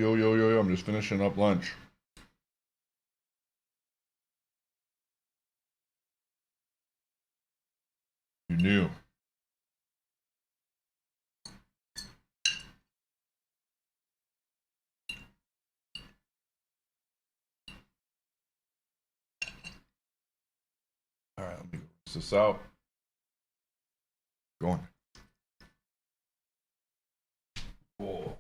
yo. I'm just finishing up lunch. You knew. All right, let me rinse this out. Going. Oh.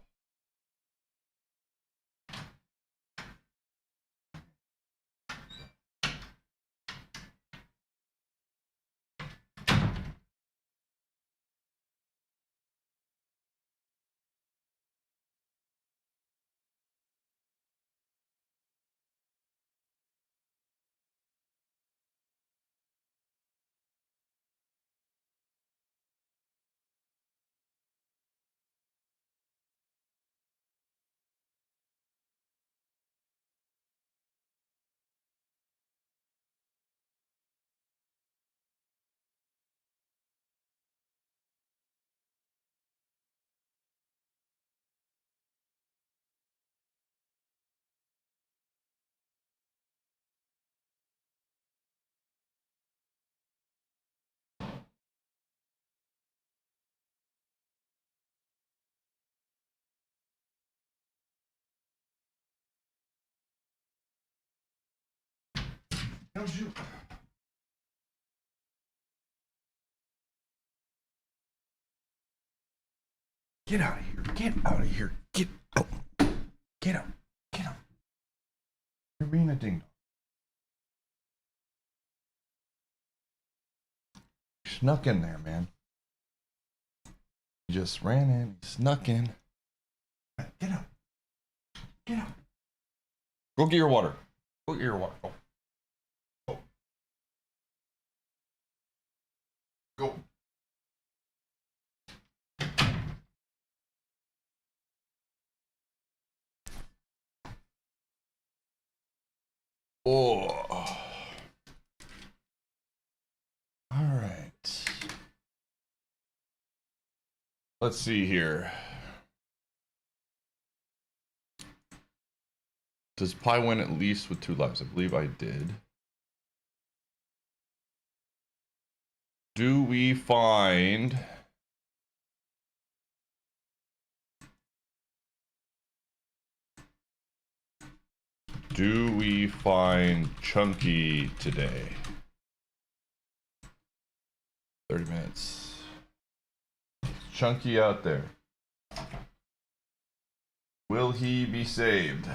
Don't you? Get out of here. Get out of here. Get out. Get out. Get out. You're being a ding dong. Snuck in there, man. He just ran in. He snuck in. Get out. Get out. Go get your water. Go get your water. Go. Go. Go. Oh. All right. Let's see here. Does Pi win at least with 2 lives? I believe I did. Do we find... Do we find Chunky today? 30 minutes. Chunky out there. Will he be saved?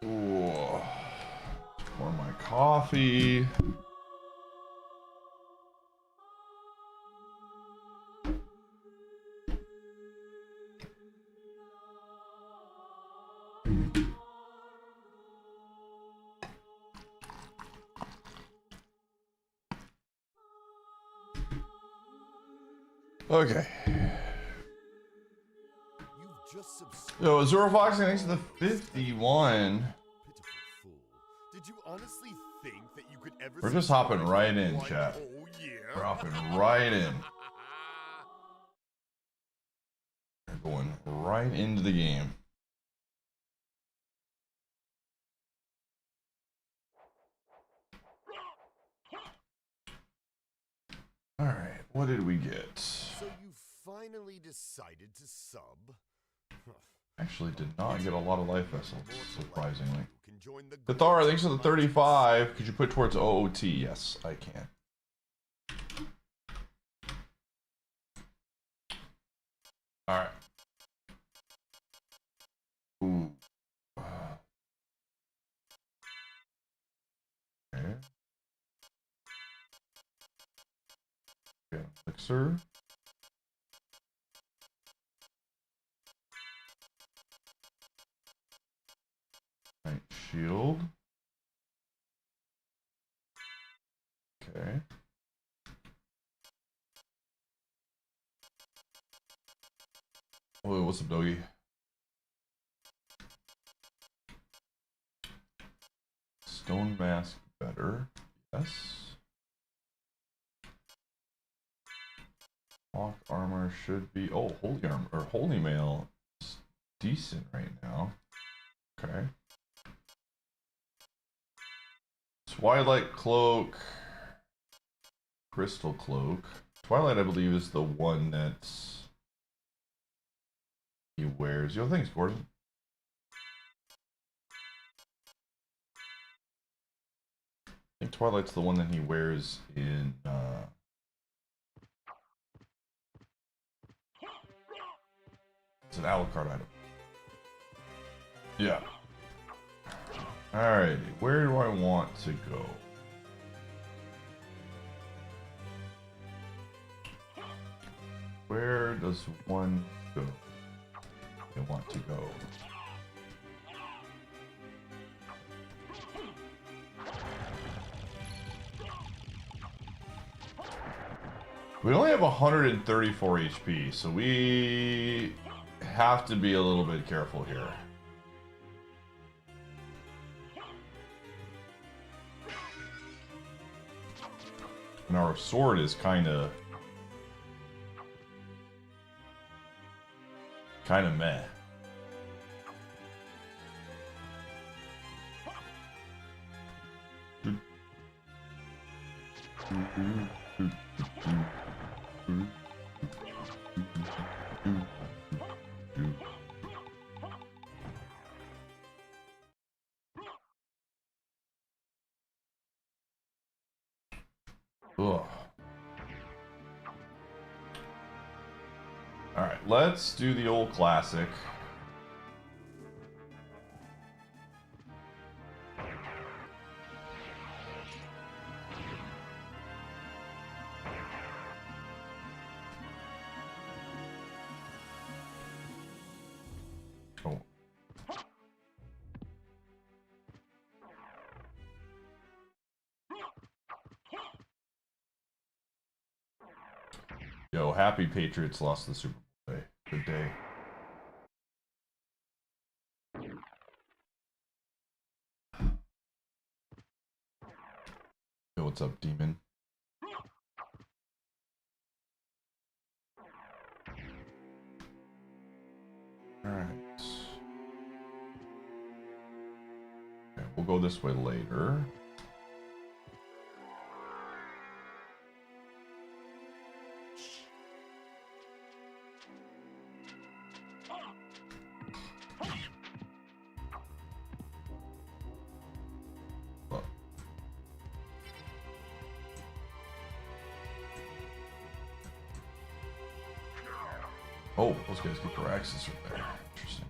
Ooh. Pour my coffee. Okay. Yo, Zero Fox thanks to the 51. Did you honestly think that you could ever? We're just hopping right in, chat. Oh yeah. We're hopping right in. We're going right into the game. All right, what did we get? So you finally decided to sub? Actually did not get a lot of life vessels, surprisingly. Cathara, thanks for the 35. Could you put towards OOT? Yes, I can. All right. Ooh. Elixir. Right, shield. Okay. Oh, what's up, doggy? Stone mask better. Yes. Hawk armor should be. Oh, holy armor or holy mail is decent right now. Okay. Twilight cloak. Crystal cloak. Twilight, I believe, is the one that's he wears. Yo, thanks, Gordon. I think Twilight's the one that he wears in it's an Alucard item. Yeah. Alrighty, where do I want to go? Where does one go? I want to go. We only have 134 HP, so we have to be a little bit careful here. And our sword is kind of meh. Ugh. Alright, let's do the old classic. Oh. Yo, happy Patriots lost the Super Bowl day. Good day. Yo, what's up, demon? Alright. Okay, we'll go this way later. Oh, those guys get their axes right there. Interesting.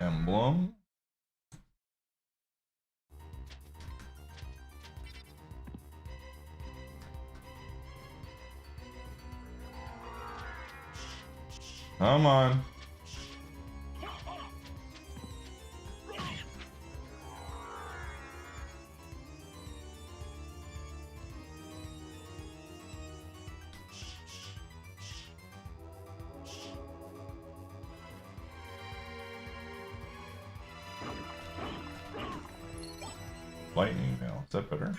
Emblem. Come on. Lightning mail. Is that better?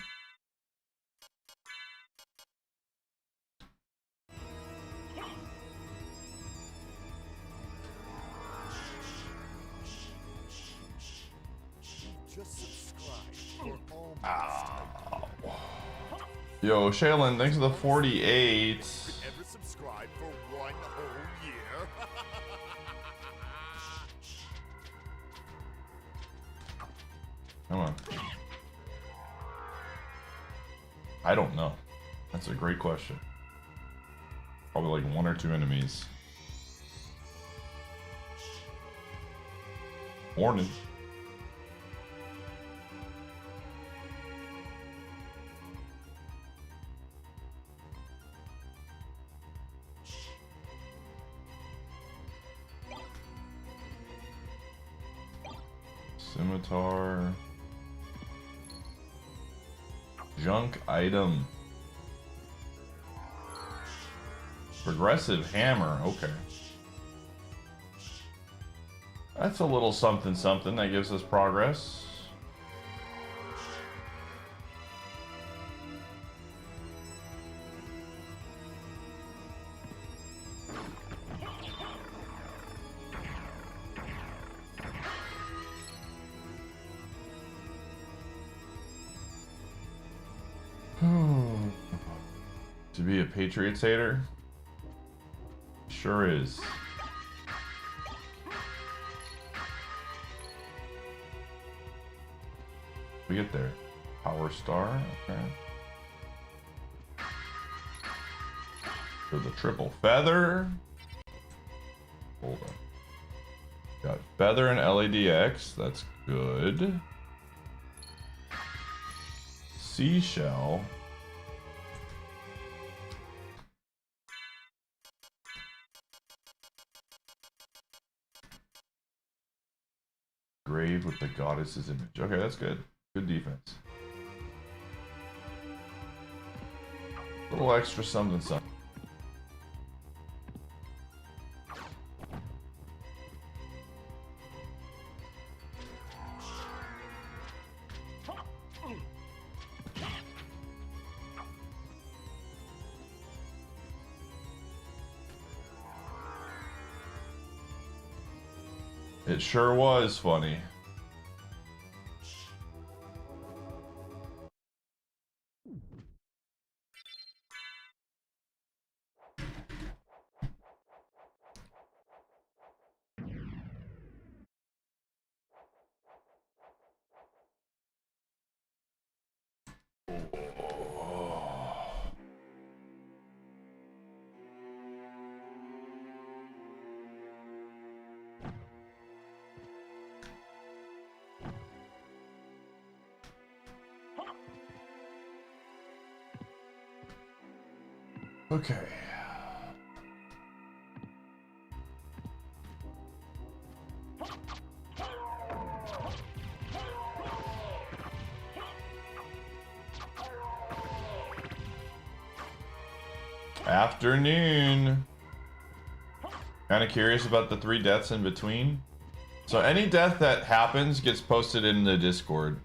Yo, Shaylin, thanks for the 48. Ever subscribe for 1 whole year? Come on. I don't know. That's a great question. Probably like 1 or 2 enemies. Morning. Scimitar. Junk item. Progressive hammer. Okay. That's a little something something that gives us progress. To be a Patriots hater? Sure is. We get there. Power Star, okay. For the triple feather. Hold on. Got feather and LADX, that's good. Seashell. Grave with the goddess's image. Okay, that's good. Good defense. A little extra something something. It sure was funny. Okay. Afternoon. Kind of curious about the 3 deaths in between. So any death that happens gets posted in the Discord.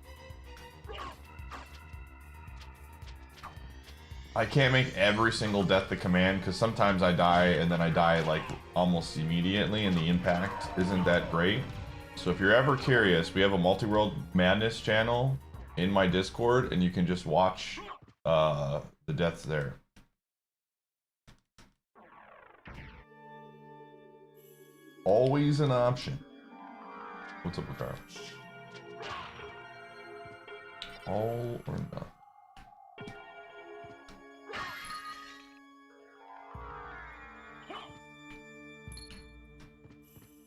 I can't make every single death the command because sometimes I die and then I die like almost immediately and the impact isn't that great. So if you're ever curious, we have a Multiworld Madness channel in my Discord and you can just watch the deaths there. Always an option. What's up with that? All or nothing.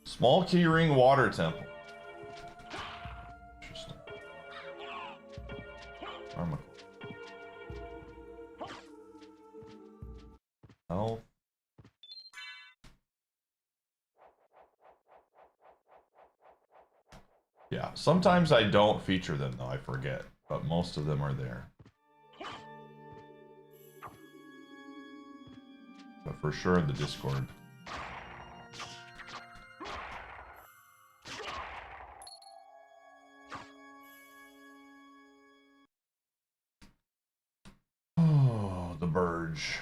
Small keyring water temple. Interesting. Oh. Yeah, sometimes I don't feature them though, I forget, but most of them are there. But for sure in the Discord. Oh, the Burge.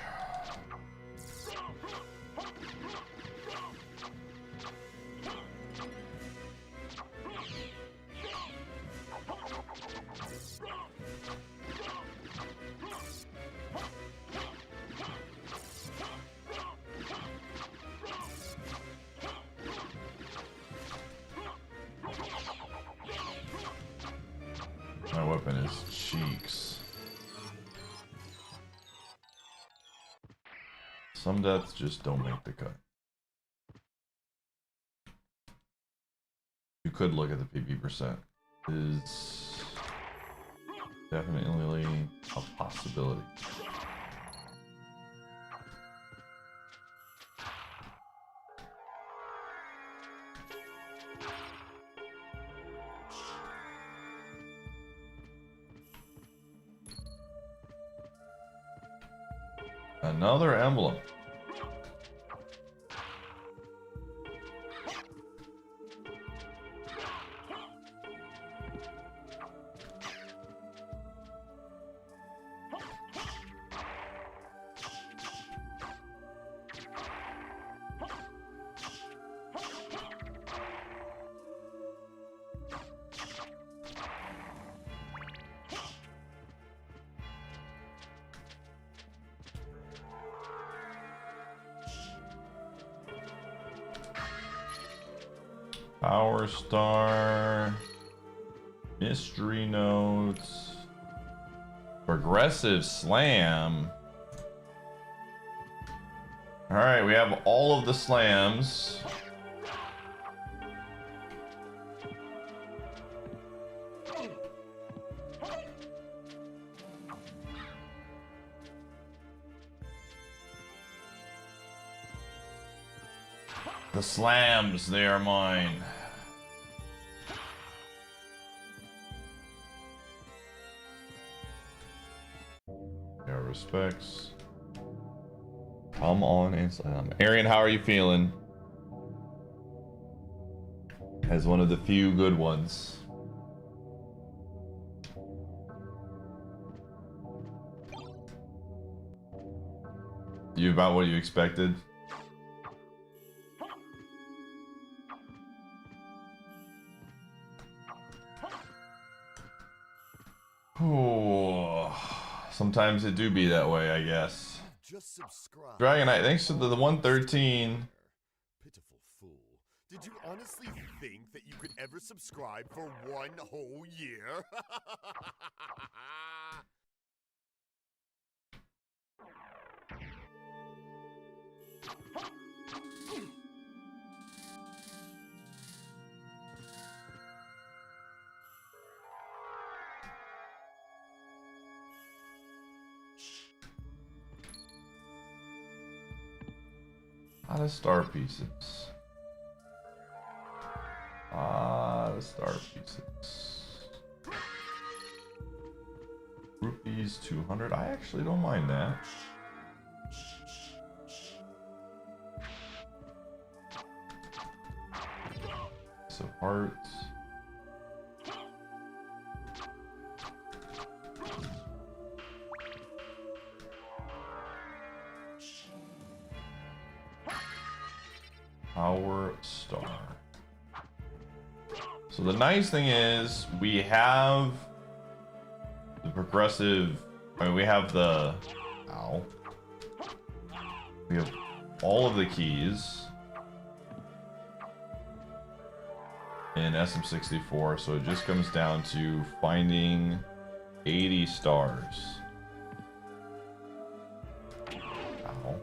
cheeks. Some deaths just don't make the cut. You could look at the PB percent. Is definitely a possibility. Another emblem. Power Star, Mystery Notes, Progressive Slam. Alright, we have all of the slams. The slams, they are mine. Yeah, respects. Come on and slam. Arian, how are you feeling? As one of the few good ones. You about what you expected? Oh, sometimes it do be that way, I guess. Just subscribe. Dragonite, thanks to the 113. Pitiful fool. Did you honestly think that you could ever subscribe for one whole year? A lot of star pieces. A lot of star pieces. Rupees 200. I actually don't mind that. So hearts. Power Star. So the nice thing is we have the progressive, I mean we have the, ow. We have all of the keys in SM64, so it just comes down to finding 80 stars. Ow.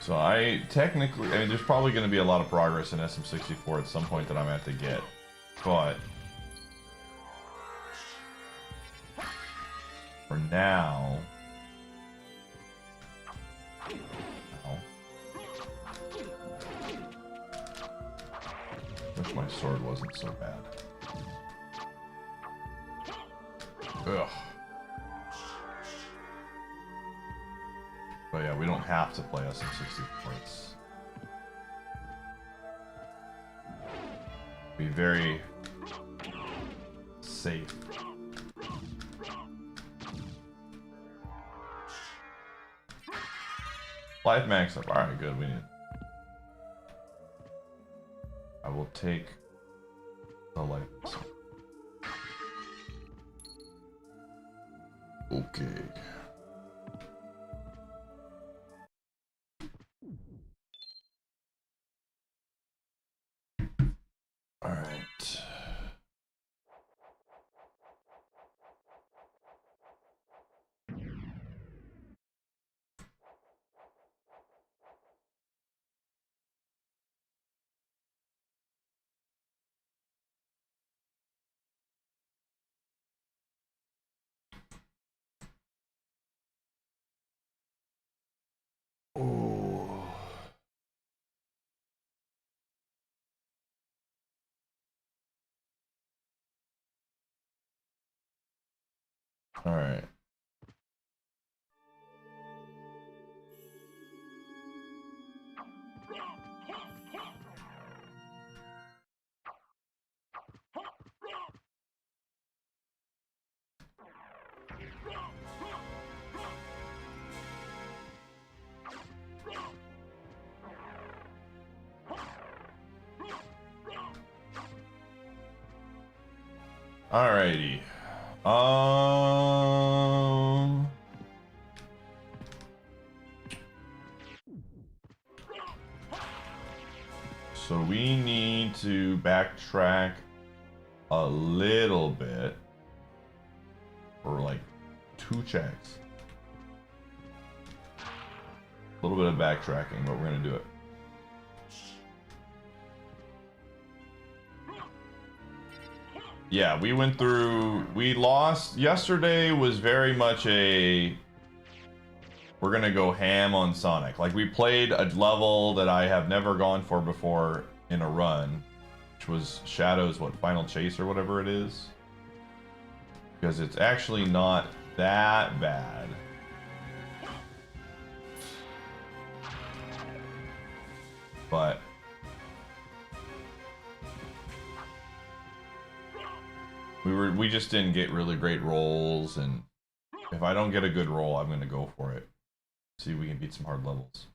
So I technically, I mean, there's probably going to be a lot of progress in SM64 at some point that I'm going to have to get, but for now, ow. Wish my sword wasn't so bad. Ugh. But yeah, we don't have to play SM64. It's be very safe. Life max up. Alright, good. We need. I will take the life. Okay. All right. Alrighty. So we need to backtrack a little bit for like 2 checks. A little bit of backtracking, but we're gonna do it. Yeah, we went through, we lost, yesterday was very much a, we're gonna go ham on Sonic. Like, we played a level that I have never gone for before in a run, which was Shadow's, what, Final Chase or whatever it is? Because it's actually not that bad. But we just didn't get really great rolls, and if I don't get a good roll, I'm gonna go for it. See if we can beat some hard levels.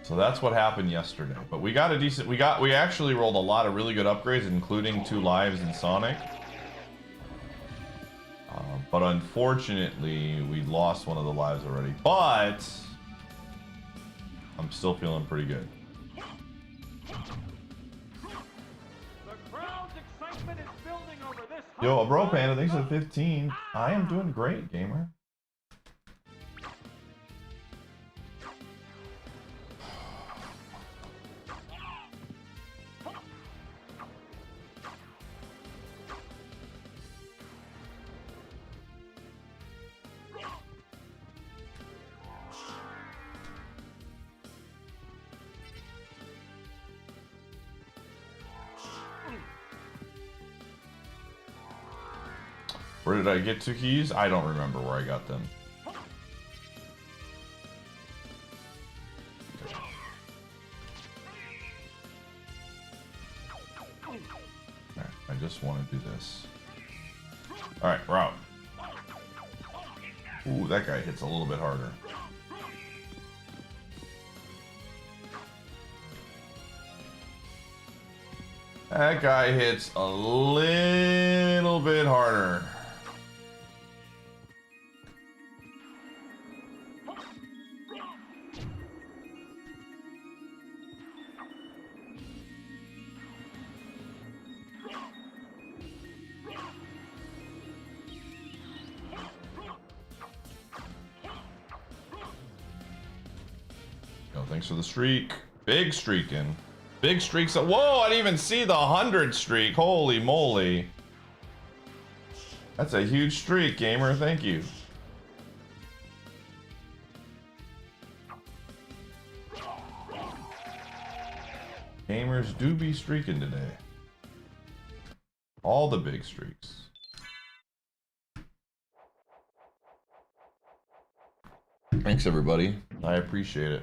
So that's what happened yesterday. But we got a decent, we actually rolled a lot of really good upgrades, including 2 lives in Sonic. But unfortunately, we lost one of the lives already. But I'm still feeling pretty good. Yo, Bro Panda, thanks for the 15. I am doing great, gamer. Where did I get 2 keys? I don't remember where I got them. Alright, I just want to do this. Alright, we're out. Ooh, that guy hits a little bit harder. That guy hits a little bit harder. Thanks for the streak. Big streaking. Big streaks. Whoa, I didn't even see the 100 streak. Holy moly. That's a huge streak, gamer. Thank you. Gamers do be streaking today. All the big streaks. Thanks, everybody. I appreciate it.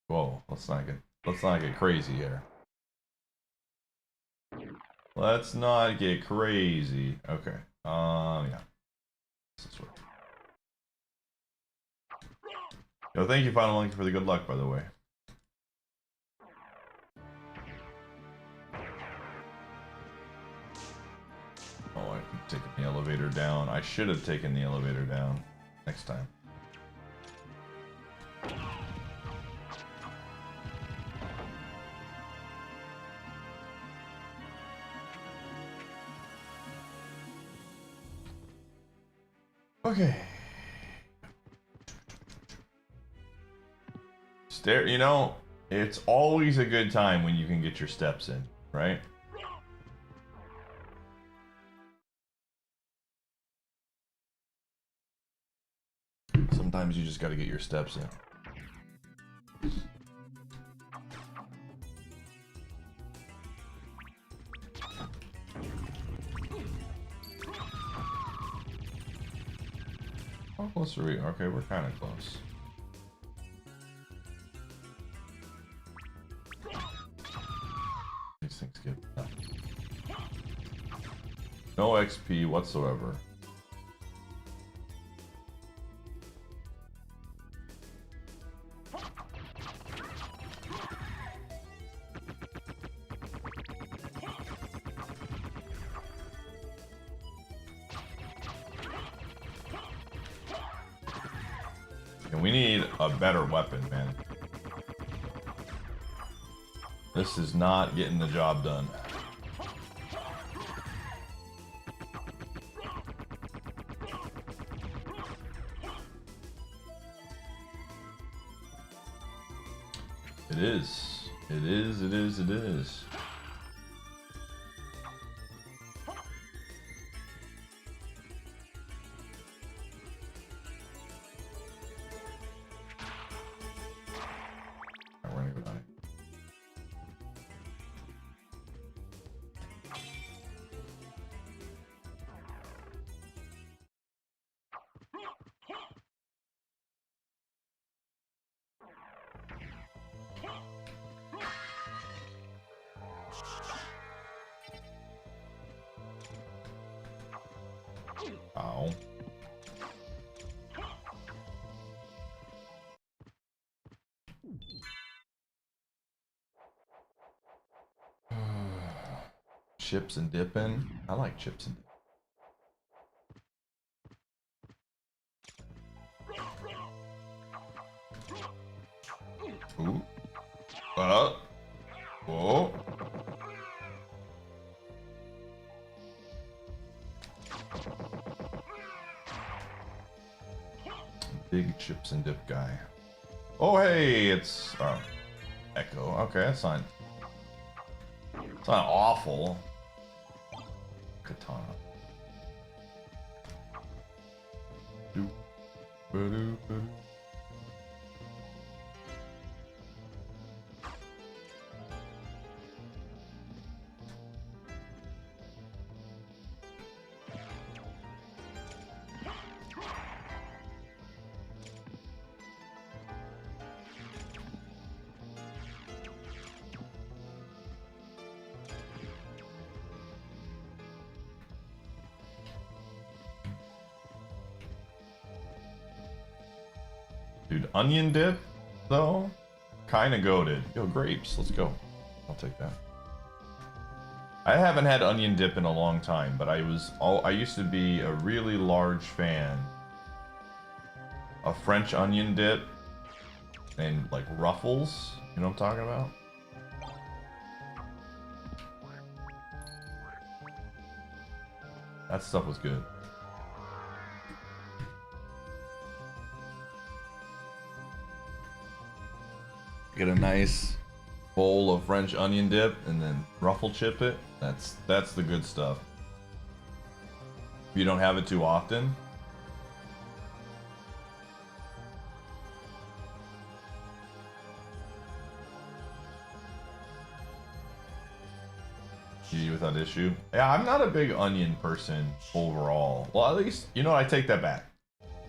Whoa, let's not get crazy here. Let's not get crazy. Okay. Yeah. This way. Yo, thank you, Final Monkey, for the good luck, by the way. Oh, I keep taking the elevator down. I should have taken the elevator down next time. Okay. You know, it's always a good time when you can get your steps in, right? Sometimes you just got to get your steps in. How close are we? Okay, we're kind of close. These things get no XP whatsoever. And we need a better weapon, man. This is not getting the job done. It is. It is, it is, it is. Alright, we're gonna go down here. Ow. Chips and dipping. I like chips and dip. Ooh. Whoa. Big chips and dip guy. Oh, hey, it's Echo. Okay, that's not. It's not awful. Katana. Doop. Ba-doop, ba-doop. Dude, onion dip, though, kinda goated. Yo, grapes, let's go. I'll take that. I haven't had onion dip in a long time, but I used to be a really large fan of French onion dip and like Ruffles. You know what I'm talking about? That stuff was good. Get a nice bowl of French onion dip and then ruffle chip it. That's the good stuff. If you don't have it too often. GG without issue. Yeah, I'm not a big onion person overall. Well, at least, you know, I take that back.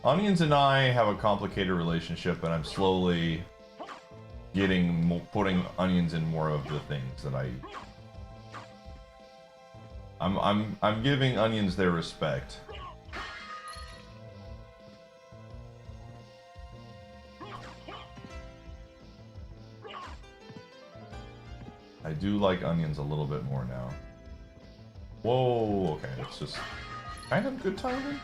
Onions and I have a complicated relationship, and I'm slowly putting onions in more of the things that I eat. I'm giving onions their respect. I do like onions a little bit more now. Whoa, okay, that's just kind of good timing.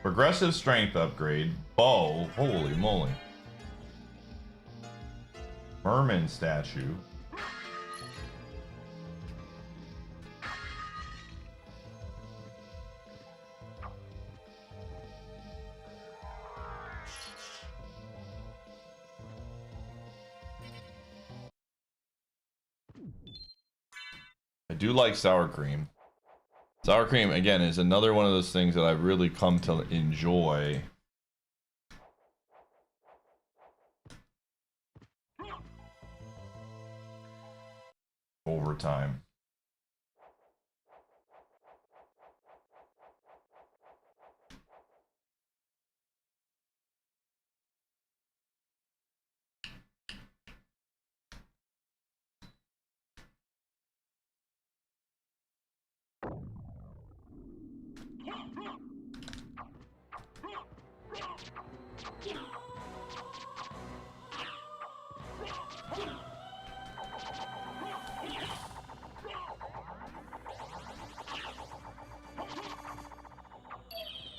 Progressive strength upgrade. Bow, holy moly. Merman statue. I do like sour cream. Sour cream, again, is another one of those things that I've really come to enjoy overtime.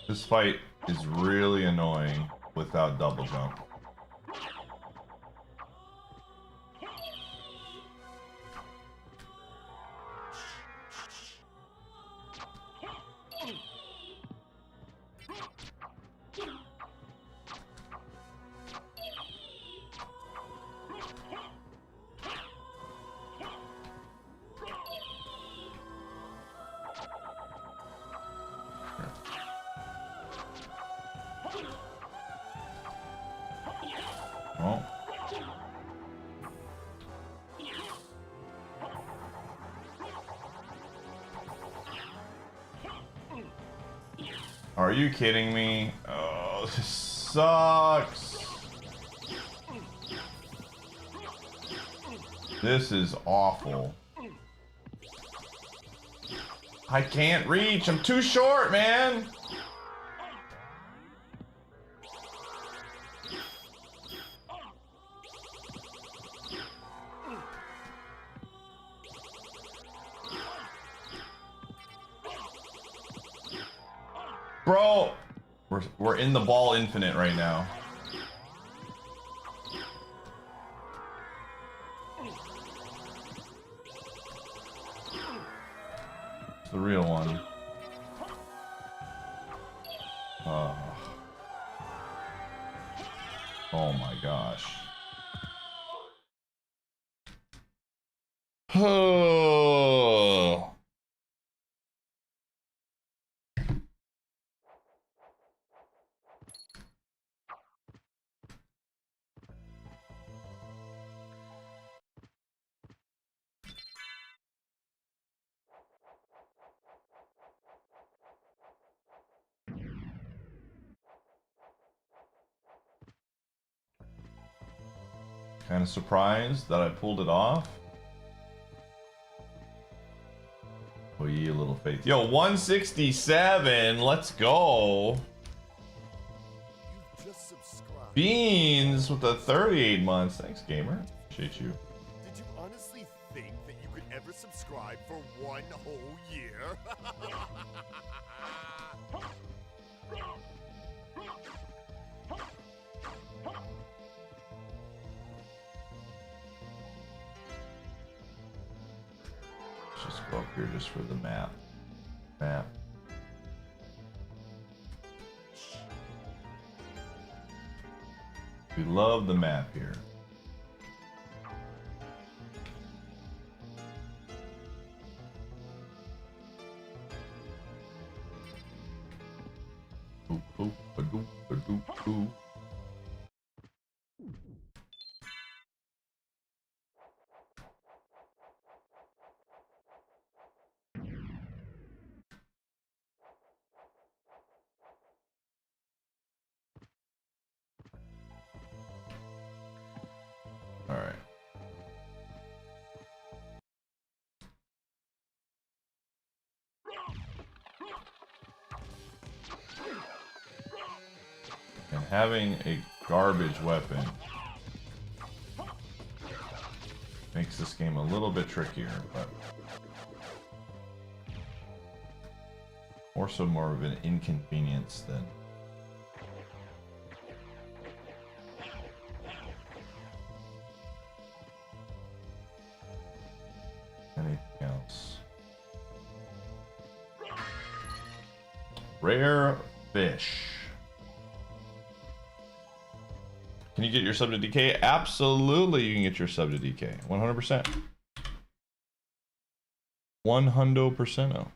This fight is really annoying without double jump. Oh. Are you kidding me? Oh, this sucks. This is awful. I can't reach. I'm too short, man. Bro, we're in the ball infinite right now. It's the real one. Oh my gosh. Oh. Kind of surprised that I pulled it off. Oh, ye a little faith. Yo, 167. Let's go. Just subscribe. Beans with the 38 months. Thanks, gamer. Appreciate you. Did you honestly think that you could ever subscribe for one whole year? Let's just go up here just for the map. We love the map here. Boop, boop, ba-doop, ba-doop, boop. All right. And having a garbage weapon makes this game a little bit trickier, but more of an inconvenience than anything else. Rare fish. Can you get your sub to DK? Absolutely, you can get your sub to DK. 100%. 100%.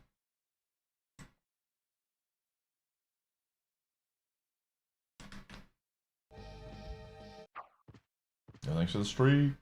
Thanks for the streak.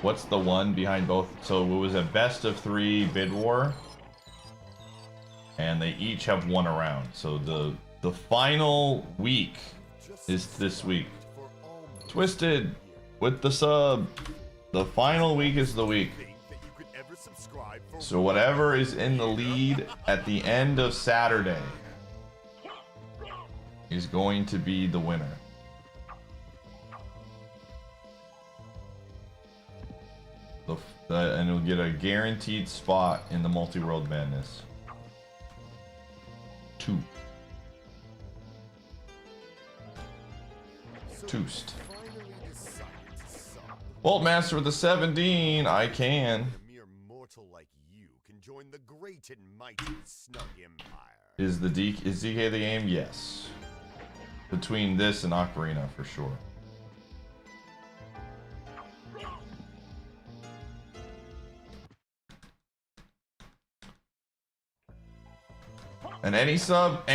what's the one behind both? So it was a best of 3 bid war, and they each have 1 around. So the final week is this week. Twisted with the sub. The final week is the week. So whatever is in the lead at the end of Saturday is going to be the winner. And you'll get a guaranteed spot in the Multiworld Madness. 2. Toast. Bolt Master with the 17. I can. A mere mortal like you can join the great and mighty Snug Empire. Is DK the game? Yes. Between this and Ocarina for sure. And any sub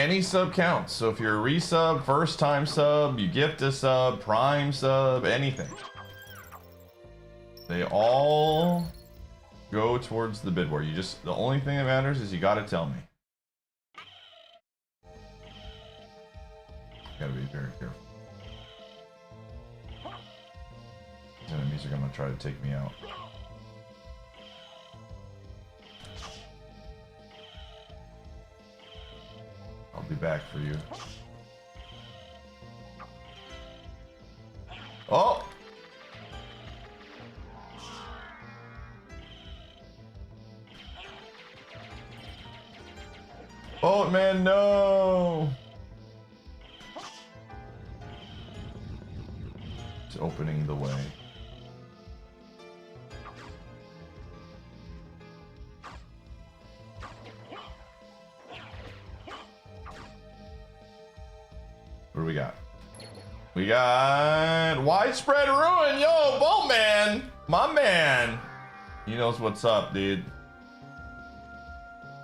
counts. So if you're a resub, first time sub, you gift a sub, prime sub, anything. They all go towards the bid war. The only thing that matters is you gotta tell me. Gotta be very careful. These enemies are gonna try to take me out. I'll be back for you. Oh! Oh man, no! It's opening the way. What do we got? We got Widespread Ruin. Yo, Boatman, my man. He knows what's up, dude.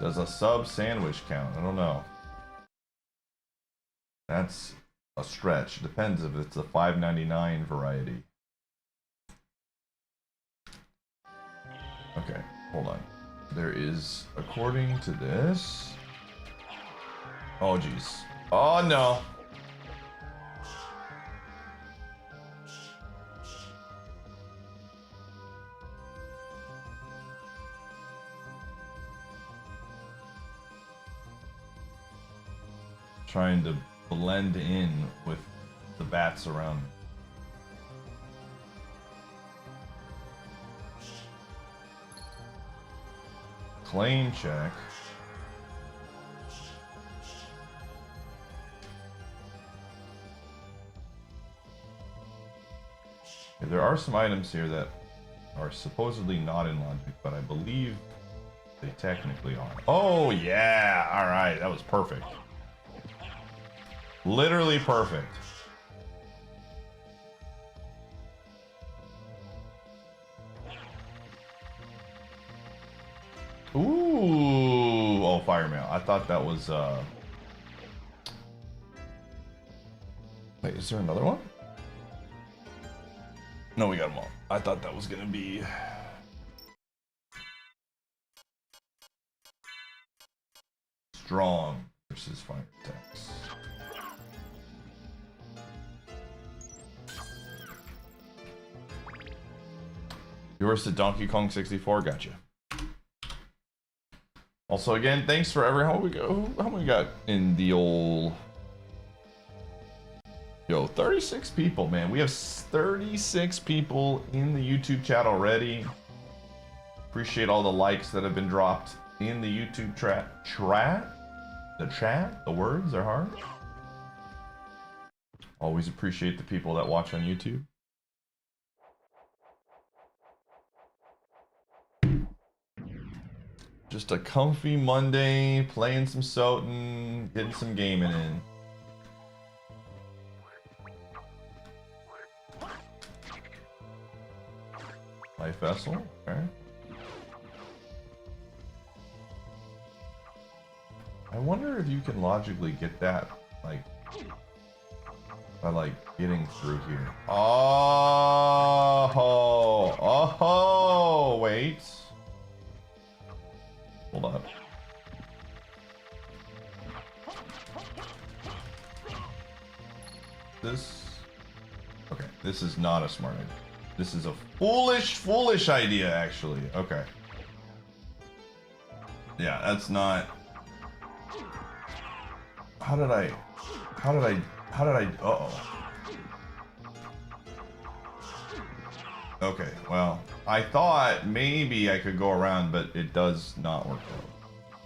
Does a sub sandwich count? I don't know. That's a stretch. Depends if it's a $5.99 variety. Okay, hold on. There is, according to this. Oh, geez. Oh, no. Trying to blend in with the bats around me. Claim check. Yeah, there are some items here that are supposedly not in logic, but I believe they technically are. Oh yeah, alright, that was perfect. Literally perfect. Ooh, oh, fire mail. I thought that was wait, is there another one? No, we got them all. I thought that was gonna be strong versus fire attacks. Yours to Donkey Kong 64, gotcha. Also, again, thanks for how many we got in the old... Yo, 36 people, man. We have 36 people in the YouTube chat already. Appreciate all the likes that have been dropped in the YouTube the words are hard. Always appreciate the people that watch on YouTube. Just a comfy Monday, playing some Soten, getting some gaming in. Life Vessel, okay. I wonder if you can logically get that, like, By like getting through here. Oh, wait. Hold up. Okay, this is not a smart idea. This is a foolish idea, actually. Okay. Yeah, that's not... How did I... Uh-oh. Okay, well, I thought maybe I could go around, but it does not work out.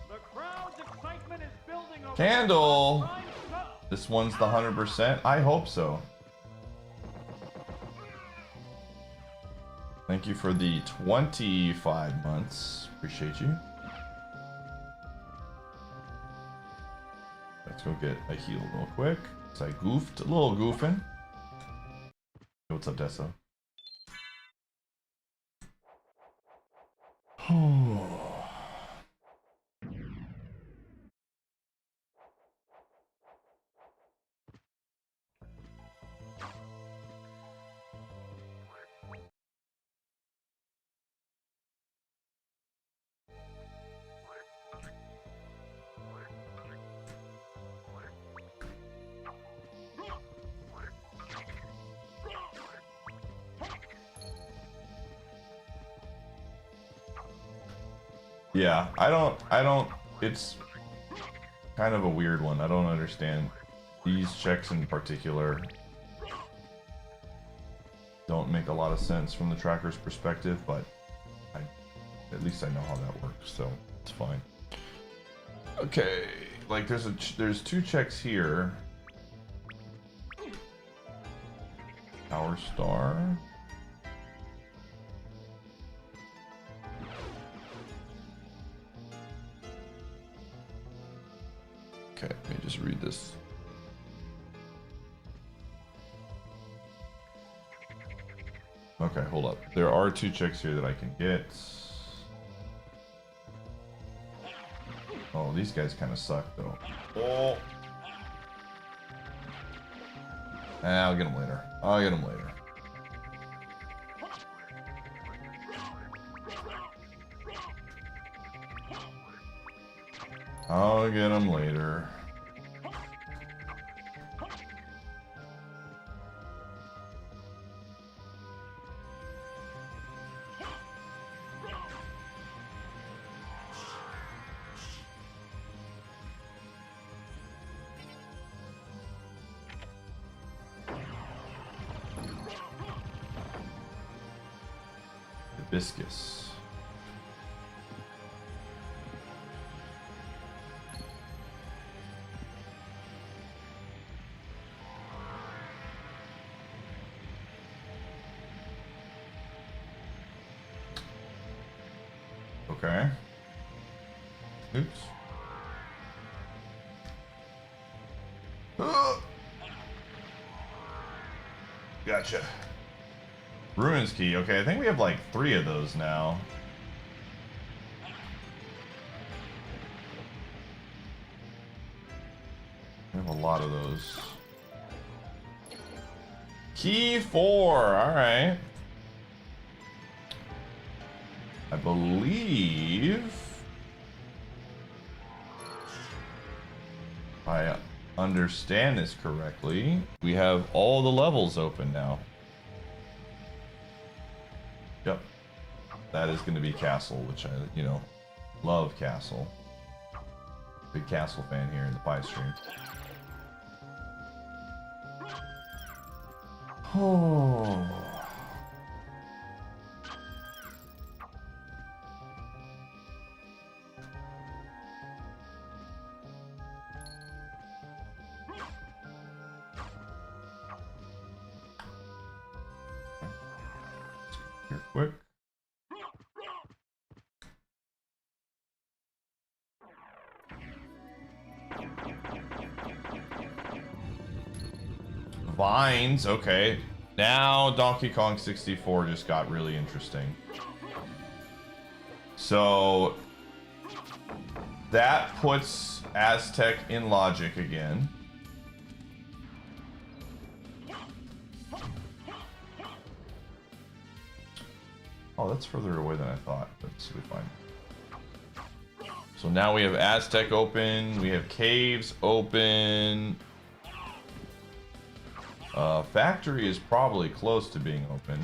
The crowd's excitement is building over Candle! This one's the 100%? I hope so. Thank you for the 25 months. Appreciate you. Let's go get a heal real quick. So I goofed, a little goofing. Hey, what's up, Tessa? Yeah, I don't, it's kind of a weird one. I don't understand. These checks in particular don't make a lot of sense from the tracker's perspective, but at least I know how that works, so it's fine. Okay, like there's two checks here. Power Star. Okay, let me just read this. Okay, hold up. There are two checks here that I can get. Oh, these guys kind of suck, though. Oh. I'll get them later. I'll get them later. I'll get them later. Hibiscus. Okay. Oops. Gotcha. Ruins key. Okay, I think we have like 3 of those now. We have a lot of those. Key 4. All right. I believe if I understand this correctly, we have all the levels open now. Yep. That is going to be Castle, which I, love Castle. Big Castle fan here in the Pie stream. Oh. Here quick. Vines, okay. Now Donkey Kong 64 just got really interesting. So that puts Aztec in logic again. Oh, that's further away than I thought. That's be fine. So now we have Aztec open. We have caves open. Factory is probably close to being open.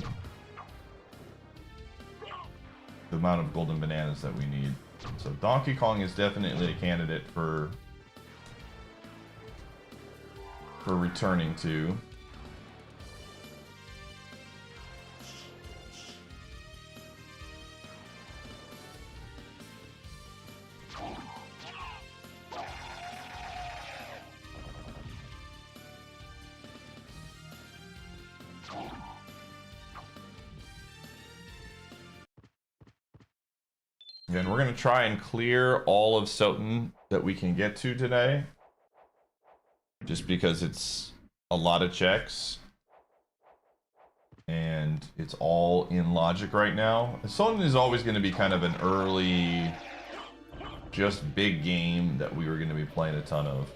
The amount of golden bananas that we need. So Donkey Kong is definitely a candidate for returning to. And we're going to try and clear all of Soton that we can get to today. Just because it's a lot of checks. And it's all in logic right now. Soton is always going to be kind of an early, just big game that we were going to be playing a ton of.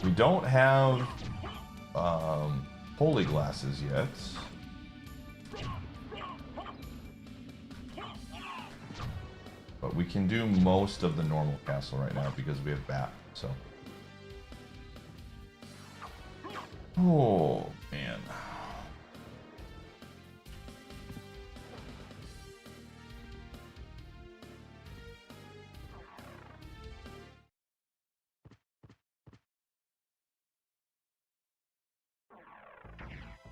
We don't have holy glasses yet. But we can do most of the normal castle right now because we have Bat, so. Oh, man.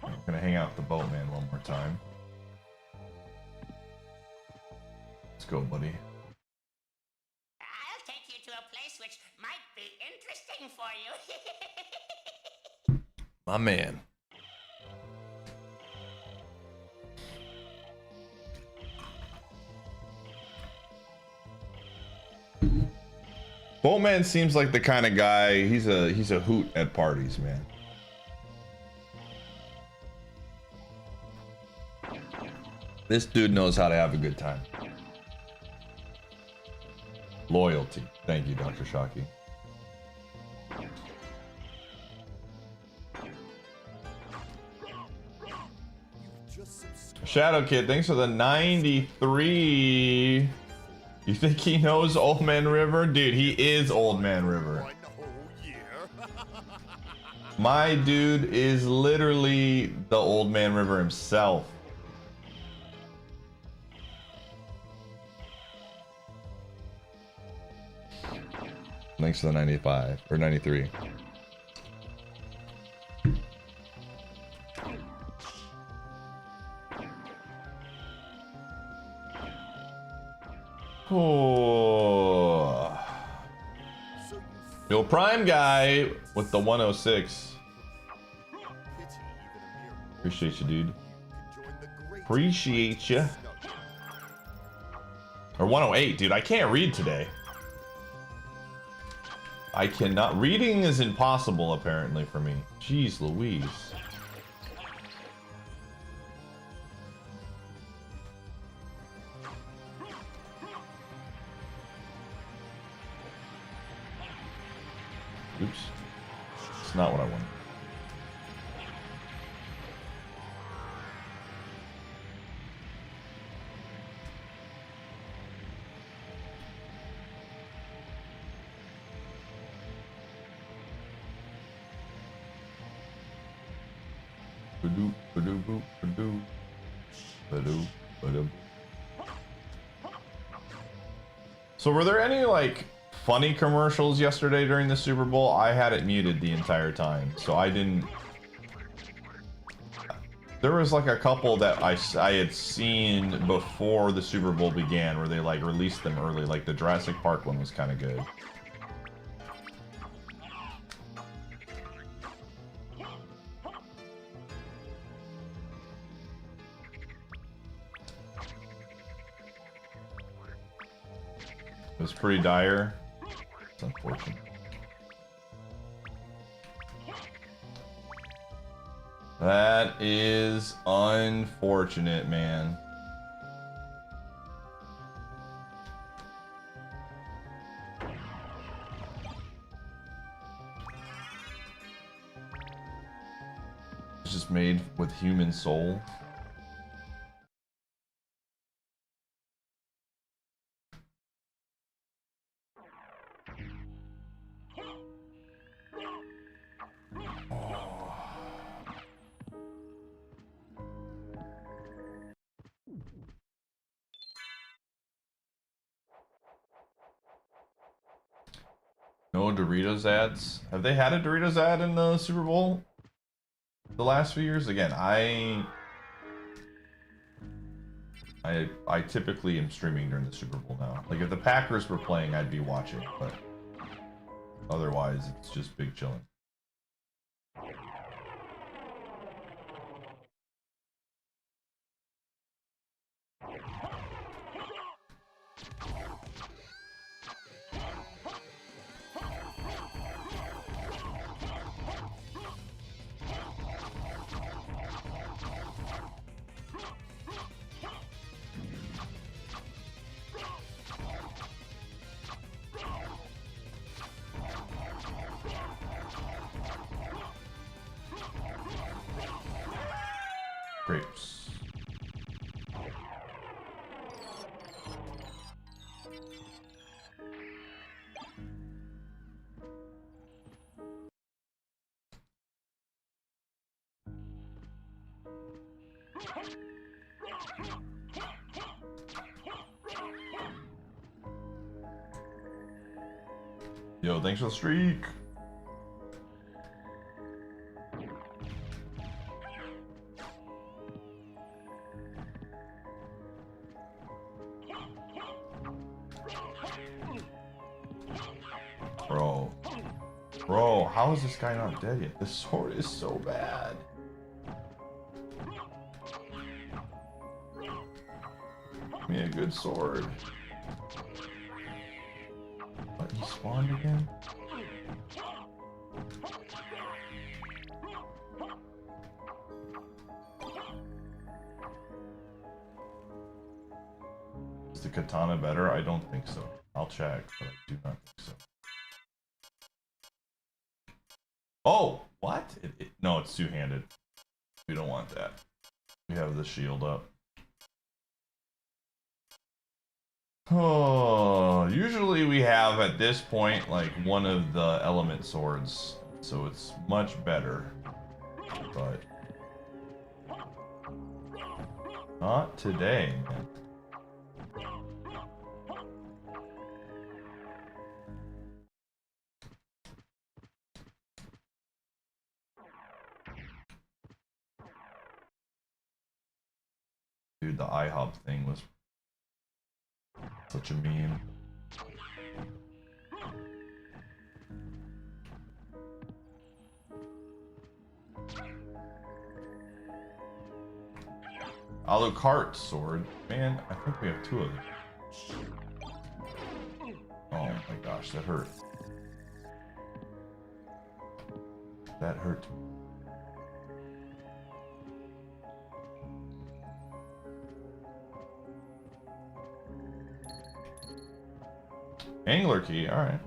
I'm gonna hang out with the boatman one more time. Let's go, buddy. I'll take you to a place which might be interesting for you. My man. Boatman seems like the kind of guy, he's a hoot at parties, man. This dude knows how to have a good time. Loyalty. Thank you, Dr. Shockey. Shadow Kid, thanks for the 93. You think he knows Old Man River? Dude, he is Old Man River. One whole year. My dude is literally the Old Man River himself. Thanks to the 95 or 93. Oh. Yo, Prime Guy with the 106. Appreciate you, dude. Appreciate you. Or 108, dude. I can't read today. I cannot. Reading is impossible, apparently, for me. Jeez Louise. Oops. It's not what I wanted. So were there any like funny commercials yesterday during the Super Bowl? I had it muted the entire time, so I didn't. There was like a couple that I had seen before the Super Bowl began where they like released them early, like the Jurassic Park one was kind of good. It was pretty dire. It's unfortunate. That is unfortunate, man. just made with human soul. No Doritos ads. Have they had a Doritos ad in the Super Bowl the last few years? Again, I typically am streaming during the Super Bowl now. Like if the Packers were playing, I'd be watching, but otherwise it's just big chilling. Grapes. Yo, thanks for the streak. Bro, how is this guy not dead yet? This sword is so bad. Give me a good sword. What, he spawned again? Is the katana better? I don't think so. I'll check, but I do not think so. Oh, what? No, it's two-handed. We don't want that. We have the shield up. Oh, usually we have at this point like one of the element swords, so it's much better. But not today, man. Dude, the IHOP thing was such a meme. Alucard sword. Man, I think we have two of them. Oh my gosh, that hurt. That hurt. Angler key, alright.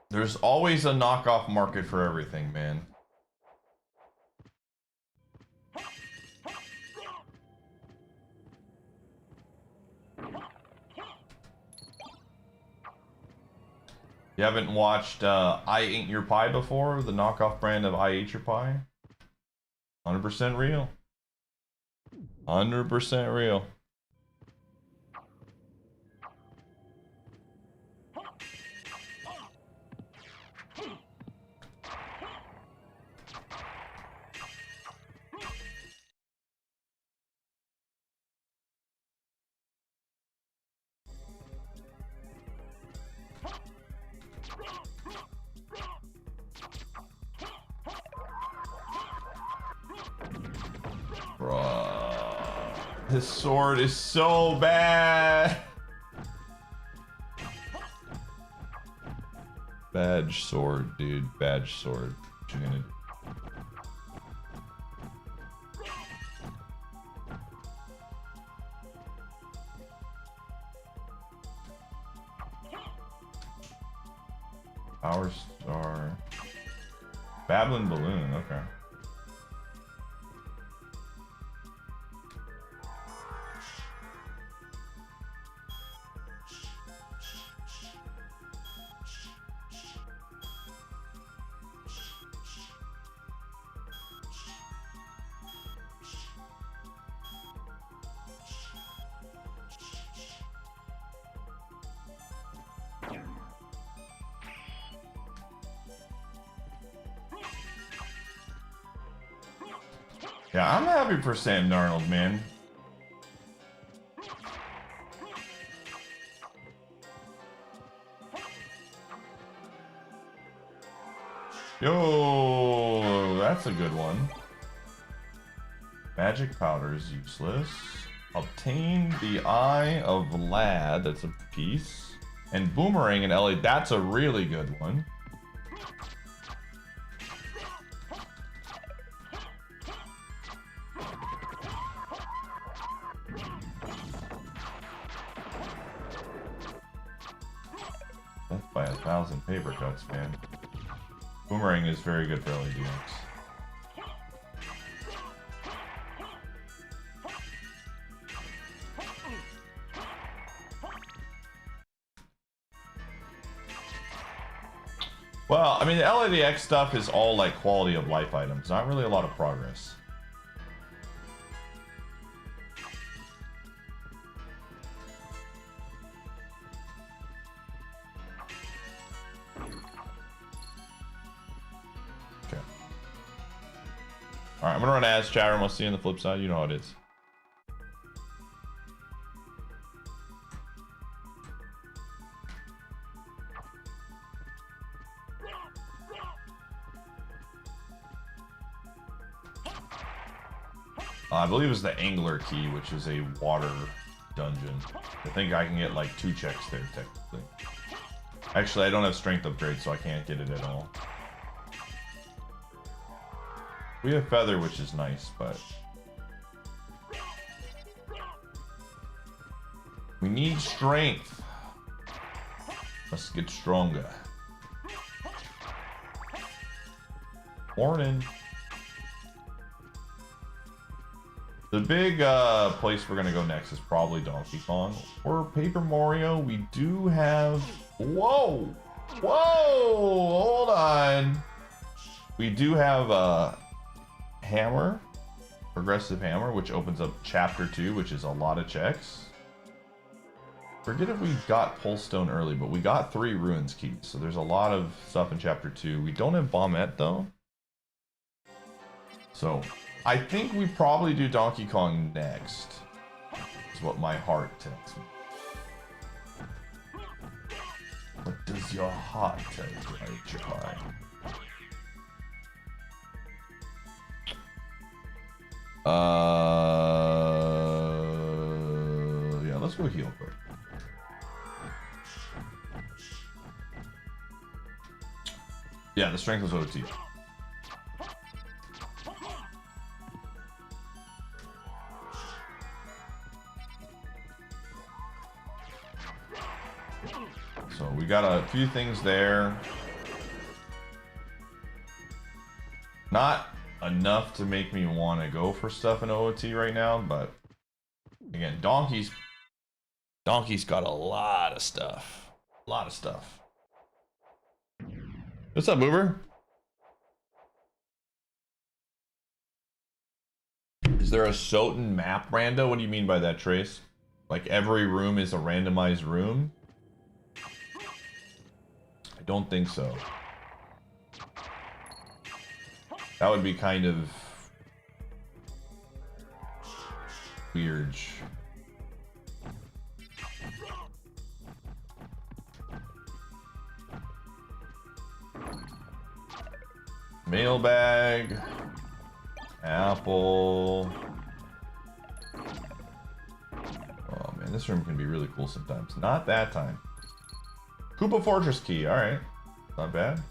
There's always a knockoff market for everything, man. You haven't watched Iateyourpie before? The knockoff brand of Iateyourpie? 100% real. 100% real. Bruh. This sword is so bad. Badge sword, dude. Badge sword. What you gonna do? Power Star. Babbling Balloon, okay. Yeah, I'm happy for Sam Darnold, man. Yo, that's a good one. Magic powder is useless. Obtain the Eye of Vlad, that's a piece. And Boomerang in LA, that's a really good one. Death by 1,000 paper cuts, man. Boomerang is very good for LADX. Well, I mean, the LADX stuff is all like quality of life items, not really a lot of progress. Okay. Alright, I'm gonna run ads, chat room. I'll see you on the flip side. You know how it is. I believe it's the Angler Key, which is a water dungeon. I think I can get like 2 checks there, technically. Actually, I don't have strength upgrade, so I can't get it at all. We have feather, which is nice, but... we need strength. Let's get stronger. Morning. The big place we're gonna go next is probably Donkey Kong or Paper Mario. We do have... whoa! Whoa! Hold on! We do have a hammer, progressive hammer, which opens up chapter 2, which is a lot of checks. Forget if we got Pulstone early, but we got 3 ruins keys, so there's a lot of stuff in chapter 2. We don't have Bombette though. So I think we probably do Donkey Kong next. Is what my heart tells me. What does your heart tell you, Iateyourpie? Yeah, let's go heal quick. Yeah, the strength was OT. So we got a few things there. Not enough to make me want to go for stuff in OOT right now, but again, Donkey's got a lot of stuff. A lot of stuff. What's up, Boober? Is there a Soten map, Rando? What do you mean by that, Trace? Like every room is a randomized room? I don't think so. That would be kind of weird. Mailbag. Apple. Man, this room can be really cool sometimes. Not that time. Koopa Fortress Key. Alright. Not bad.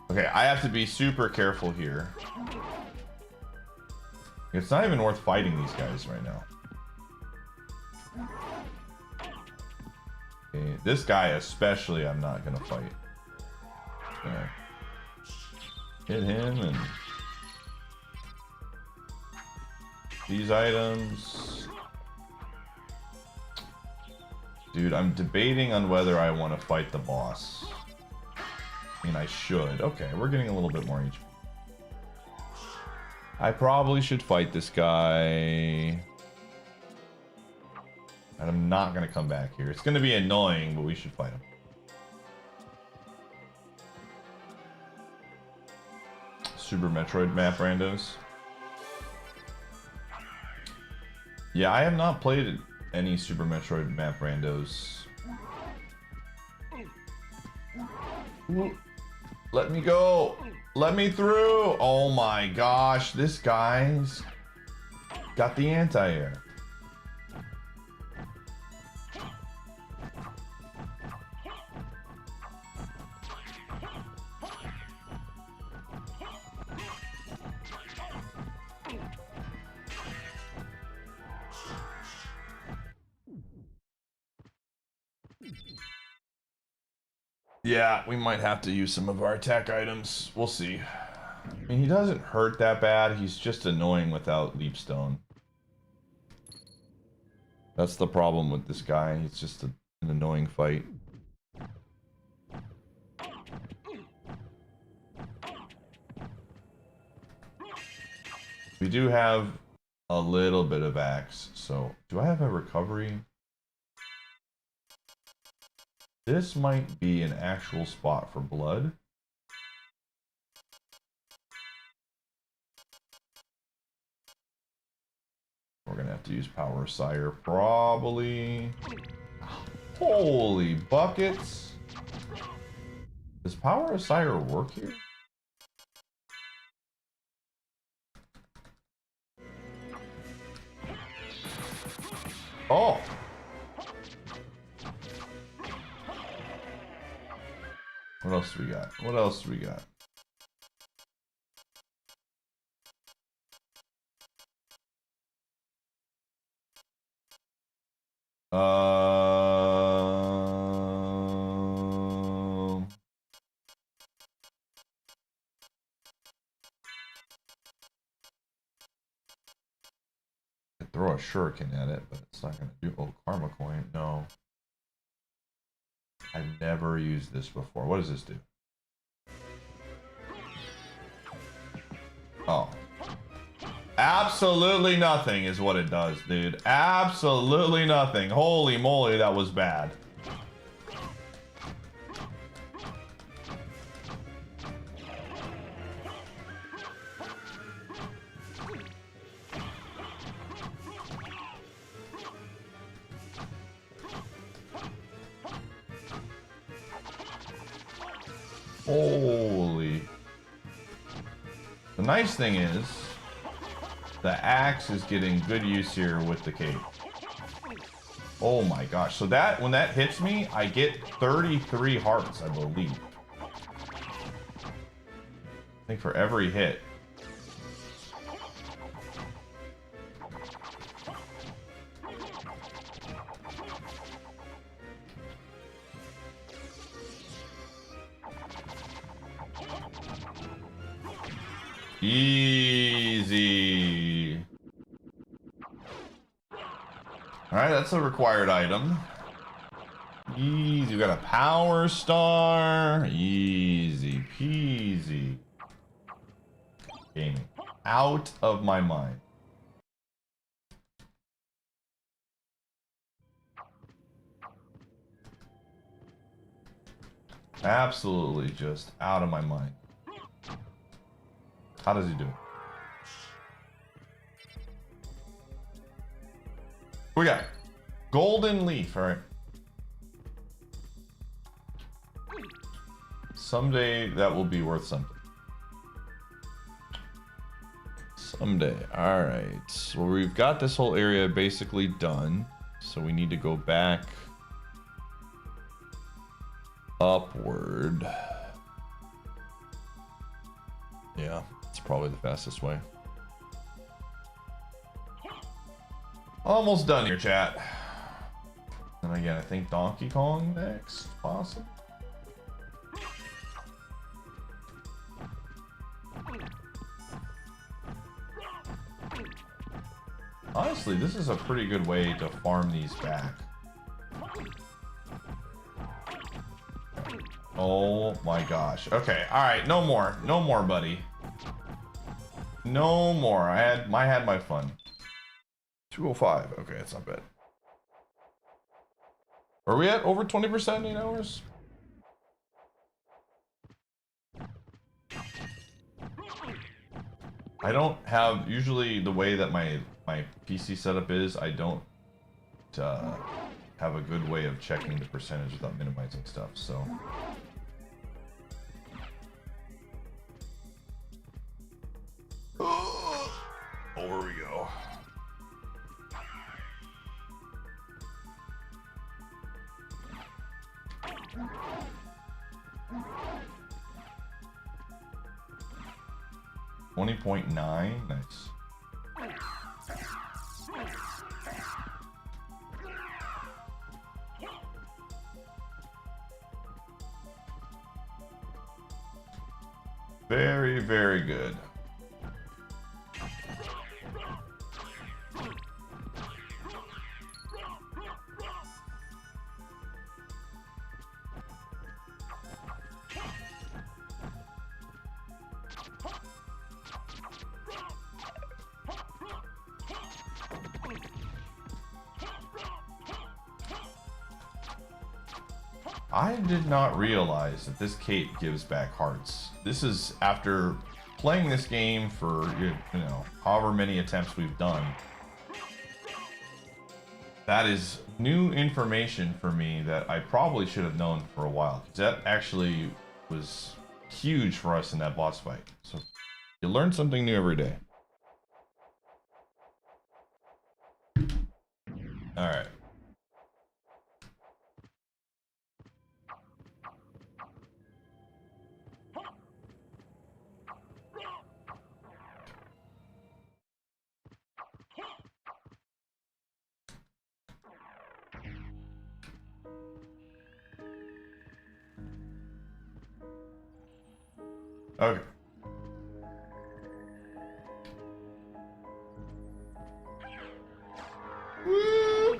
Okay, I have to be super careful here. It's not even worth fighting these guys right now. Okay, this guy especially I'm not gonna fight. Gonna hit him and these items. Dude, I'm debating on whether I want to fight the boss. I mean, I should. Okay, we're getting a little bit more HP. I probably should fight this guy. And I'm not going to come back here. It's going to be annoying, but we should fight him. Super Metroid map randos. Yeah, I have not played any Super Metroid map randos. Let me go. Let me through. Oh my gosh, this guy's got the anti-air. Yeah, we might have to use some of our attack items. We'll see. I mean, he doesn't hurt that bad. He's just annoying without Leapstone. That's the problem with this guy. He's just an annoying fight. We do have a little bit of axe. So, do I have a recovery? This might be an actual spot for blood. We're gonna have to use Power Sire, probably. Holy buckets! Does Power Sire work here? Oh! What else do we got? What else do we got? I could throw a shuriken at it, but it's not gonna do. Oh, karma coin. No. I've never used this before. What does this do? Oh. Absolutely nothing is what it does, dude. Absolutely nothing. Holy moly, that was bad. Holy. The nice thing is, the axe is getting good use here with the cape. Oh my gosh. So that, when that hits me, I get 33 hearts, I believe. I think for every hit. Easy. Alright, that's a required item. Easy. We got a power star. Easy peasy. Gaming. Out of my mind. Absolutely just out of my mind. How does he do it? We got golden leaf, all right. Someday that will be worth something. Someday. Alright. Well, we've got this whole area basically done. So we need to go back upward. Yeah, it's probably the fastest way. Almost done here, chat. And again, I think Donkey Kong next, possible. Honestly, this is a pretty good way to farm these back. Oh my gosh. Okay, alright, no more. No more, buddy. No more. I had my fun. 205. Okay, it's not bad. Are we at over 20% in 8 hours? I don't have, usually the way that my PC setup is, I don't have a good way of checking the percentage without minimizing stuff, so. Over we go. $20.9, nice. Very, very good. I did not realize that this cape gives back hearts. This is after playing this game for, you know, however many attempts we've done. That is new information for me that I probably should have known for a while. That actually was huge for us in that boss fight. So you learn something new every day. All right. Okay. Woo!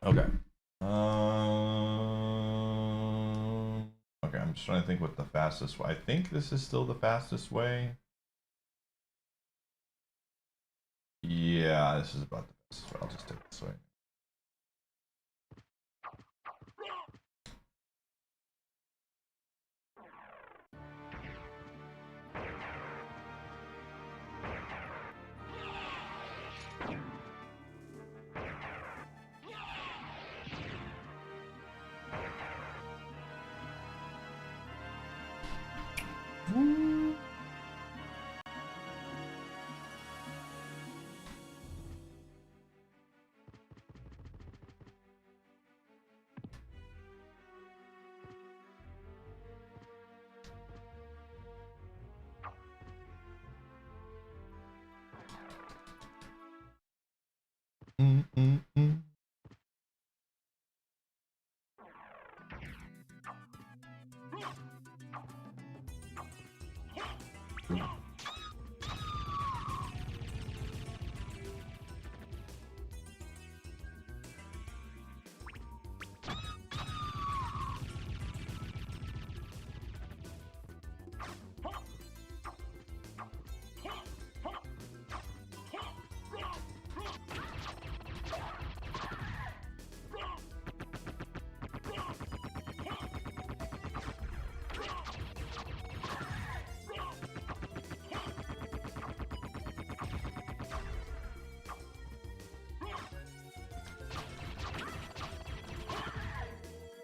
Okay. Okay, I'm just trying to think what the fastest way. I think this is still the fastest way. Yeah, this is about the fastest way. I'll just take this way.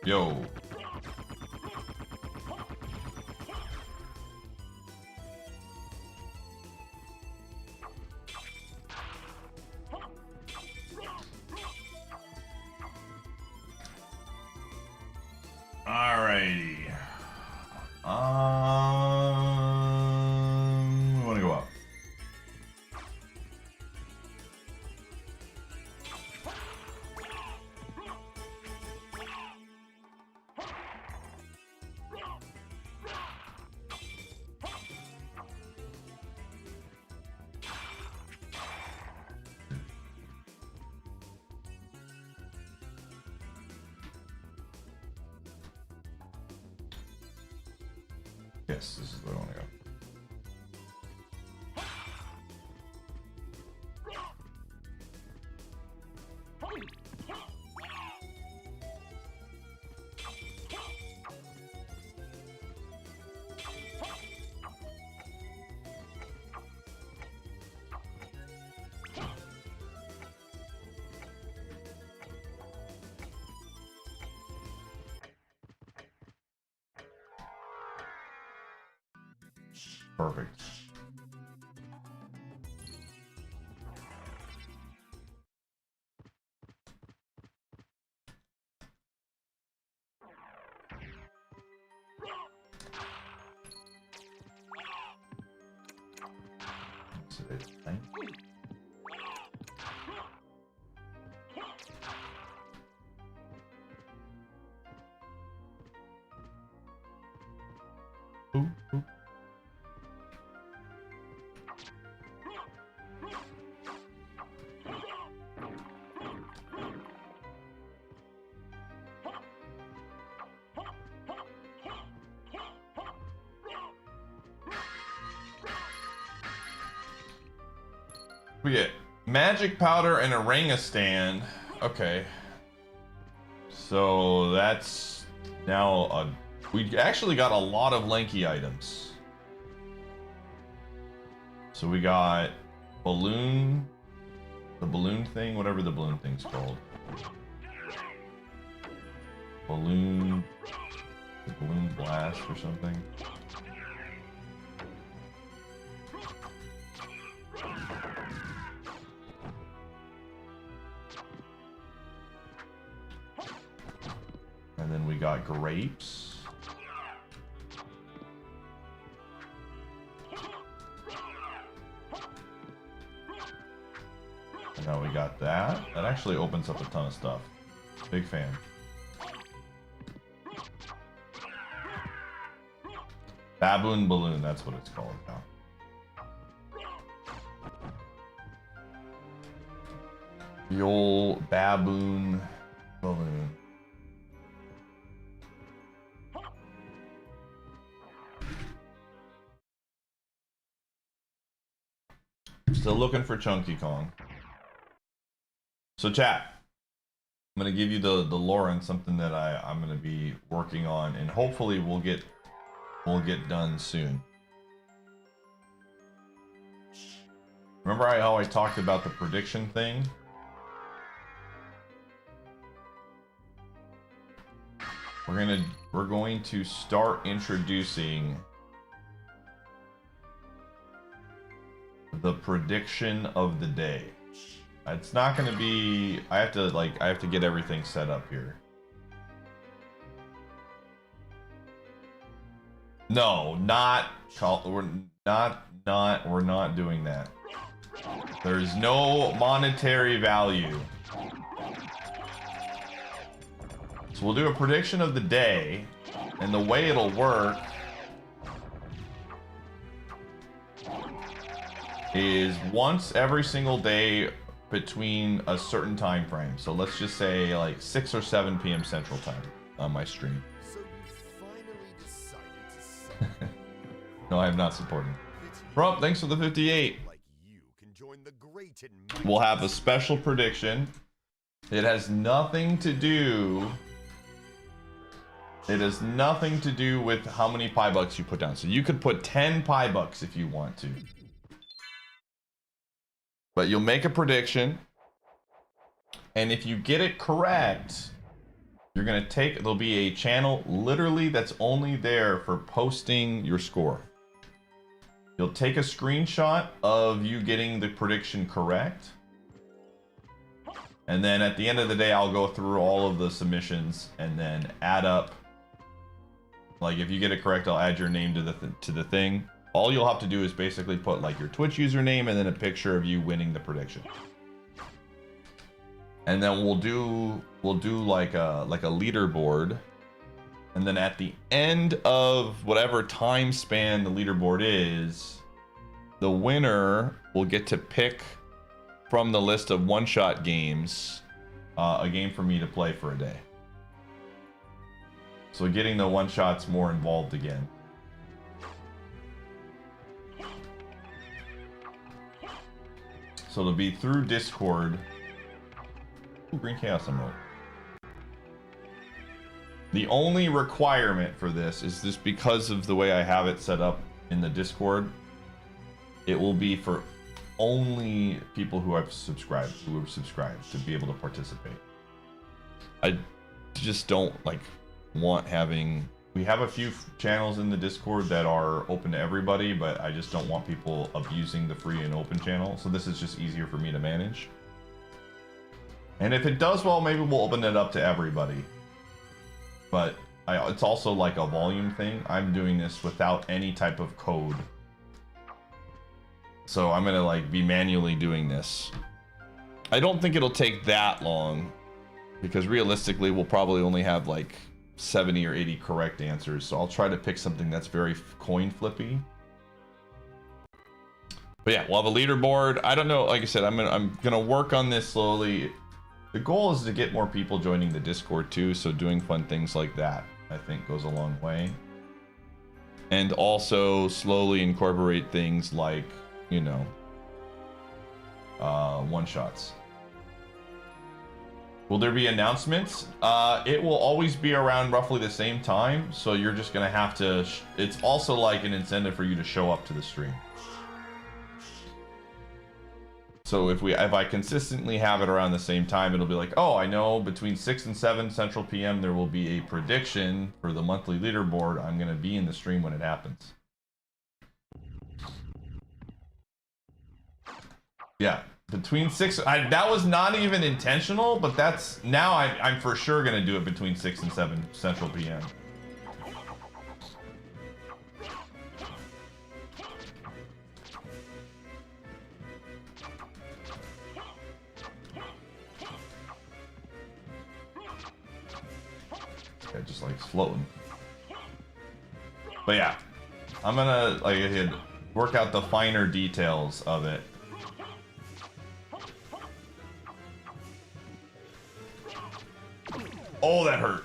Yo. Alrighty. We want to go up. Yes, this is where I want to go. Perfect. So it's fine. Ooh, ooh. We get magic powder and a ring stand. Okay. So that's now we actually got a lot of lanky items. So we got balloon, the balloon thing, whatever the balloon thing's called. Balloon, the balloon blast or something. And then we got grapes. And now we got that. That actually opens up a ton of stuff. Big fan. Baboon balloon, that's what it's called now. The old baboon balloon. Still looking for Chunky Kong. So chat, I'm gonna give you the lore on something that I'm gonna be working on, and hopefully we'll get done soon. Remember how I talked about the prediction thing? We're going to start introducing the prediction of the day. It's not going to be, I have to get everything set up here. No, we're not doing that. There's no monetary value. So we'll do a prediction of the day, and the way it'll work is once every single day between a certain time frame. So let's just say like 6 or 7 p.m. Central Time on my stream. So you finally decided to No, I am not supporting. Bro, thanks for the 58. like you can join the great and We'll have a special prediction. It has nothing to do. It has nothing to do with how many pie bucks you put down. So you could put 10 pie bucks if you want to. But you'll make a prediction, and if you get it correct, You're gonna take, there'll be a channel literally that's only there for posting your score. You'll take a screenshot of you getting the prediction correct. And then at the end of the day, I'll go through all of the submissions and then add up. Like if you get it correct, I'll add your name to the thing. All you'll have to do is basically put like your Twitch username and then a picture of you winning the prediction. And then we'll do like a leaderboard. And then at the end of whatever time span the leaderboard is, the winner will get to pick from the list of one-shot games, a game for me to play for a day. So getting the one-shots more involved again. So it'll be through Discord. Ooh, Green Chaos Emerald. The only requirement for this is just because of the way I have it set up in the Discord, it will be for only people who have subscribed, to be able to participate. I just don't like want having, we have a few channels in the Discord that are open to everybody, but I just don't want people abusing the free and open channel. So this is just easier for me to manage. And if it does well, maybe we'll open it up to everybody. But it's also like a volume thing. I'm doing this without any type of code. So I'm gonna like be manually doing this. I don't think it'll take that long because realistically we'll probably only have like 70 or 80 correct answers. So I'll try to pick something that's very coin flippy. But yeah, we'll have a leaderboard. I don't know, like I said, I'm gonna work on this slowly. The goal is to get more people joining the Discord too, so doing fun things like that, I think, goes a long way. And also slowly incorporate things like, you know, one-shots. Will there be announcements? It will always be around roughly the same time, so you're just gonna have to, it's also like an incentive for you to show up to the stream. So if I consistently have it around the same time, it'll be like, oh, I know between 6 and 7 Central PM there will be a prediction for the monthly leaderboard. I'm gonna be in the stream when it happens. Yeah, between 6, that was not even intentional, but that's, now I'm for sure gonna do it between 6 and 7 Central PM. It just like floating. But yeah, I'm gonna, like I said, work out the finer details of it. Oh, that hurt.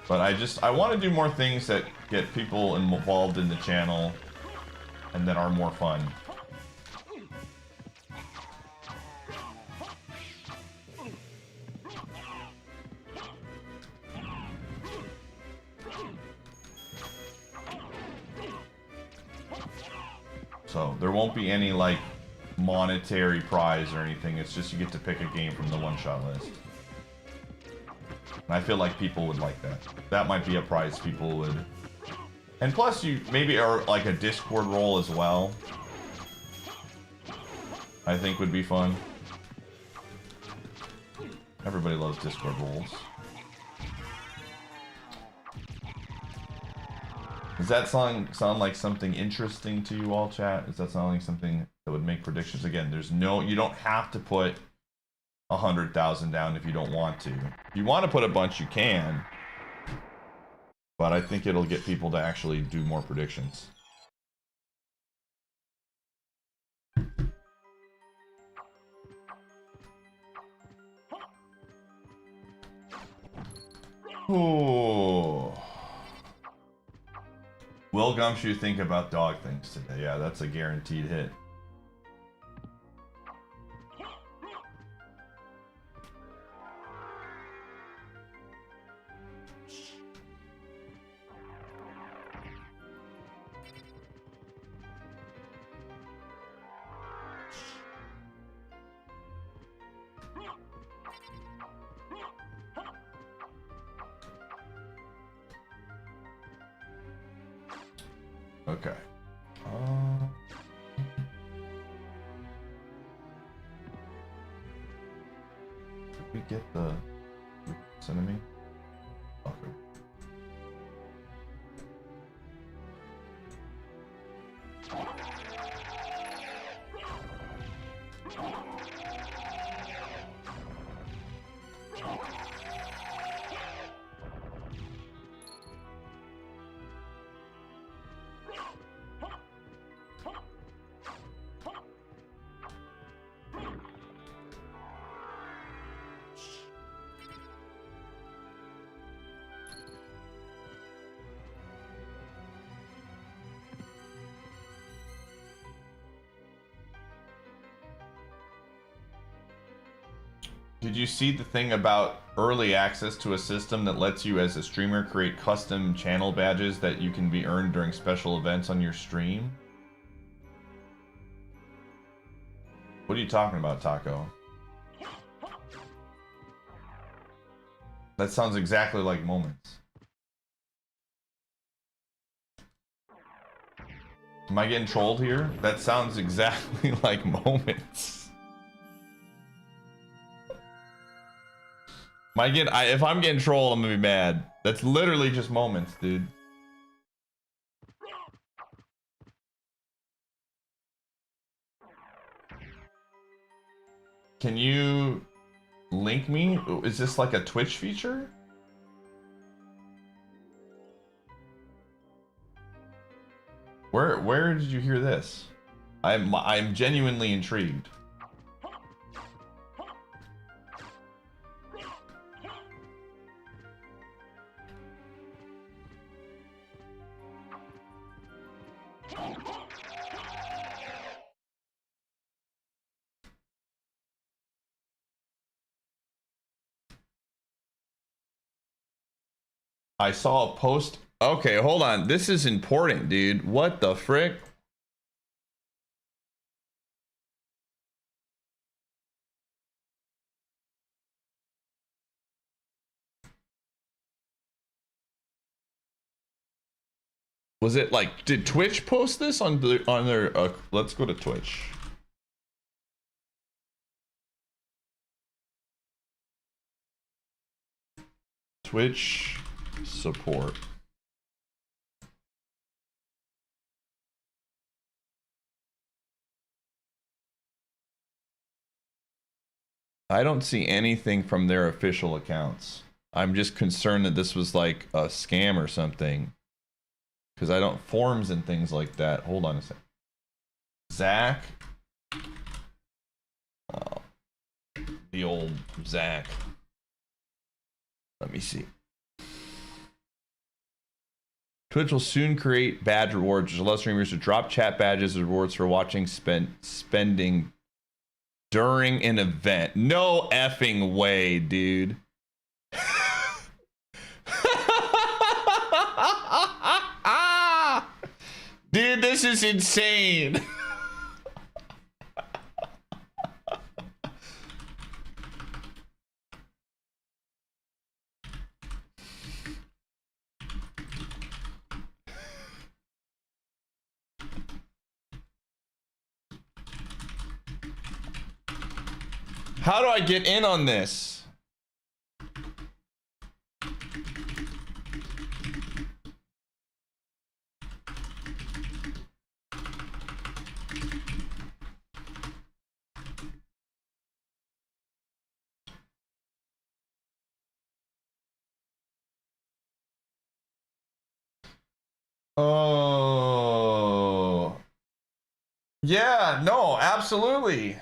But I want to do more things that get people involved in the channel and that are more fun. So there won't be any like monetary prize or anything. It's just you get to pick a game from the one-shot list. And I feel like people would like that. That might be a prize people would. And plus you maybe are like a Discord role as well. I think would be fun. Everybody loves Discord roles. Does that sound like something interesting to you all, chat? Does that sound like something that would make predictions? Again, you don't have to put 100,000 down if you don't want to. If you want to put a bunch, you can. But I think it'll get people to actually do more predictions. Oh. Will Gumshoe think about dog things today? Yeah, that's a guaranteed hit. Okay. Did we get the enemy? Okay. Did you see the thing about early access to a system that lets you as a streamer create custom channel badges that you can be earned during special events on your stream? What are you talking about, Taco? That sounds exactly like Moments. Am I getting trolled here? That sounds exactly like Moments. If I'm getting trolled, I'm gonna be mad. That's literally just Moments, dude. Can you link me? Is this like a Twitch feature? Where did you hear this? I'm genuinely intrigued. I saw a post. Okay, hold on. This is important, dude. What the frick? Was it like, did Twitch post this on their let's go to Twitch. Twitch support. I don't see anything from their official accounts. I'm just concerned that this was like a scam or something. Because I don't forums and things like that. Hold on a sec. Zach. Oh, the old Zach. Let me see. Twitch will soon create badge rewards, which allows streamers to drop chat badges as rewards for watching spending during an event. No effing way, dude. Dude, this is insane. How do I get in on this? Oh. Yeah, no, absolutely.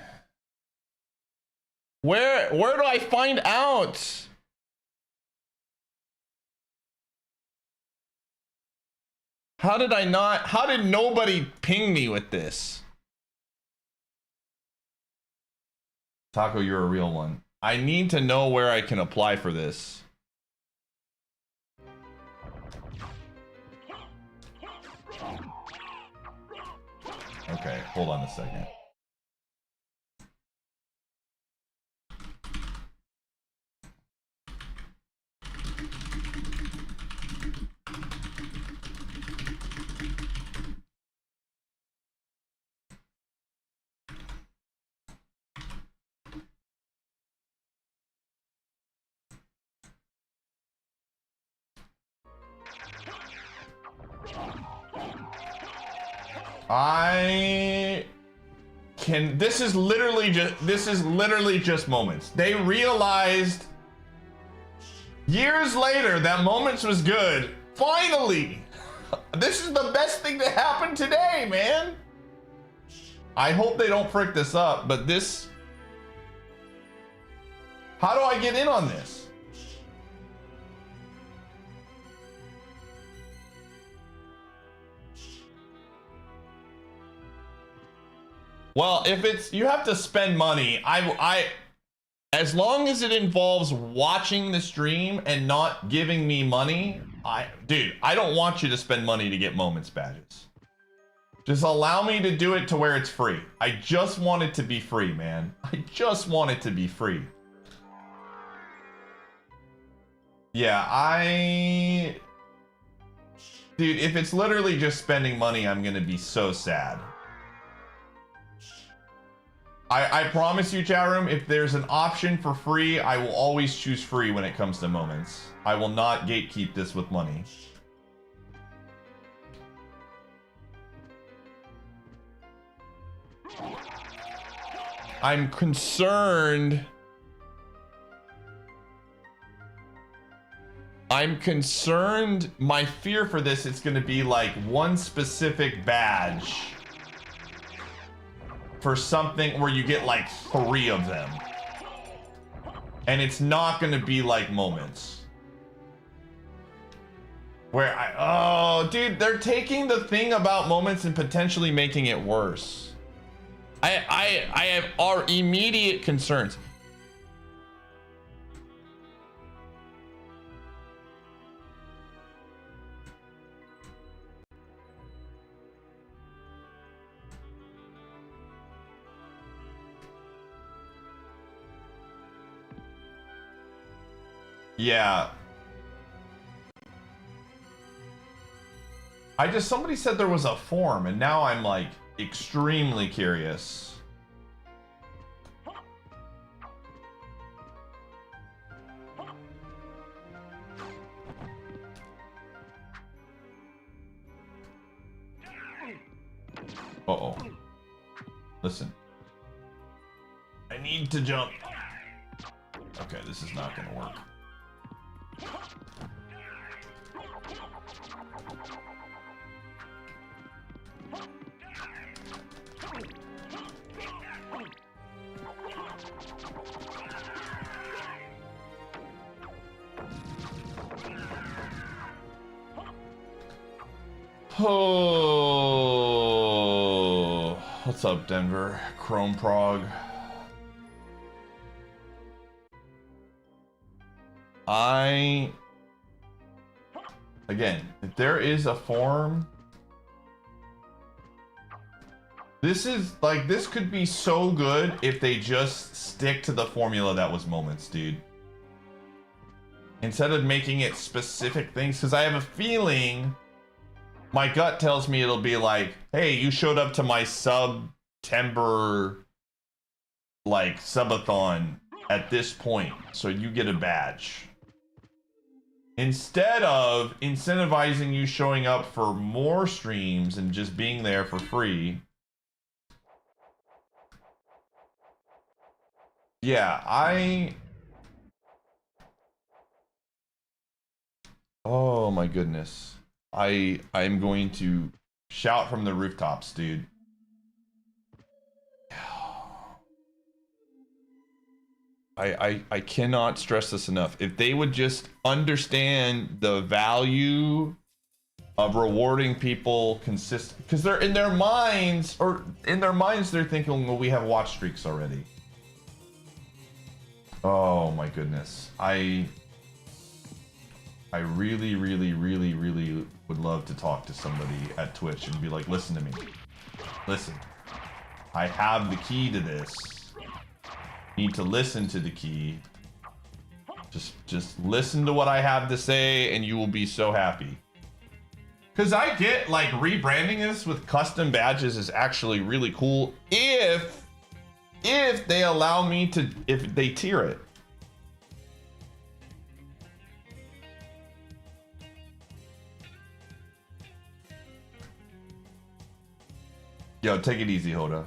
Where do I find out? How did nobody ping me with this? Taco, you're a real one. I need to know where I can apply for this. Okay, hold on a second. I can. This is literally just moments. They realized years later that moments was good. Finally, this is the best thing to happen today, man. I hope they don't frick this up, but this. How do I get in on this? Well, if it's, you have to spend money. As long as it involves watching the stream and not giving me money, dude, I don't want you to spend money to get moments badges. Just allow me to do it to where it's free. I just want it to be free, man. I just want it to be free. Yeah, dude, if it's literally just spending money, I'm gonna be so sad. I promise you, chat room, if there's an option for free, I will always choose free when it comes to moments. I will not gatekeep this with money. I'm concerned. My fear for this is going to be like one specific badge for something where you get like 3 of them. And it's not going to be like moments. Where oh, dude, they're taking the thing about moments and potentially making it worse. I have our immediate concerns. Yeah. Somebody said there was a form, and now I'm like extremely curious. Uh-oh. Listen. I need to jump. Okay, this is not gonna work. Oh, what's up, Denver? Chrome Prog. Again, if there is a form, this could be so good if they just stick to the formula that was moments, dude. Instead of making it specific things, because I have a feeling, my gut tells me it'll be like, hey, you showed up to my September like subathon at this point, so you get a badge. Instead of incentivizing you showing up for more streams and just being there for free. Yeah, oh my goodness. I'm going to shout from the rooftops, dude. I cannot stress this enough. If they would just understand the value of rewarding people consistent, because they're in their minds, they're thinking, well, we have watch streaks already. Oh my goodness. I really, really, really, really would love to talk to somebody at Twitch and be like, listen to me. Listen, I have the key to this. You need to listen to the key. Just listen to what I have to say and you will be so happy. Because I get like rebranding this with custom badges is actually really cool if they allow me to, if they tier it. Yo, take it easy, Hoda.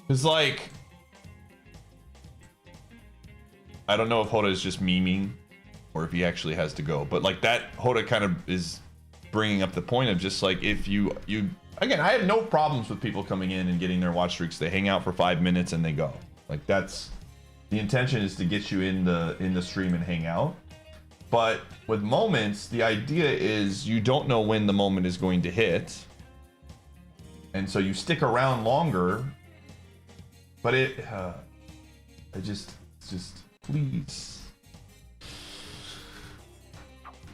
It's like, I don't know if Hoda is just memeing or if he actually has to go, but like that Hoda kind of is bringing up the point of just like, if you again, I have no problems with people coming in and getting their watch streaks. They hang out for 5 minutes and they go. Like that's the intention, is to get you in the stream and hang out. But with moments, the idea is you don't know when the moment is going to hit, and so you stick around longer. But just please.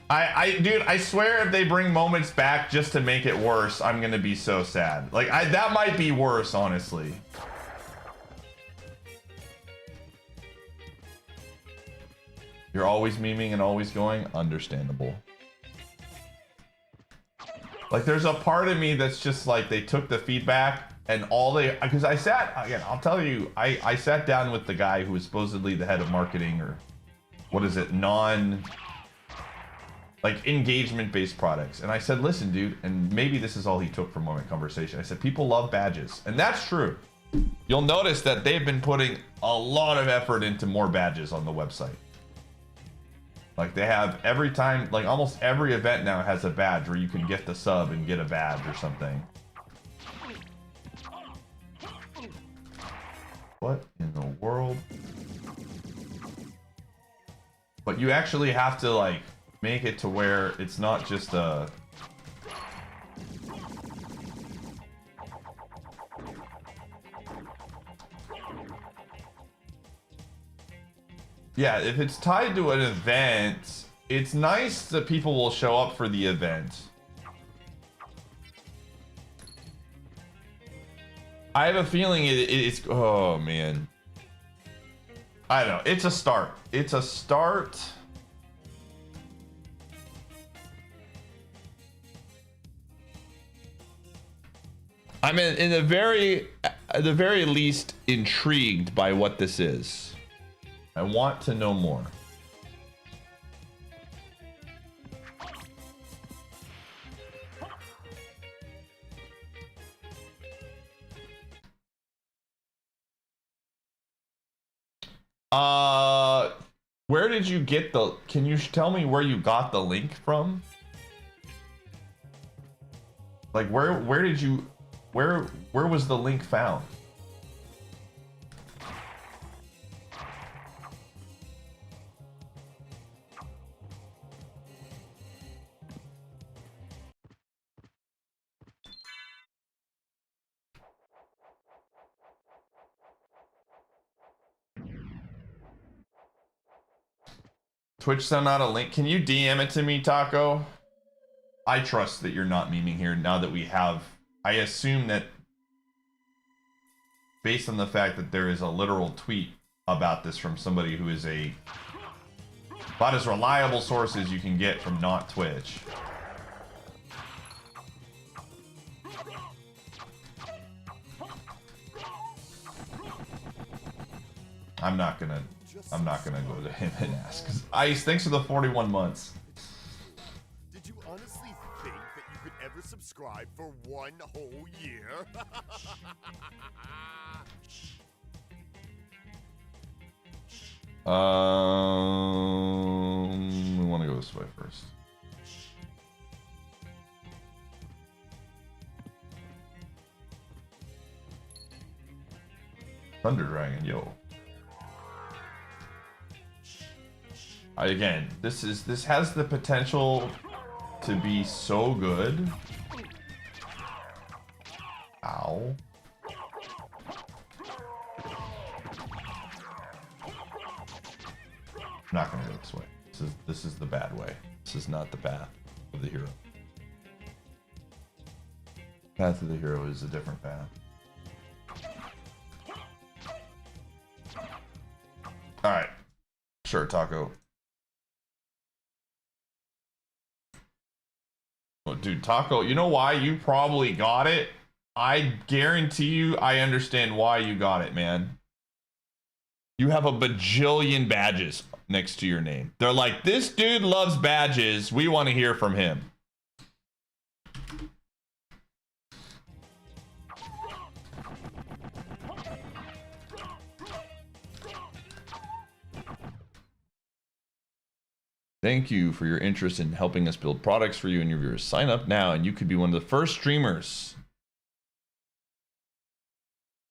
Dude, I swear if they bring moments back just to make it worse, I'm gonna be so sad. Like that might be worse, honestly. You're always memeing and always going? Understandable. Like, there's a part of me that's just like, they took the feedback and all they... Because I sat... Again, I'll tell you, I sat down with the guy who was supposedly the head of marketing, or... What is it? Like, engagement-based products. And I said, listen, dude, and maybe this is all he took from Moment Conversation. I said, people love badges. And that's true. You'll notice that they've been putting a lot of effort into more badges on the website. Like they have every time, like almost every event now has a badge where you can get the sub and get a badge or something. What in the world? But you actually have to like make it to where it's not just a... Yeah, if it's tied to an event, it's nice that people will show up for the event. I have a feeling it's... Oh, man. I don't know. It's a start. It's a start. I'm in the very least intrigued by what this is. I want to know more. Where did you get the... Can you tell me where you got the link from? Like where did you... Where was the link found? Twitch sent out a link. Can you DM it to me, Taco? I trust that you're not memeing here now that we have... I assume that based on the fact that there is a literal tweet about this from somebody who is about as reliable source as you can get from not Twitch. I'm not gonna go to him and ask. Ice, thanks for the 41 months. Did you honestly think that you could ever subscribe for one whole year? We want to go this way first. Thunder Dragon, yo. Again, this has the potential to be so good. Ow. I'm not gonna go this way. This is the bad way. This is not the path of the hero. Path of the hero is a different path. Alright. Sure, Taco. Oh, dude, Taco, you know why you probably got it? I guarantee you I understand why you got it, man. You have a bajillion badges. next to your name. They're like, this dude loves badges. We want to hear from him. Thank you for your interest in helping us build products for you and your viewers. Sign up now and you could be one of the first streamers.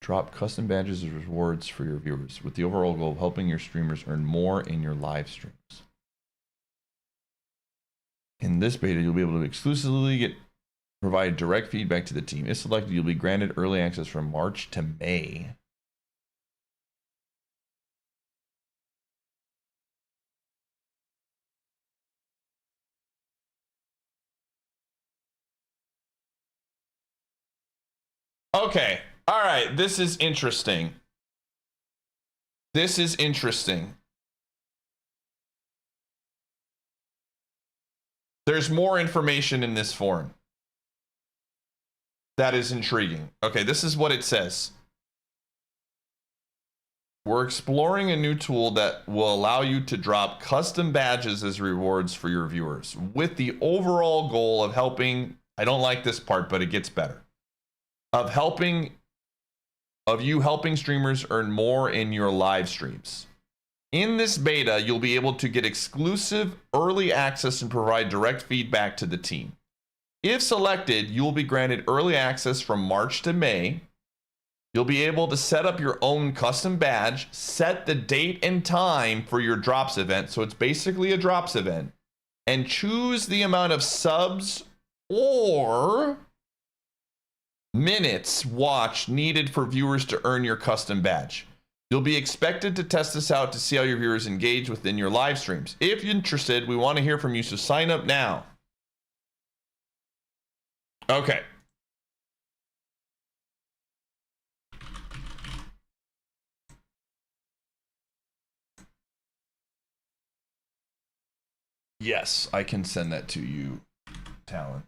Drop custom badges as rewards for your viewers with the overall goal of helping your streamers earn more in your live streams. In this beta, you'll be able to exclusively provide direct feedback to the team. If selected, you'll be granted early access from March to May. Okay. All right. This is interesting. This is interesting. There's more information in this form. That is intriguing. Okay, this is what it says. We're exploring a new tool that will allow you to drop custom badges as rewards for your viewers with the overall goal of helping, I don't like this part, but it gets better. Of you helping streamers earn more in your live streams. In this beta, you'll be able to get exclusive early access and provide direct feedback to the team. If selected, you'll be granted early access from March to May. You'll be able to set up your own custom badge, set the date and time for your drops event, so it's basically a drops event, and choose the amount of subs or minutes watched needed for viewers to earn your custom badge. You'll be expected to test this out to see how your viewers engage within your live streams. If you're interested, we want to hear from you, so sign up now. Okay. Yes, I can send that to you, Talon.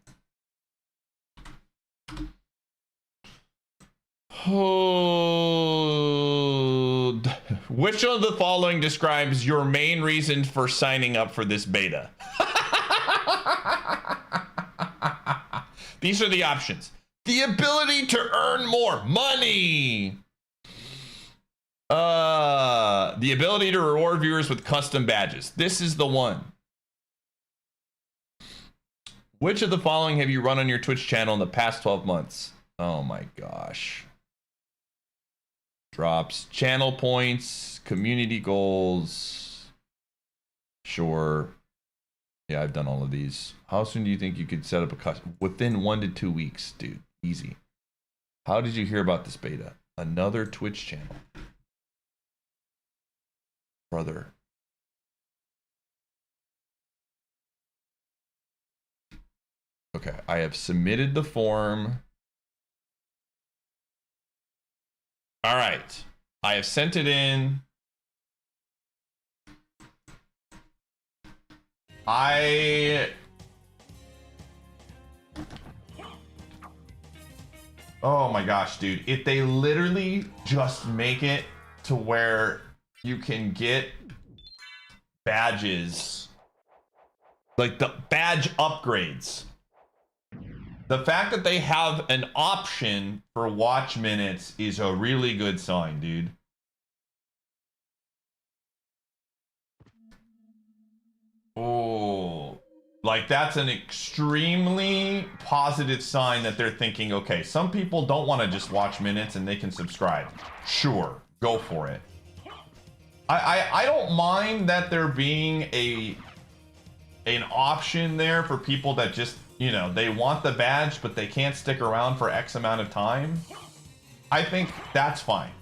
Hold. Which of the following describes your main reason for signing up for this beta? These are the options. The ability to earn more money. The ability to reward viewers with custom badges. This is the one. Which of the following have you run on your Twitch channel in the past 12 months? Oh my gosh. Drops, channel points, community goals. Sure. Yeah, I've done all of these. How soon do you think you could set up a custom? Within 1 to 2 weeks, dude. Easy. How did you hear about this beta? Another Twitch channel. Brother. Okay, I have submitted the form. All right, I have sent it in. Oh my gosh, dude. If they literally just make it to where you can get badges, like the badge upgrades. The fact that they have an option for watch minutes is a really good sign, dude. Oh, like that's an extremely positive sign that they're thinking, okay, some people don't want to just watch minutes and they can subscribe. Sure, go for it. I don't mind that there being an option there for people that just, you know, they want the badge, but they can't stick around for X amount of time. I think that's fine.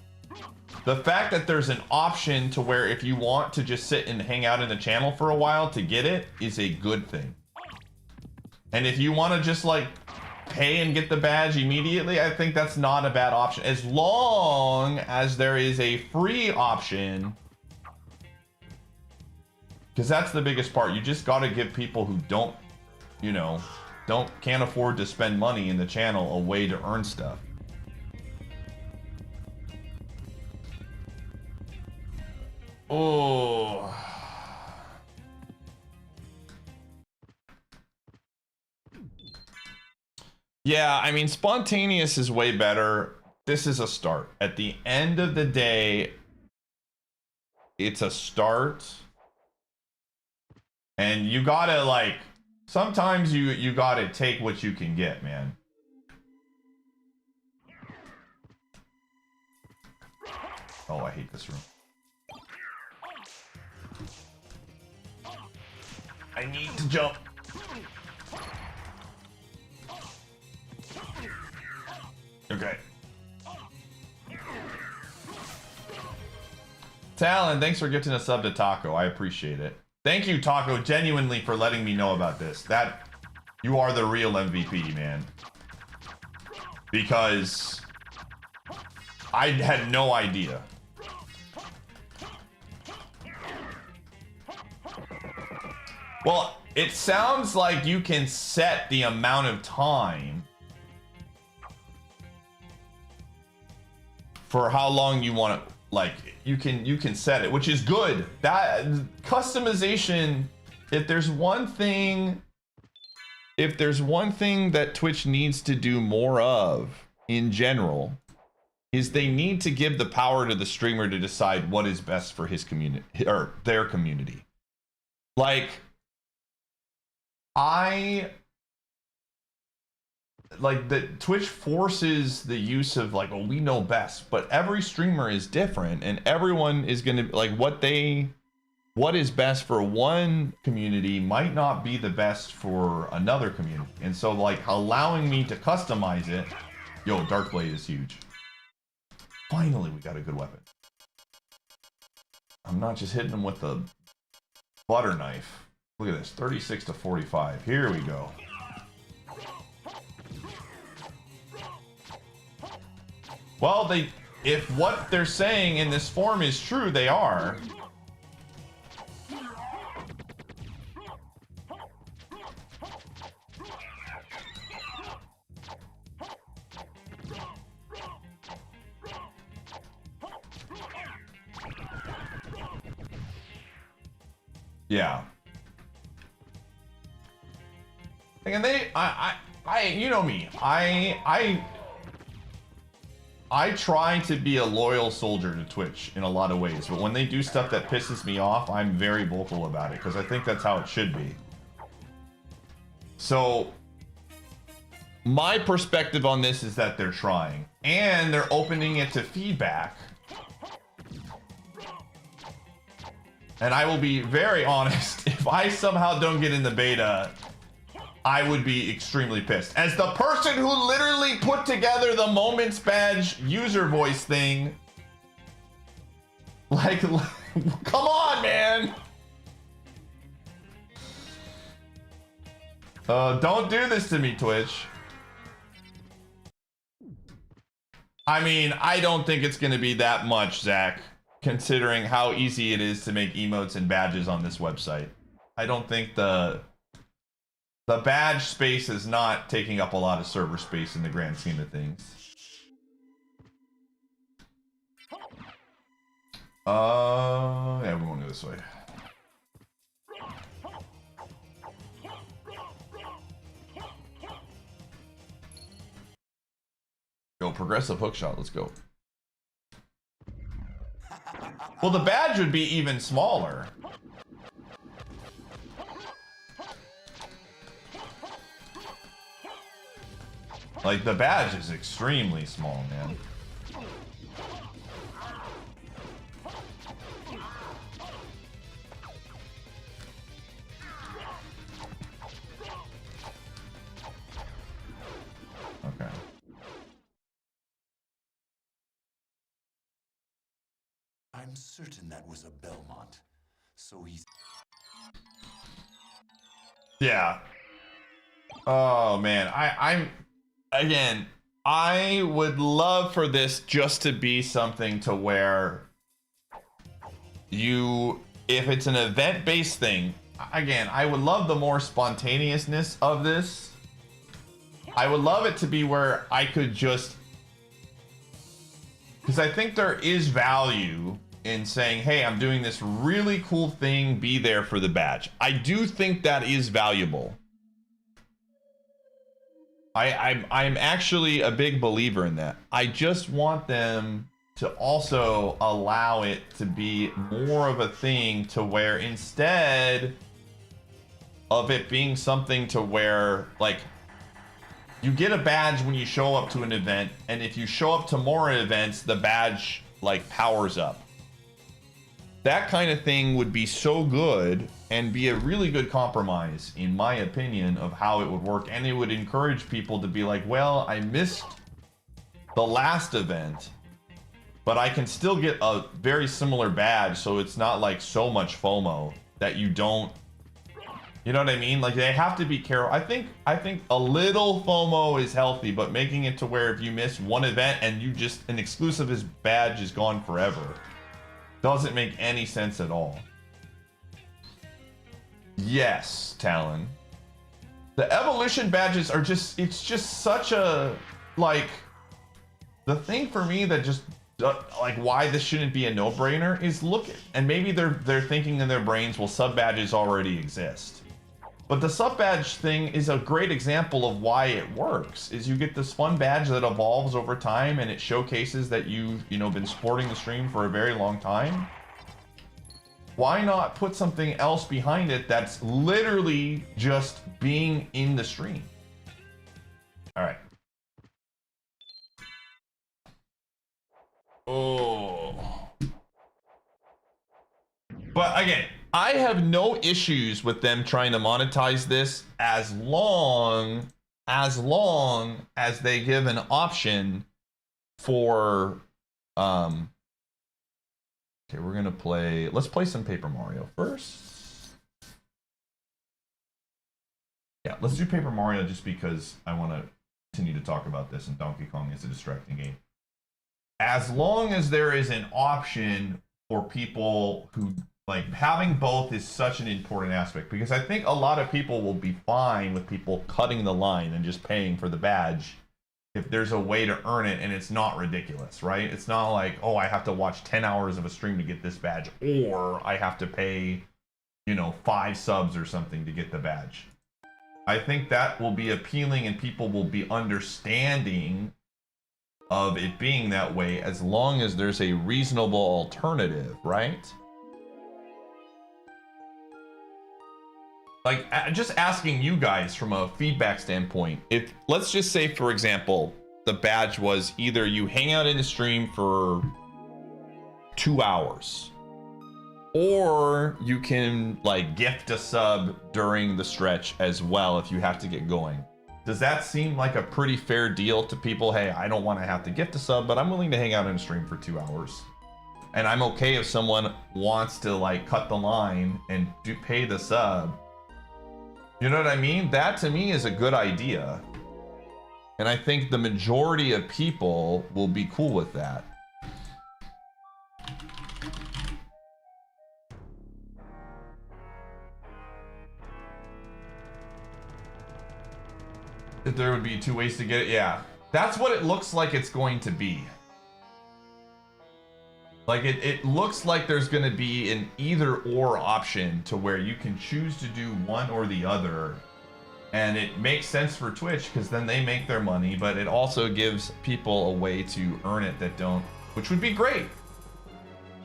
The fact that there's an option to where if you want to just sit and hang out in the channel for a while to get it is a good thing. And if you want to just like pay and get the badge immediately, I think that's not a bad option. As long as there is a free option. Because that's the biggest part. You just got to give people who don't, you know, can't afford to spend money in the channel a way to earn stuff. Oh, Yeah, I mean, spontaneous is way better. This is a start. At the end of the day, it's a start. And you gotta, like, sometimes you gotta take what you can get, man. Oh, I hate this room. I need to jump. Okay. Talon, thanks for gifting a sub to Taco. I appreciate it. Thank you, Taco, genuinely for letting me know about this. That you are the real MVP, man. Because I had no idea. Well, it sounds like you can set the amount of time for how long you want to, like, you can set it, which is good. That customization, if there's one thing that Twitch needs to do more of in general, is they need to give the power to the streamer to decide what is best for his community or their community. Like, the Twitch forces the use of, like, well, we know best, but every streamer is different and everyone is going to, like, what is best for one community might not be the best for another community. And so, like, allowing me to customize it, yo, Darkblade is huge. Finally, we got a good weapon. I'm not just hitting them with the butter knife. Look at this, 36 to 45. Here we go. Well, if what they're saying in this form is true, they are. Yeah. And you know me. I try to be a loyal soldier to Twitch in a lot of ways, but when they do stuff that pisses me off, I'm very vocal about it because I think that's how it should be. So my perspective on this is that they're trying and they're opening it to feedback. And I will be very honest, if I somehow don't get in the beta, I would be extremely pissed. As the person who literally put together the Moments Badge user voice thing. Like, come on, man. Don't do this to me, Twitch. I mean, I don't think it's going to be that much, Zach, considering how easy it is to make emotes and badges on this website. I don't think the badge space is not taking up a lot of server space in the grand scheme of things. Yeah, we won't go this way. Go progressive hookshot, let's go. Well, the badge would be even smaller. Like, the badge is extremely small, man. Okay. I'm certain that was a Belmont. So he's... Yeah. Oh, man. Again, I would love for this just to be something to where if it's an event-based thing, again, I would love the more spontaneousness of this. I would love it to be where I could just, because I think there is value in saying, hey, I'm doing this really cool thing, be there for the badge. I do think that is valuable. I'm actually a big believer in that. I just want them to also allow it to be more of a thing to where instead of it being something to where like you get a badge when you show up to an event, and if you show up to more events, the badge like powers up. That kind of thing would be so good and be a really good compromise, in my opinion, of how it would work. And it would encourage people to be like, well, I missed the last event, but I can still get a very similar badge, so it's not like so much FOMO that you don't, you know what I mean? Like they have to be careful. I think a little FOMO is healthy, but making it to where if you miss one event and you just an exclusive badge is gone forever doesn't make any sense at all. Yes, Talon. The evolution badges are just, it's just such a, like, the thing for me that just, like, why this shouldn't be a no-brainer is look at, and maybe they're thinking in their brains, well, sub-badges already exist. But the sub-badge thing is a great example of why it works, is you get this fun badge that evolves over time and it showcases that you've, you know, been sporting the stream for a very long time. Why not put something else behind it that's literally just being in the stream? All right. Oh. But again, I have no issues with them trying to monetize this as long as they give an option for okay, we're gonna play, let's play some Paper Mario first. Yeah, let's do Paper Mario just because I want to continue to talk about this, and Donkey Kong is a distracting game. As long as there is an option for people who, like, having both is such an important aspect, because I think a lot of people will be fine with people cutting the line and just paying for the badge if there's a way to earn it and it's not ridiculous, right? It's not like, oh, I have to watch 10 hours of a stream to get this badge, or I have to pay, you know, 5 subs or something to get the badge. I think that will be appealing and people will be understanding of it being that way as long as there's a reasonable alternative, right? Like, just asking you guys from a feedback standpoint, if, let's just say, for example, the badge was either you hang out in the stream for 2 hours, or you can, like, gift a sub during the stretch as well if you have to get going. Does that seem like a pretty fair deal to people? Hey, I don't want to have to gift a sub, but I'm willing to hang out in a stream for 2 hours. And I'm okay if someone wants to, like, cut the line and pay the sub. You know what I mean? That to me is a good idea. And I think the majority of people will be cool with that. If there would be 2 ways to get it, yeah. That's what it looks like it's going to be. Like, it looks like there's going to be an either-or option to where you can choose to do one or the other. And it makes sense for Twitch because then they make their money, but it also gives people a way to earn it that don't, which would be great.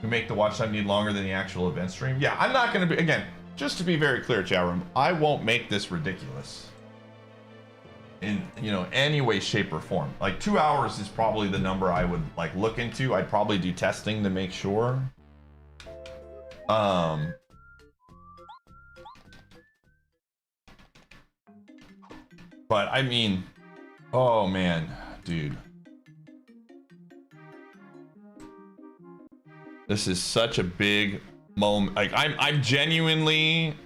You make the watch time need longer than the actual event stream. Yeah, I'm not going to be, again, just to be very clear, chat room, I won't make this ridiculous in, you know, any way, shape, or form. Like 2 hours is probably the number I would like look into. I'd probably do testing to make sure. But I mean, oh man, dude. This is such a big moment. Like I am genuinely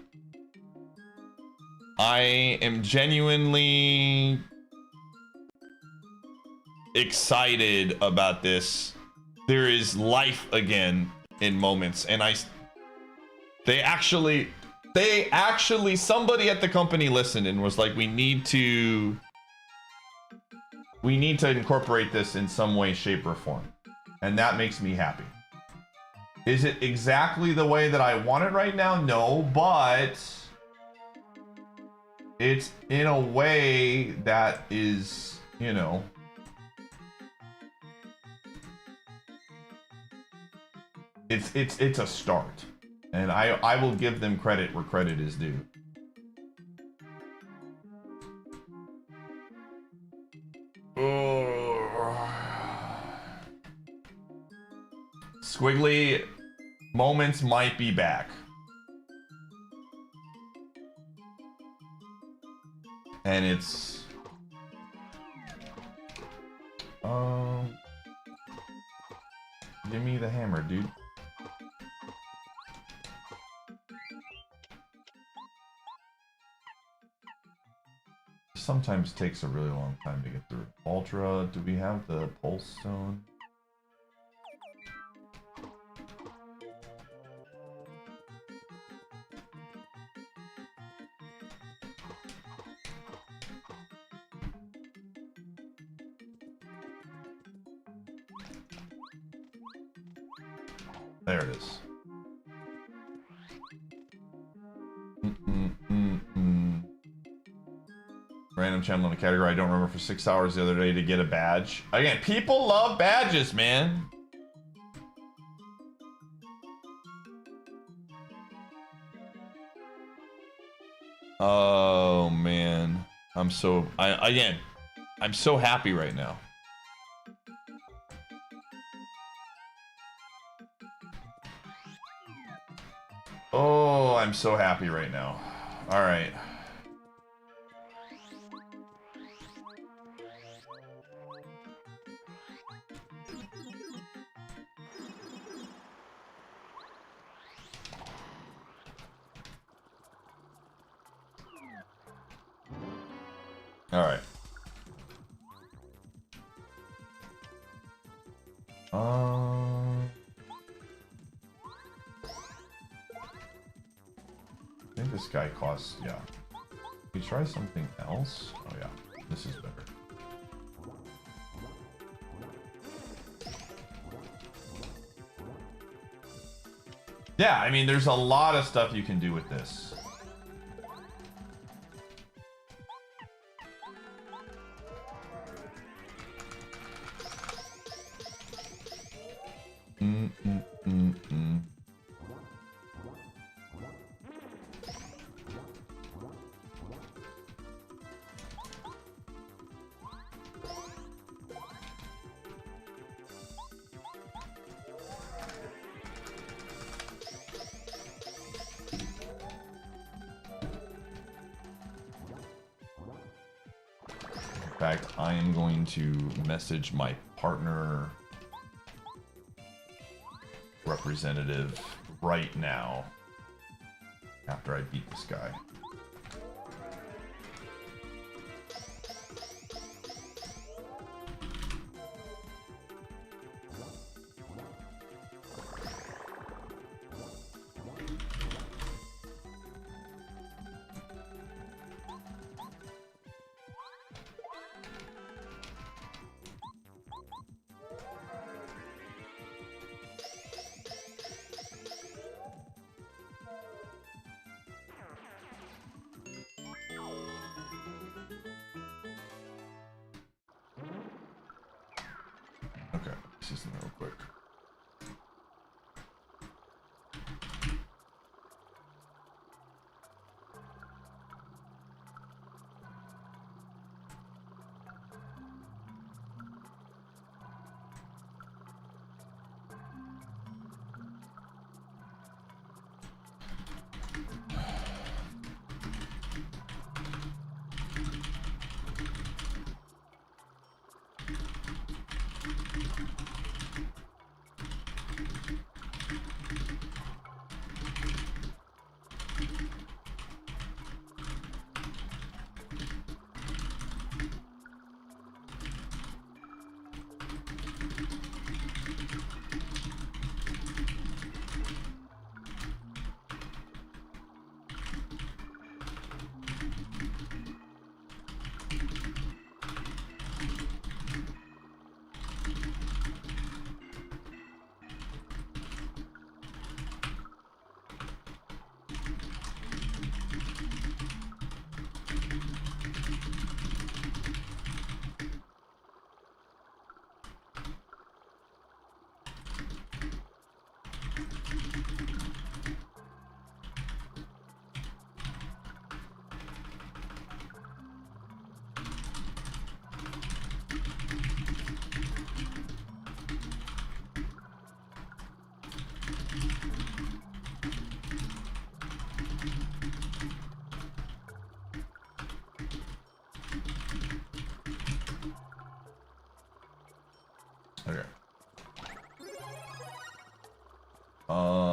excited about this. There is life again in moments, and they actually somebody at the company listened and was like, we need to incorporate this in some way, shape, or form, and that makes me happy. Is it exactly the way that I want it right now? No, but it's in a way that is, you know, it's a start, and I will give them credit where credit is due. Squiggly moments might be back. And it's give me the hammer, dude. Sometimes takes a really long time to get through. Ultra, do we have the pulse stone? There it is. Random channel in a category I don't remember for 6 hours the other day to get a badge. Again, people love badges, man. Oh man, I'm so happy right now. Oh, I'm so happy right now. All right. All right. I think this guy costs, yeah. We try something else? Oh yeah, this is better. Yeah, I mean, there's a lot of stuff you can do with this. In fact, I am going to message my partner representative right now after I beat this guy. Okay, let's see something real quick.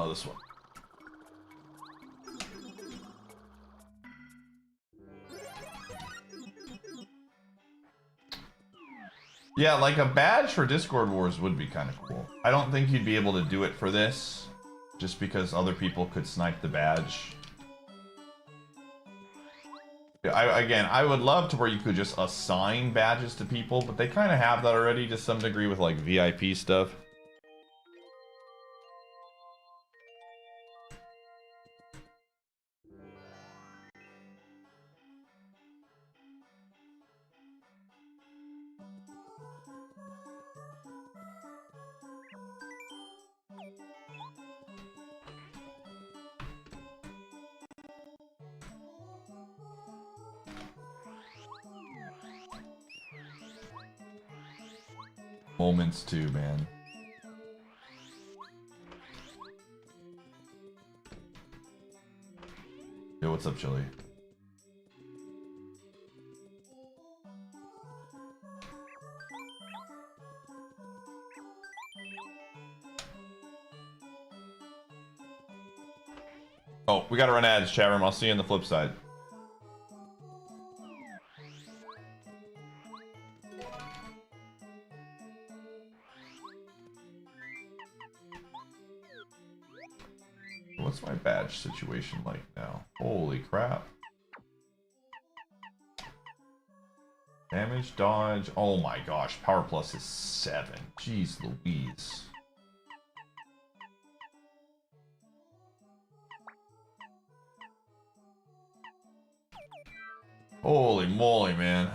Oh, this one. Yeah, like a badge for Discord Wars would be kind of cool. I don't think you'd be able to do it for this, just because other people could snipe the badge. Again, I would love to where you could just assign badges to people, but they kind of have that already to some degree with like VIP stuff. Moments too, man. Yo, what's up, Chili? Oh, we gotta run ads, chat room. I'll see you on the flip side. What's my badge situation like now? Holy crap. Damage, dodge. Oh my gosh, power plus is 7. Jeez Louise. Holy moly, man.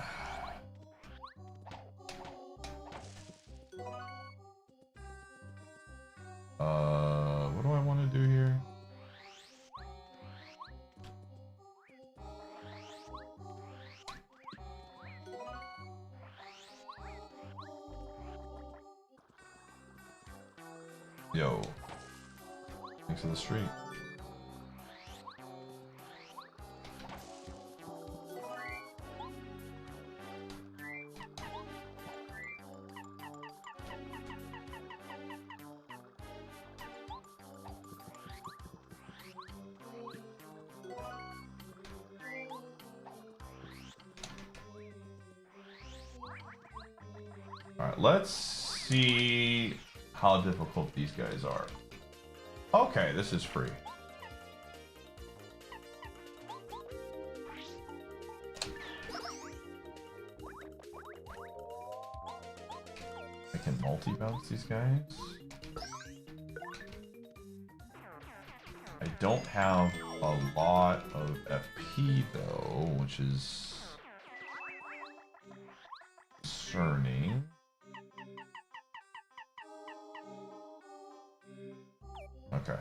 What do I want to do here? Yo. Thanks for the street. Alright, let's see how difficult these guys are. Okay, this is free. I can multi-bounce these guys. I don't have a lot of FP though, which is concerning. Okay.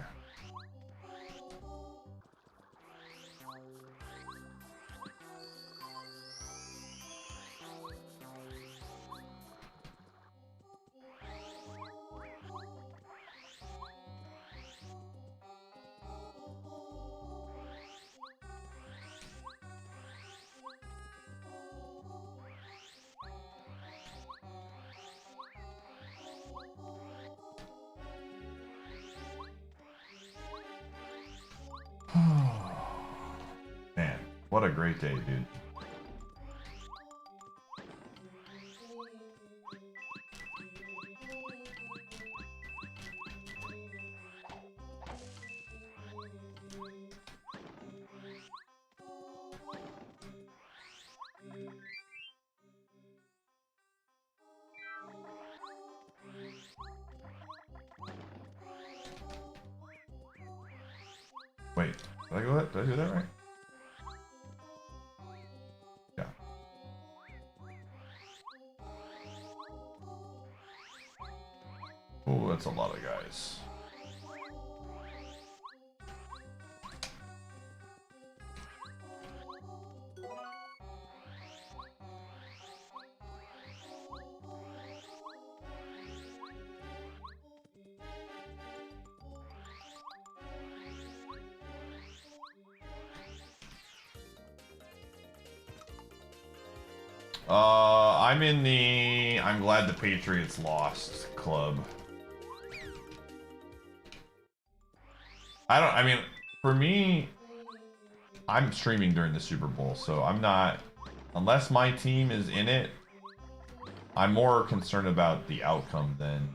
Man, what a great day, dude. Wait, did I go that? Did I do that right? Yeah. Oh, that's a lot of guys. I'm in the I'm glad the Patriots lost club. I mean, for me, I'm streaming during the Super Bowl, so I'm not, unless my team is in it, I'm more concerned about the outcome than,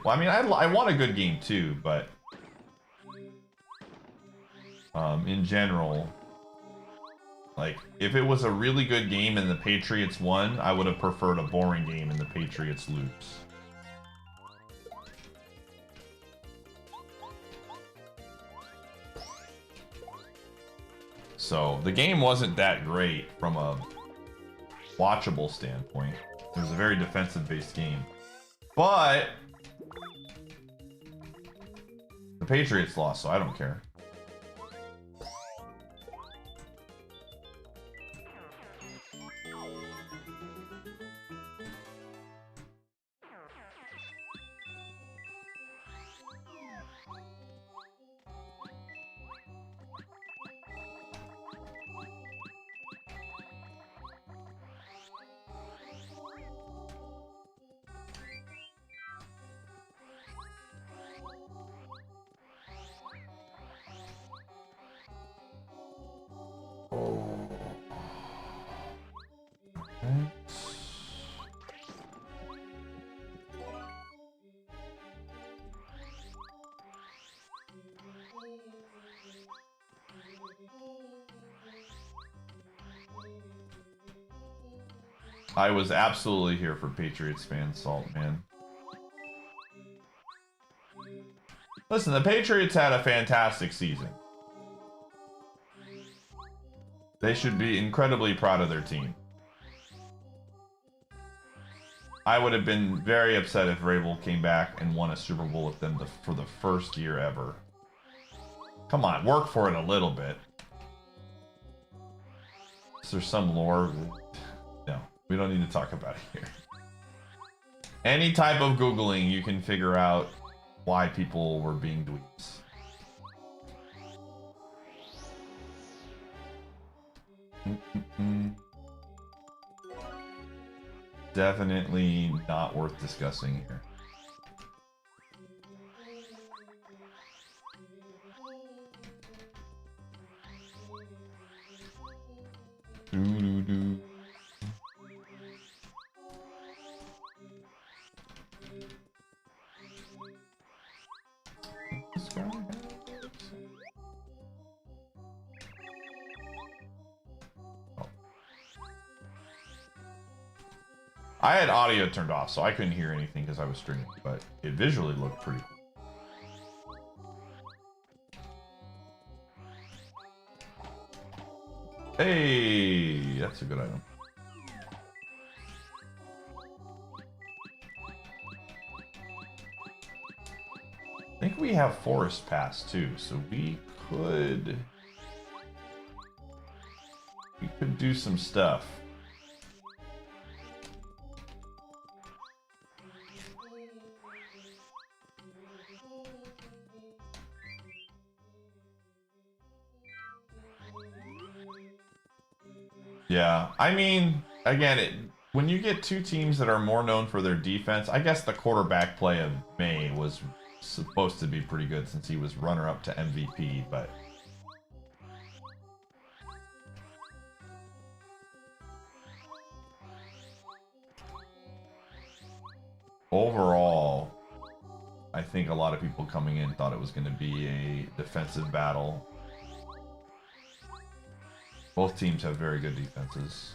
well, I mean, I want a good game too, but in general, like, if it was a really good game and the Patriots won, I would have preferred a boring game and the Patriots lose. So, the game wasn't that great from a watchable standpoint. It was a very defensive-based game. But the Patriots lost, so I don't care. I was absolutely here for Patriots fans, Salt, man. Listen, the Patriots had a fantastic season. They should be incredibly proud of their team. I would have been very upset if Vrabel came back and won a Super Bowl with them for the first year ever. Come on, work for it a little bit. Is there some lore? No, we don't need to talk about it here. Any type of Googling, you can figure out why people were being dweebs. Definitely not worth discussing here. Doo-doo-doo. This guy has- I had audio turned off, so I couldn't hear anything because I was streaming, but it visually looked pretty cool. Hey, that's a good item. I think we have Forest Pass too, so we could do some stuff. Yeah, I mean, again, when you get two teams that are more known for their defense, I guess the quarterback play of May was supposed to be pretty good since he was runner-up to MVP, but overall, I think a lot of people coming in thought it was going to be a defensive battle. Both teams have very good defenses.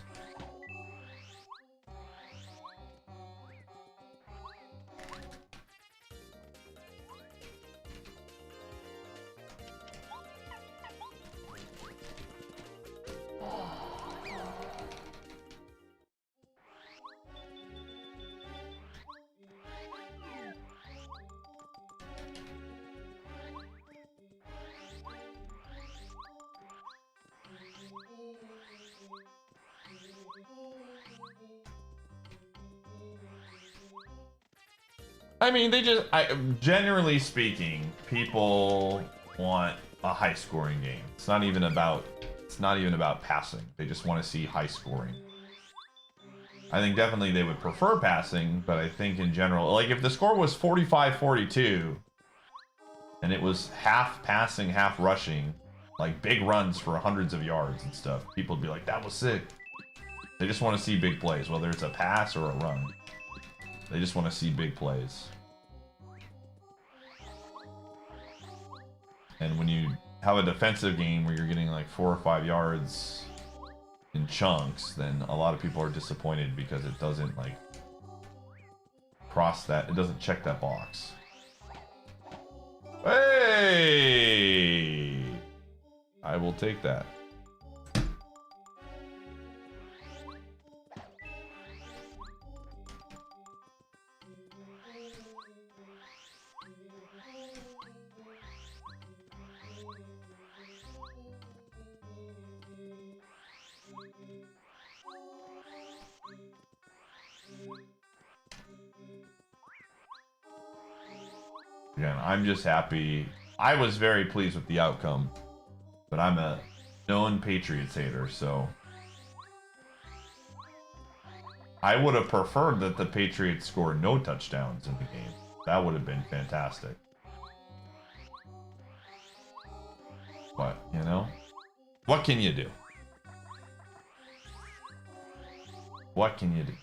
I mean, generally speaking, people want a high-scoring game. It's not even about passing. They just want to see high scoring. I think definitely they would prefer passing, but I think in general, like if the score was 45-42, And it was half passing, half rushing. Like big runs for hundreds of yards and stuff. People would be like, that was sick. They just want to see big plays, whether it's a pass or a run. They just want to see big plays. And when you have a defensive game where you're getting like 4 or 5 yards in chunks, then a lot of people are disappointed because it doesn't like cross that, it doesn't check that box. Hey! I will take that. Again, I'm just happy. I was very pleased with the outcome, but I'm a known Patriots hater, so I would have preferred that the Patriots score no touchdowns in the game. That would have been fantastic. But, you know, what can you do? What can you do?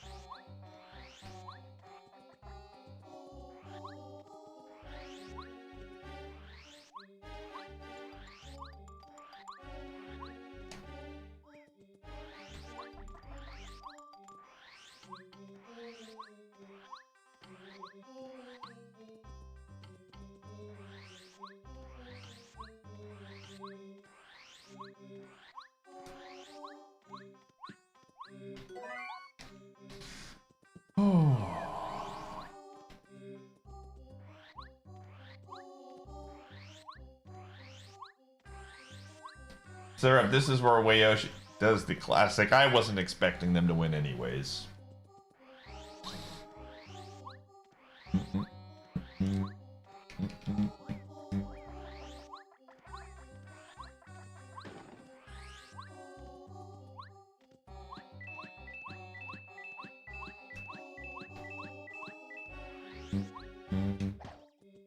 Syrup, this is where Wayoshi does the classic. I wasn't expecting them to win anyways.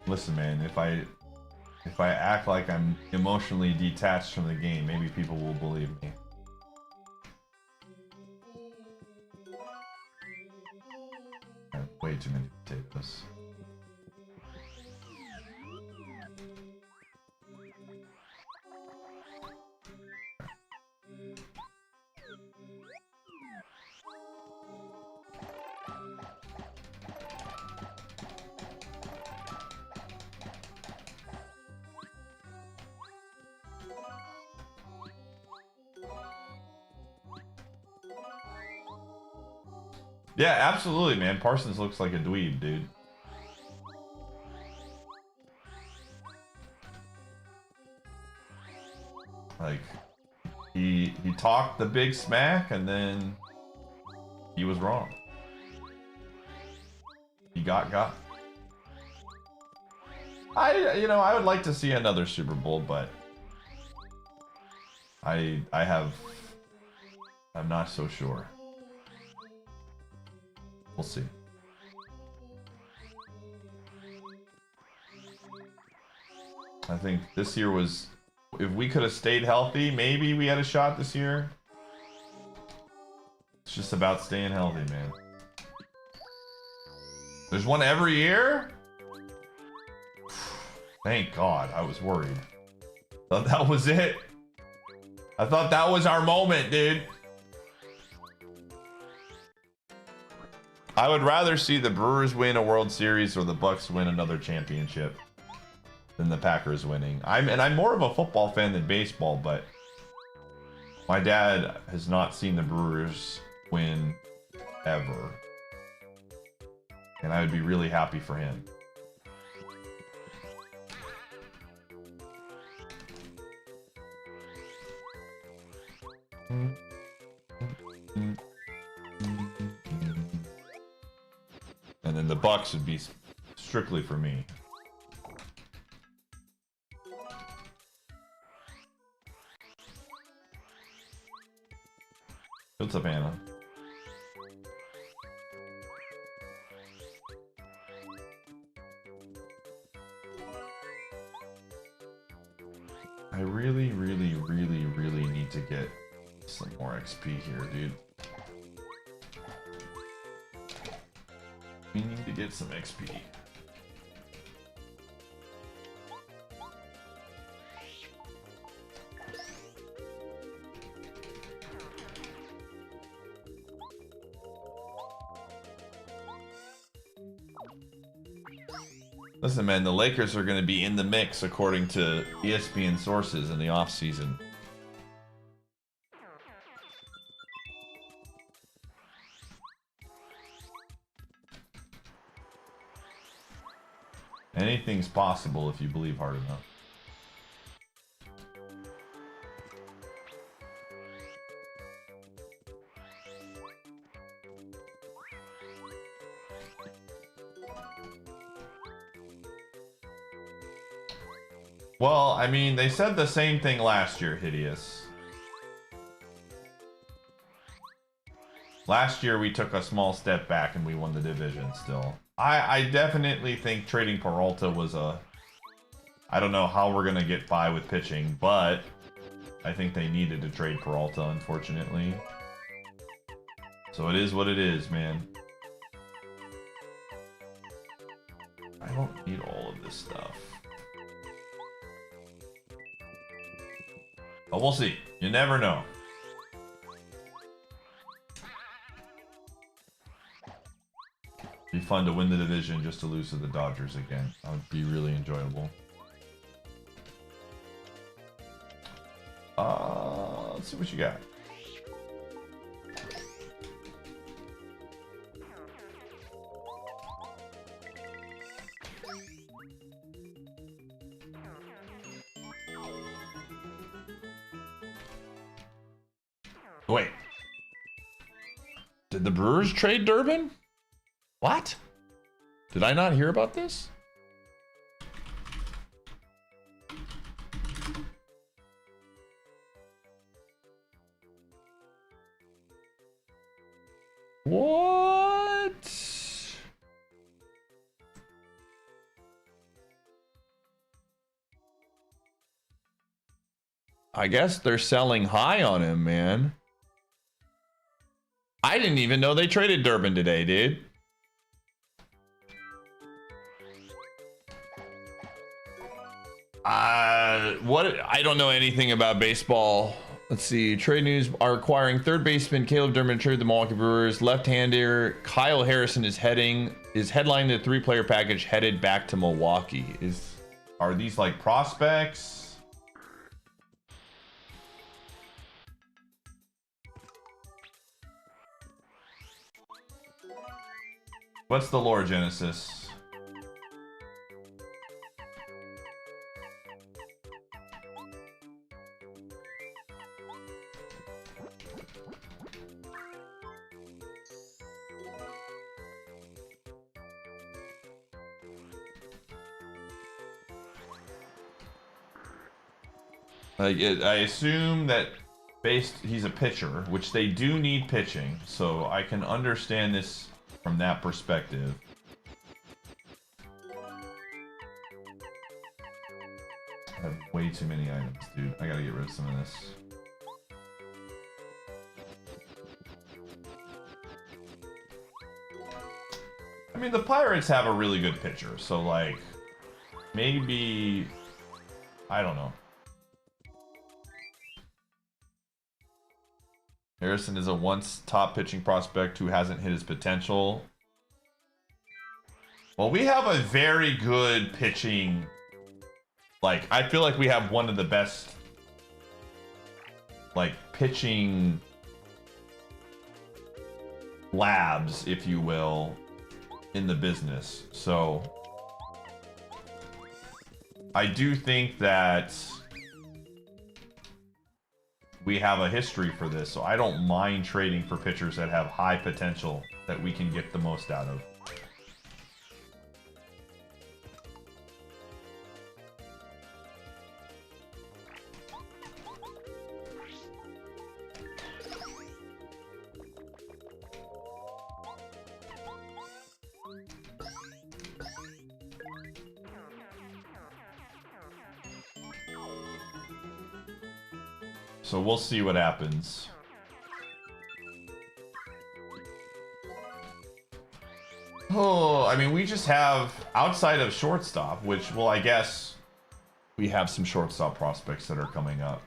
Listen, man, if I act like I'm emotionally detached from the game, maybe people will believe me. I have way too many potatoes. Yeah, absolutely, man. Parsons looks like a dweeb, dude. Like, he talked the big smack, and then he was wrong. He got. I would like to see another Super Bowl, but I'm not so sure. We'll see. I think this year was, if we could have stayed healthy, maybe we had a shot this year. It's just about staying healthy, man. There's one every year? Thank God, I was worried. Thought that was it. I thought that was our moment, dude. I would rather see the Brewers win a World Series or the Bucks win another championship than the Packers winning. I'm more of a football fan than baseball, but my dad has not seen the Brewers win ever. And I would be really happy for him. And then the Bucks would be strictly for me. What's up, Anna? need to get some more XP here, dude. We need to get some XP. Listen, man, the Lakers are going to be in the mix according to ESPN sources in the offseason. Anything's possible if you believe hard enough. Well, I mean, they said the same thing last year, Hideous. Last year, we took a small step back and we won the division still. I definitely think trading Peralta was a... I don't know how we're going to get by with pitching, but I think they needed to trade Peralta, unfortunately. So it is what it is, man. I don't need all of this stuff. But we'll see. You never know. It'd be fun to win the division just to lose to the Dodgers again. That would be really enjoyable. Let's see what you got. Wait. Did the Brewers trade Durbin? What? Did I not hear about this? What? I guess they're selling high on him, man. I didn't even know they traded Durbin today, dude. What? I don't know anything about baseball. Let's see. Trade news are acquiring third baseman Caleb Durbin to trade the Milwaukee Brewers. Left-hander Kyle Harrison is headlining the 3-player package headed back to Milwaukee. Are these like prospects? What's the lore, Genesis? I assume that he's a pitcher, which they do need pitching, so I can understand this from that perspective. I have way too many items, dude. I gotta get rid of some of this. I mean, the Pirates have a really good pitcher, so like, maybe, I don't know. Harrison is a once top pitching prospect who hasn't hit his potential. Well, we have a very good pitching. Like, I feel like we have one of the best, like, pitching labs, if you will, in the business. So, I do think that we have a history for this, so I don't mind trading for pitchers that have high potential that we can get the most out of. So we'll see what happens. Oh, I mean, we just have, outside of shortstop, which, well, I guess we have some shortstop prospects that are coming up.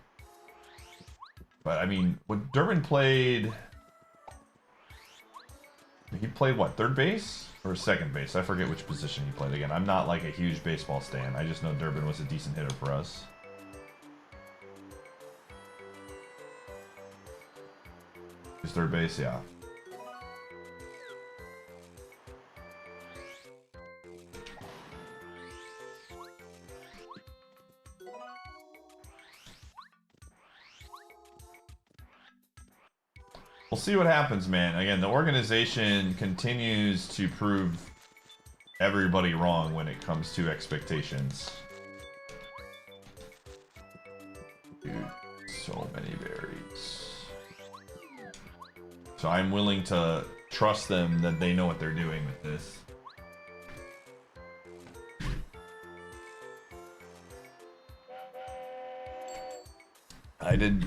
But, I mean, what Durbin played... He played, what, third base? Or second base? I forget which position he played again. I'm not, like, a huge baseball stan. I just know Durbin was a decent hitter for us. He's third base, yeah. We'll see what happens, man. Again, the organization continues to prove everybody wrong when it comes to expectations. Dude, so many berries. So I'm willing to trust them that they know what they're doing with this. I did...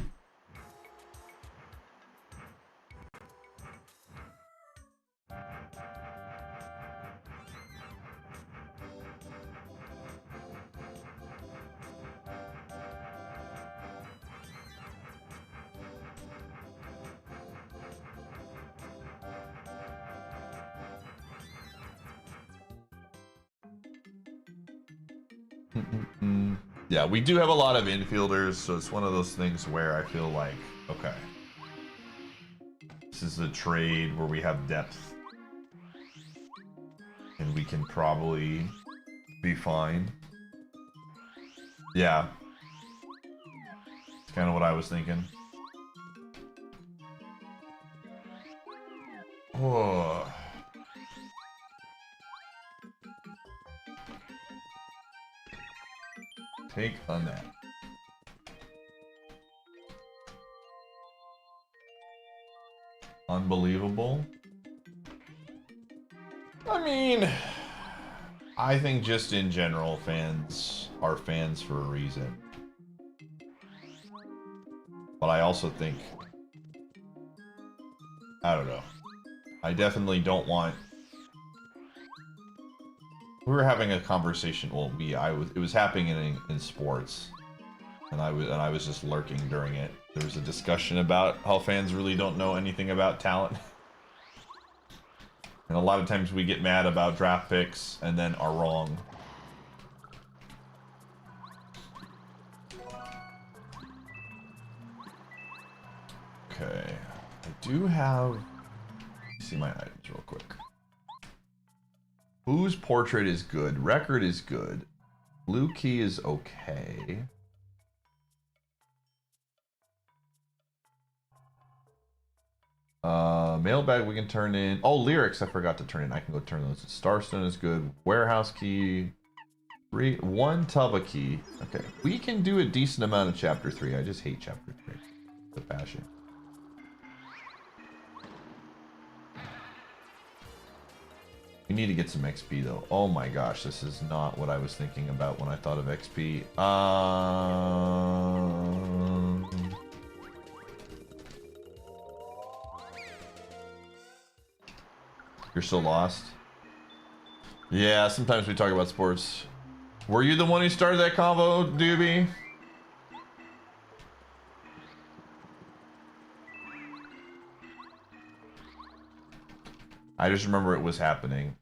Yeah, we do have a lot of infielders, so it's one of those things where I feel like, okay, this is a trade where we have depth, and we can probably be fine. Yeah, it's kind of what I was thinking. Oh. Take on that. Unbelievable. I mean, I think just in general, fans are fans for a reason. But I also think, I don't know. I definitely don't want... We were having a conversation. Well, it was happening in sports, and I was just lurking during it. There was a discussion about how fans really don't know anything about talent, and a lot of times we get mad about draft picks and then are wrong. Okay, I do have. Let me see my items real quick. Whose portrait is good? Record is good. Blue key is okay. Mailbag we can turn in. Oh, lyrics I forgot to turn in. I can go turn those. Starstone is good. Warehouse key. 1 Tubba key. Okay. We can do a decent amount of chapter 3. I just hate chapter 3. The passion. We need to get some XP though. Oh my gosh, this is not what I was thinking about when I thought of XP. You're so lost. Yeah, sometimes we talk about sports. Were you the one who started that convo, Doobie? I just remember it was happening.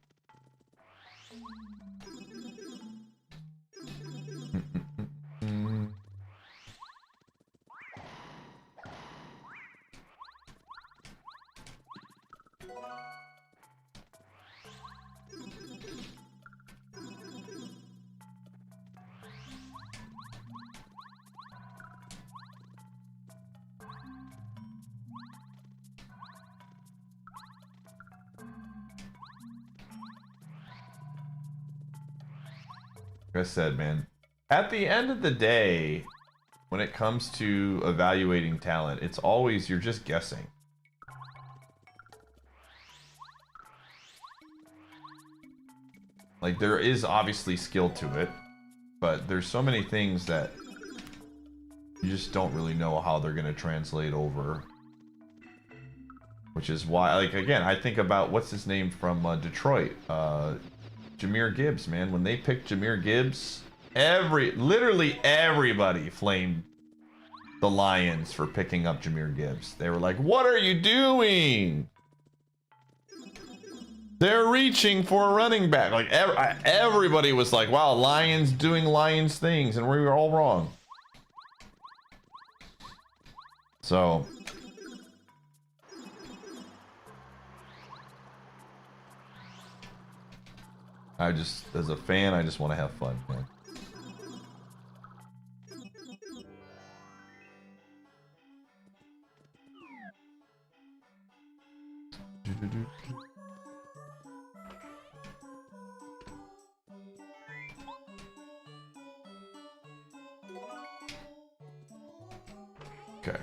Like I said, man, at the end of the day, when it comes to evaluating talent, it's always, you're just guessing. Like, there is obviously skill to it, but there's so many things that You just don't really know how they're going to translate over. Which is why, like, again, I think about, what's his name from Detroit? Jahmyr Gibbs, man. When they picked Jahmyr Gibbs, literally everybody flamed the Lions for picking up Jahmyr Gibbs. They were like, what are you doing? They're reaching for a running back. Like, everybody was like, wow, Lions doing Lions things, and we were all wrong. So... as a fan, I just want to have fun, man. Okay,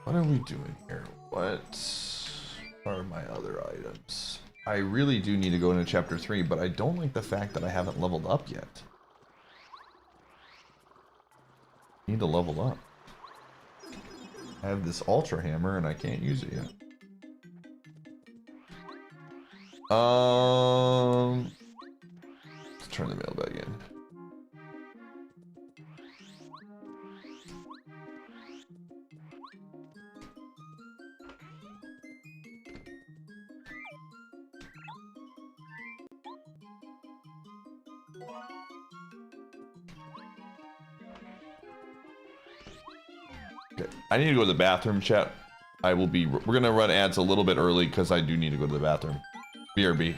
what are we doing here? What are my other items? I really do need to go into chapter 3, but I don't like the fact that I haven't leveled up yet. I need to level up. I have this Ultra Hammer and I can't use it yet. Let's turn the mailbag in. Okay. I need to go to the bathroom, chat. We're gonna run ads a little bit early because I do need to go to the bathroom. BRB.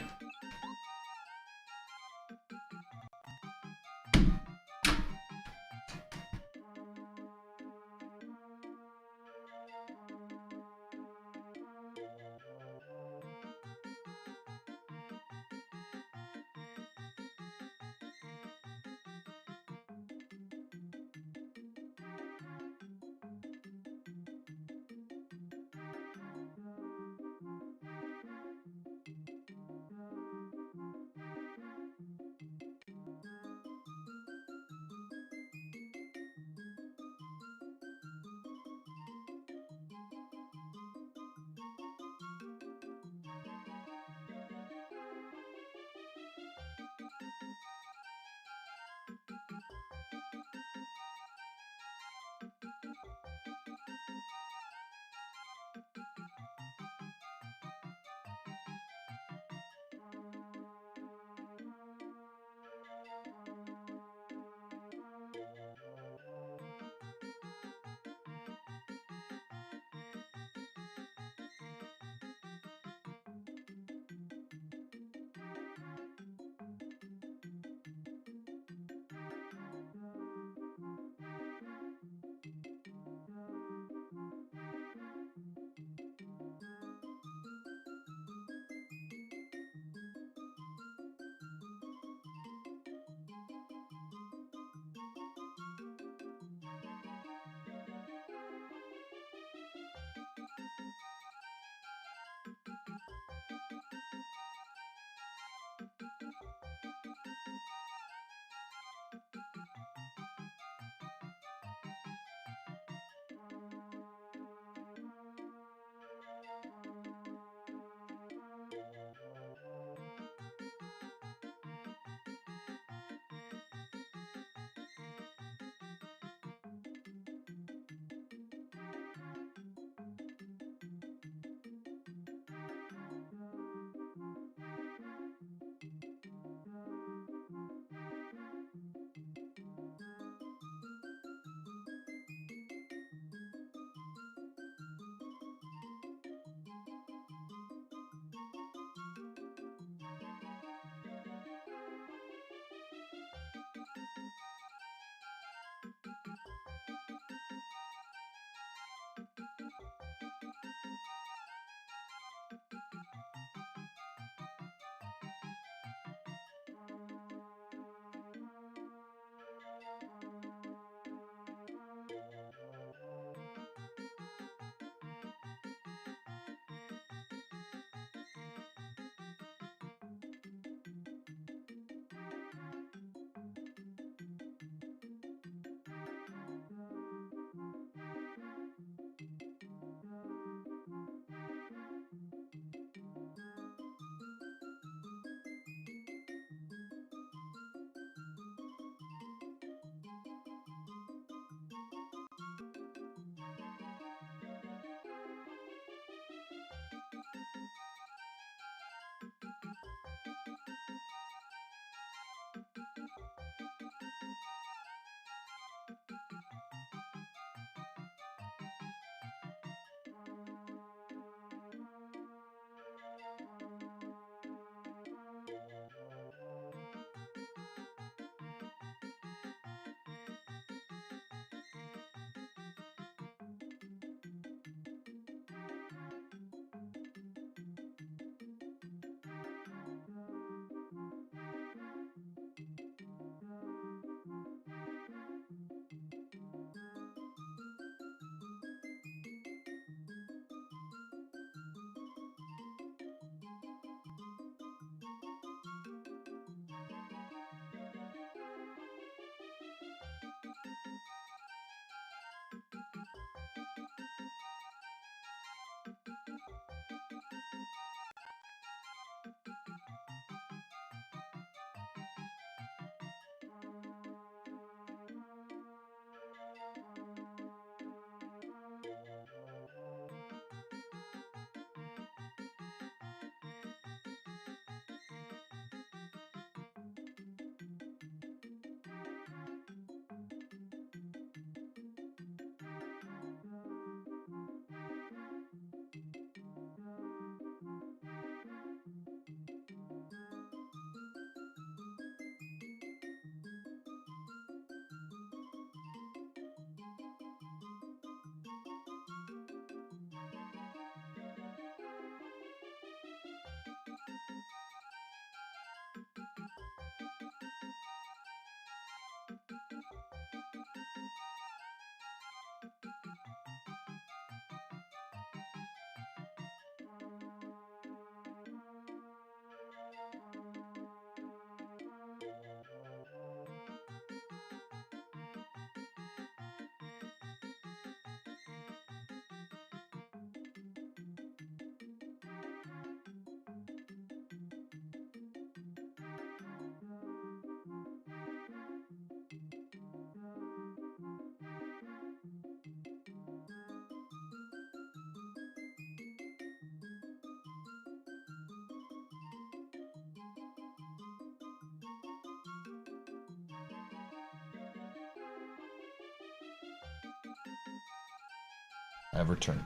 I have returned.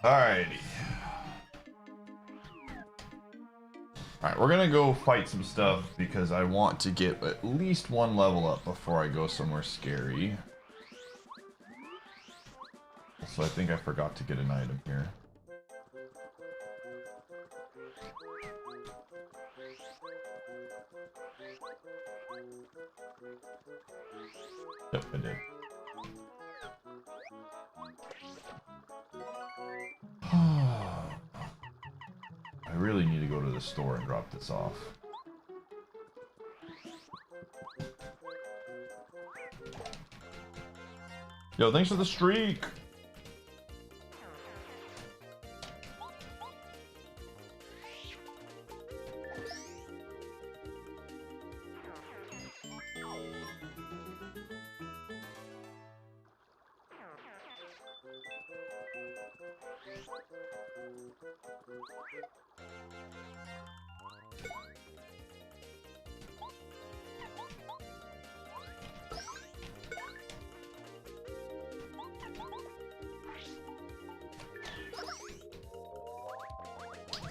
Alrighty. Alright, we're gonna go fight some stuff because I want to get at least one level up before I go somewhere scary. So I think I forgot to get an item here. Yep, I did. I really need to go to the store and drop this off. Yo, thanks for the streak!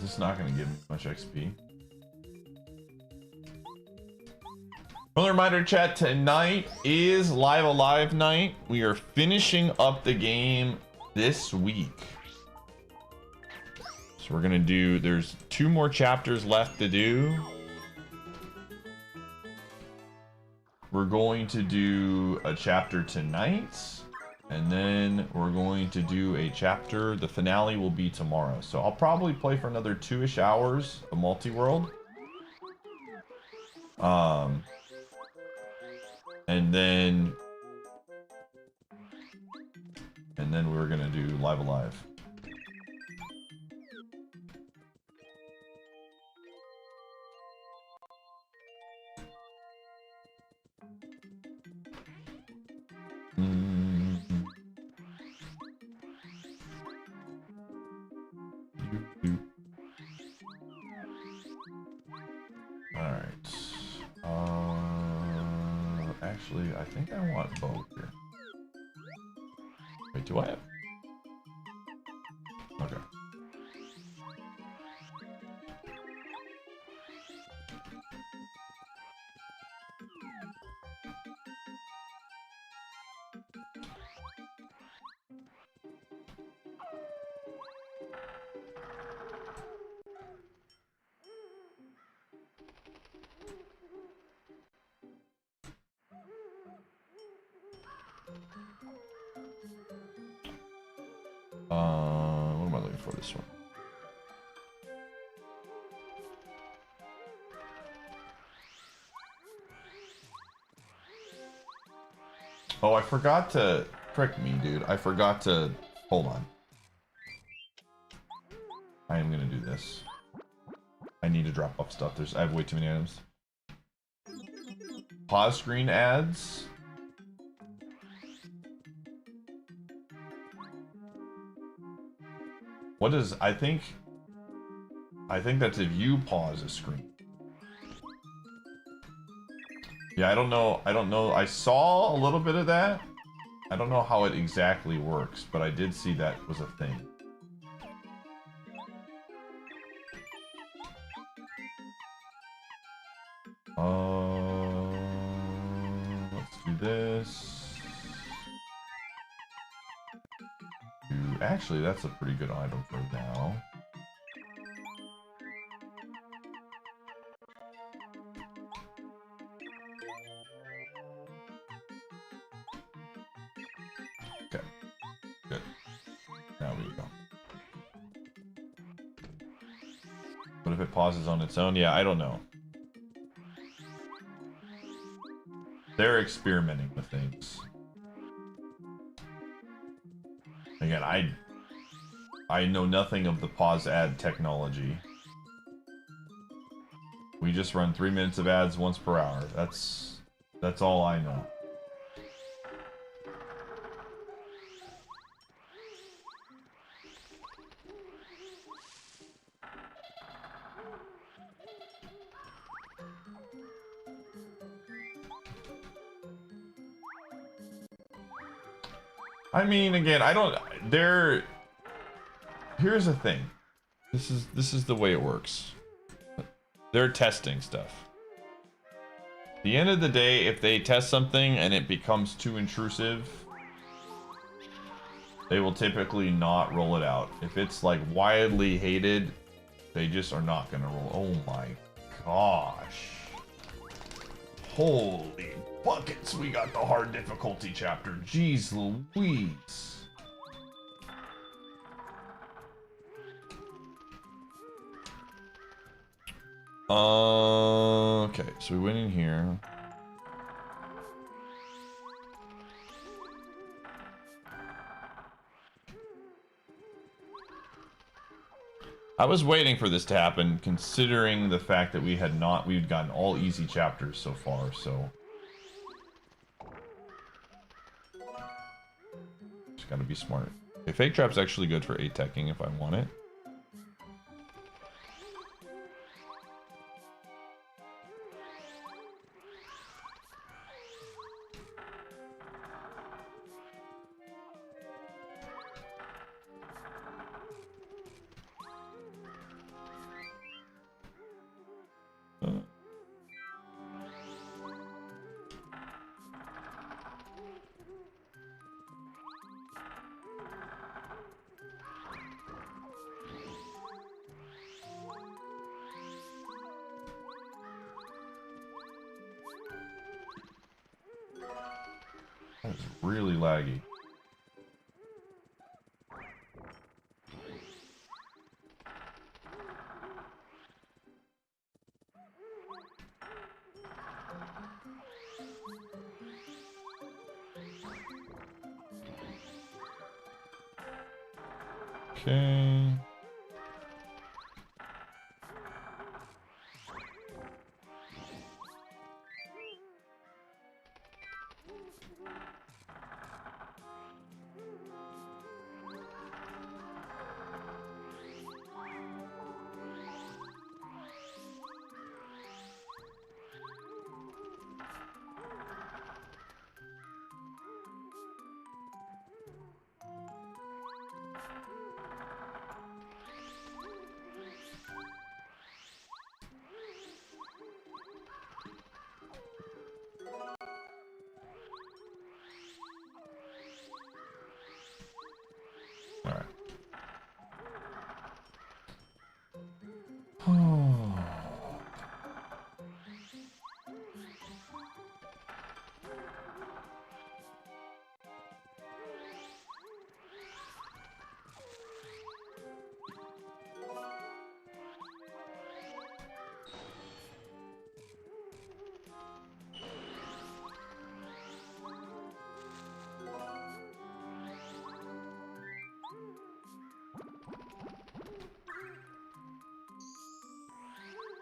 This is not going to give me much XP. Another reminder, chat, tonight is Live Alive night. We are finishing up the game this week. So we're going to do, there's 2 more chapters left to do. We're going to do a chapter tonight. And then we're going to do a chapter. The finale will be tomorrow. So I'll probably play for another 2-ish hours of Multiworld. And then we're gonna do Live Alive. Actually, I think I want both here. Wait, do I have? Okay. What am I looking for this one? Oh, I forgot to trick me, dude. I forgot to hold on. I am gonna do this. I need to drop off stuff. I have way too many items. Pause screen ads. What is, I think that's if you pause a screen. Yeah, I don't know, I saw a little bit of that. I don't know how it exactly works, but I did see that was a thing. Let's do this. Actually, that's a pretty good item for now. Okay, good. Now we go. What if it pauses on its own? Yeah, I don't know. They're experimenting with things. Again, I know nothing of the pause ad technology. We just run 3 minutes of ads once per hour. That's all I know. I mean, again, I don't. Here's the thing. This is the way it works. They're testing stuff. At the end of the day, if they test something and it becomes too intrusive, they will typically not roll it out. If it's like widely hated, they just are not gonna roll. Oh my gosh. Holy buckets, we got the hard difficulty chapter. Jeez Louise. Okay, so we went in here. I was waiting for this to happen, considering the fact that we'd gotten all easy chapters so far, so. Just gotta be smart. Okay, Fake Trap's actually good for 8-teching if I want it. That is really laggy. Okay. All right.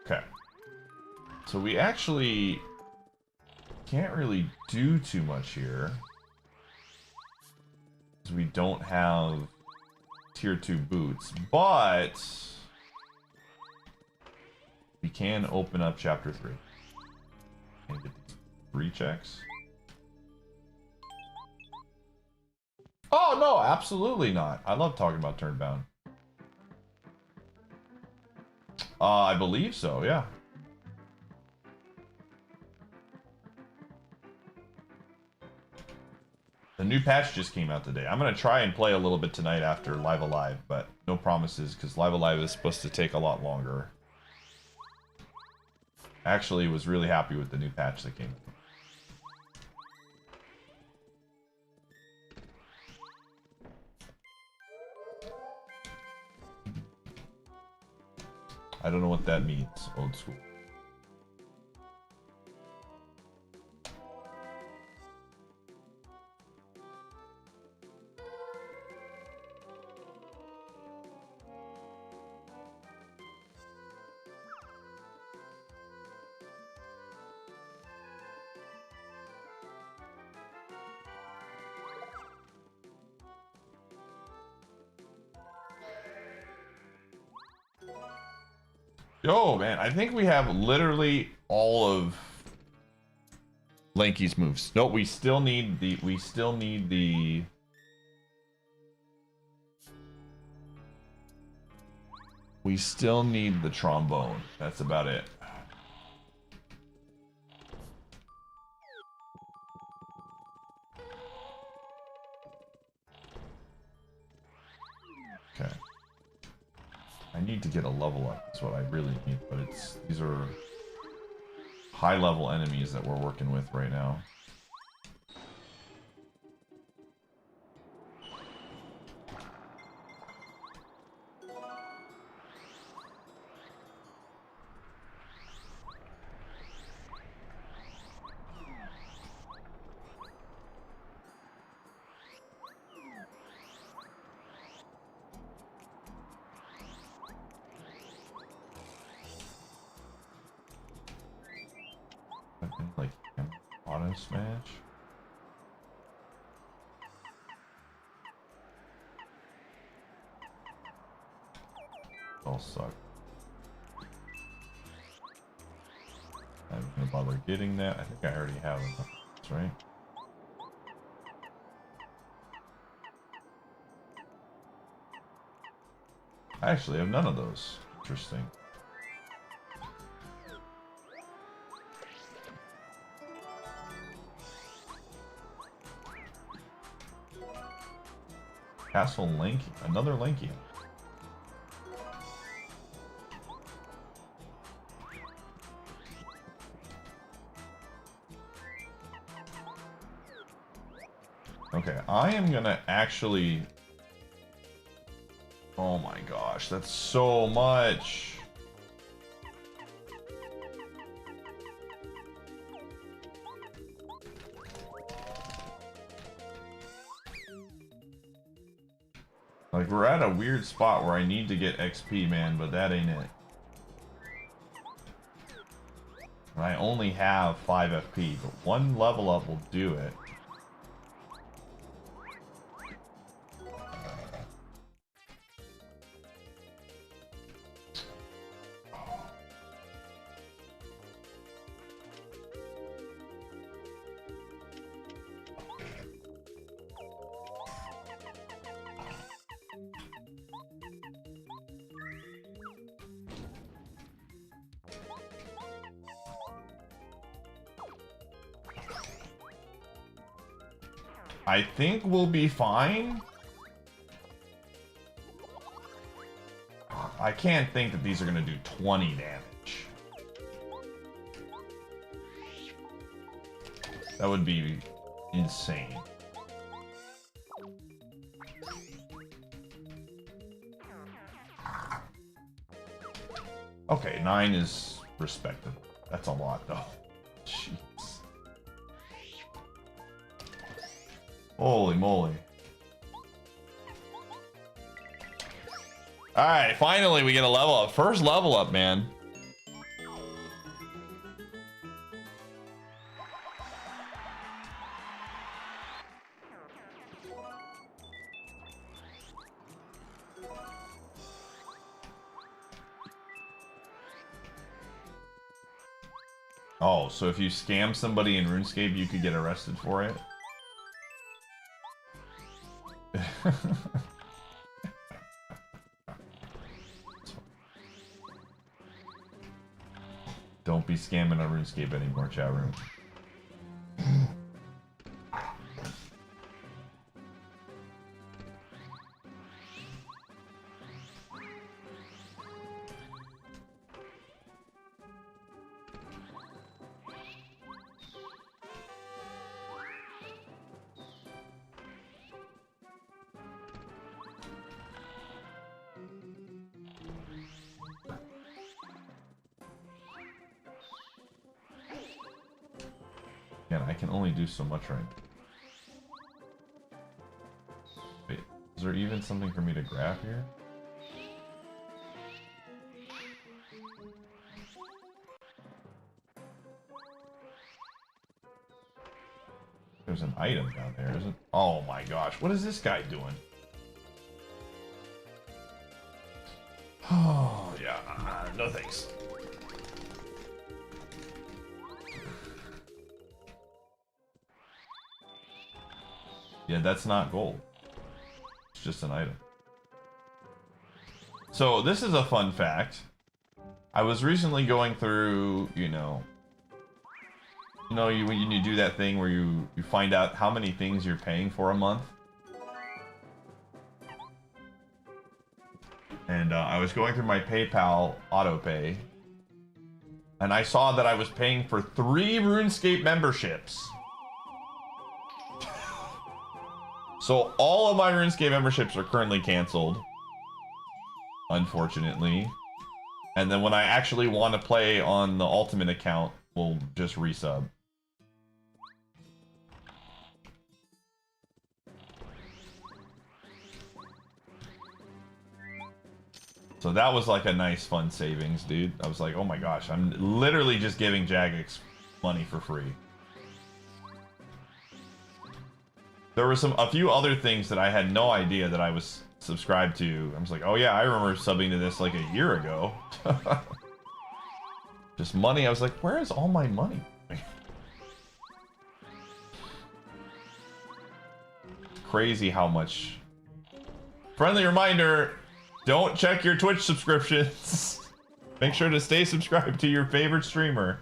Okay. So we actually can't really do too much here, because we don't have tier 2 boots, but we can open up chapter 3 and get these 3 checks. Oh no, absolutely not. I love talking about Turnbound. I believe so, yeah. The new patch just came out today. I'm going to try and play a little bit tonight after Live Alive, but no promises, because Live Alive is supposed to take a lot longer. Actually, was really happy with the new patch that came out. I don't know what that means, old school. Yo, man, I think we have literally all of Lanky's moves. No, we still need the We still need the trombone. That's about it. Okay. I need to get a level up. That's what I really need, but these are high level enemies that we're working with right now. Like auto smash. All suck. I'm gonna bother getting that. I think I already have it. That's right. I actually have none of those. Interesting. Castle Link, another Linky. Okay, I am gonna actually... Oh my gosh, that's so much! Like, we're at a weird spot where I need to get XP, man, but that ain't it. And I only have 5 FP, but one level up will do it. I think we'll be fine. I can't think that these are going to do 20 damage. That would be insane. Okay, 9 is respectable. That's a lot, though. Jeez. Holy moly. Alright, finally we get a level up. First level up, man. Oh, so if you scam somebody in RuneScape, you could get arrested for it? Don't be scamming on RuneScape anymore, chat room. Again, I can only do so much right now. Wait, is there even something for me to grab here? There's an item down there, isn't? Oh my gosh, what is this guy doing? Oh, yeah, no thanks. Yeah, that's not gold. It's just an item. So this is a fun fact. I was recently going through, when you do that thing where you find out how many things you're paying for a month. And I was going through my PayPal autopay, and I saw that I was paying for 3 RuneScape memberships. So all of my RuneScape memberships are currently canceled, unfortunately. And then when I actually want to play on the Ultimate account, we'll just resub. So that was like a nice fun savings, dude. I was like, oh my gosh, I'm literally just giving Jagex money for free. There were a few other things that I had no idea that I was subscribed to. I was like, oh yeah, I remember subbing to this like a year ago. Just money. I was like, where is all my money? Crazy how much. Friendly reminder, don't check your Twitch subscriptions. Make sure to stay subscribed to your favorite streamer.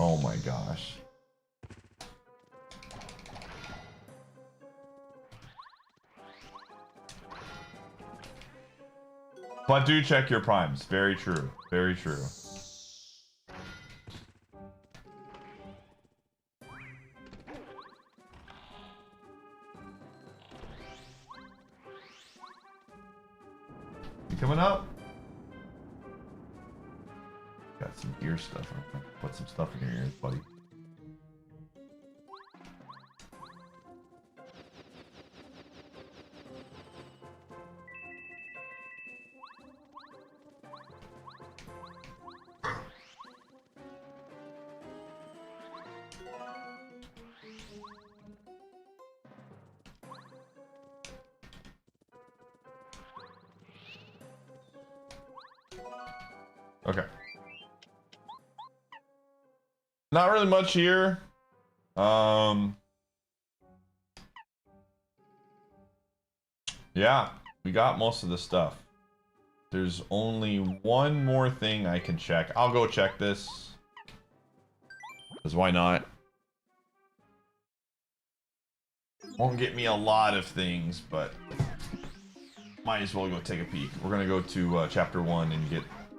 Oh my gosh. But do check your primes. Very true. Very true. You coming up? Got some ear stuff. Put some stuff in your ears, buddy. Okay. Not really much here. Yeah, we got most of the stuff. There's only one more thing I can check. I'll go check this. Because why not? Won't get me a lot of things, but might as well go take a peek. We're gonna go to chapter 1 and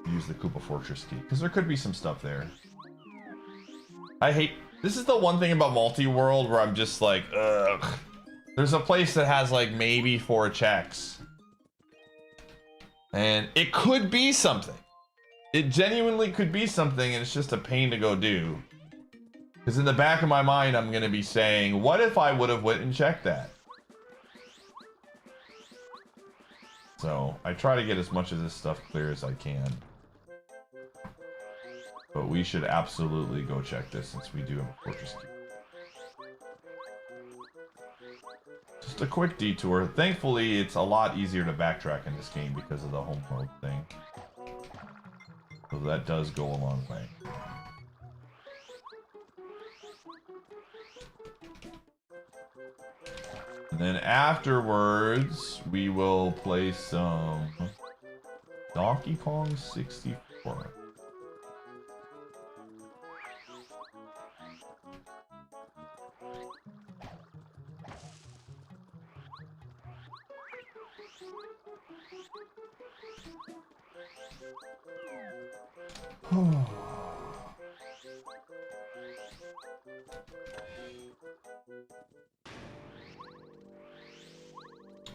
use the Koopa Fortress key. Because there could be some stuff there. This is the one thing about Multiworld where I'm just like, ugh. There's a place that has like maybe 4 checks. And it could be something. It genuinely could be something, and it's just a pain to go do. Because in the back of my mind, I'm going to be saying, what if I would have went and checked that? So, I try to get as much of this stuff clear as I can. But we should absolutely go check this since we do have a fortress key. Just a quick detour. Thankfully, it's a lot easier to backtrack in this game because of the homeworld thing. So that does go a long way. And then afterwards, we will play some Donkey Kong 64.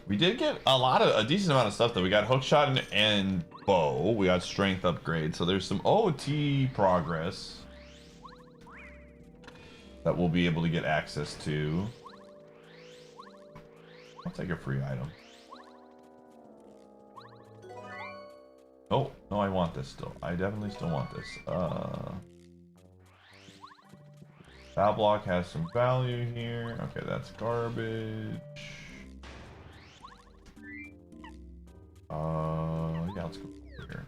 We did get a decent amount of stuff though. We got hookshot and bow. We got strength upgrade. So there's some OT progress that we'll be able to get access to. I'll take a free item. Oh, no, I want this still. I definitely still want this. That block has some value here. Okay, that's garbage. Yeah, let's go over here.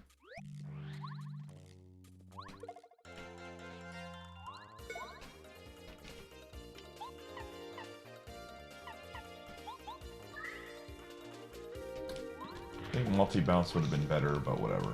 think multi-bounce would have been better, but whatever.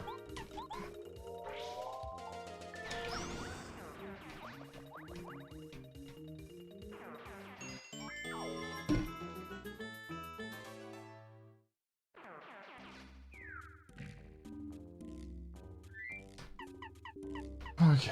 Okay.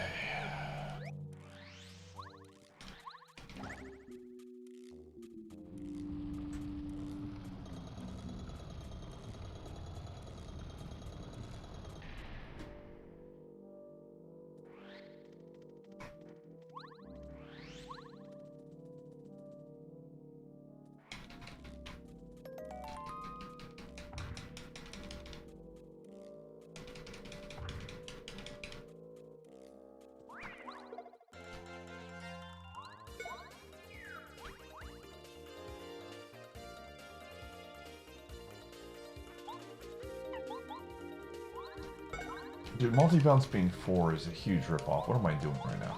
Dude, multi-bounce being 4 is a huge ripoff. What am I doing right now?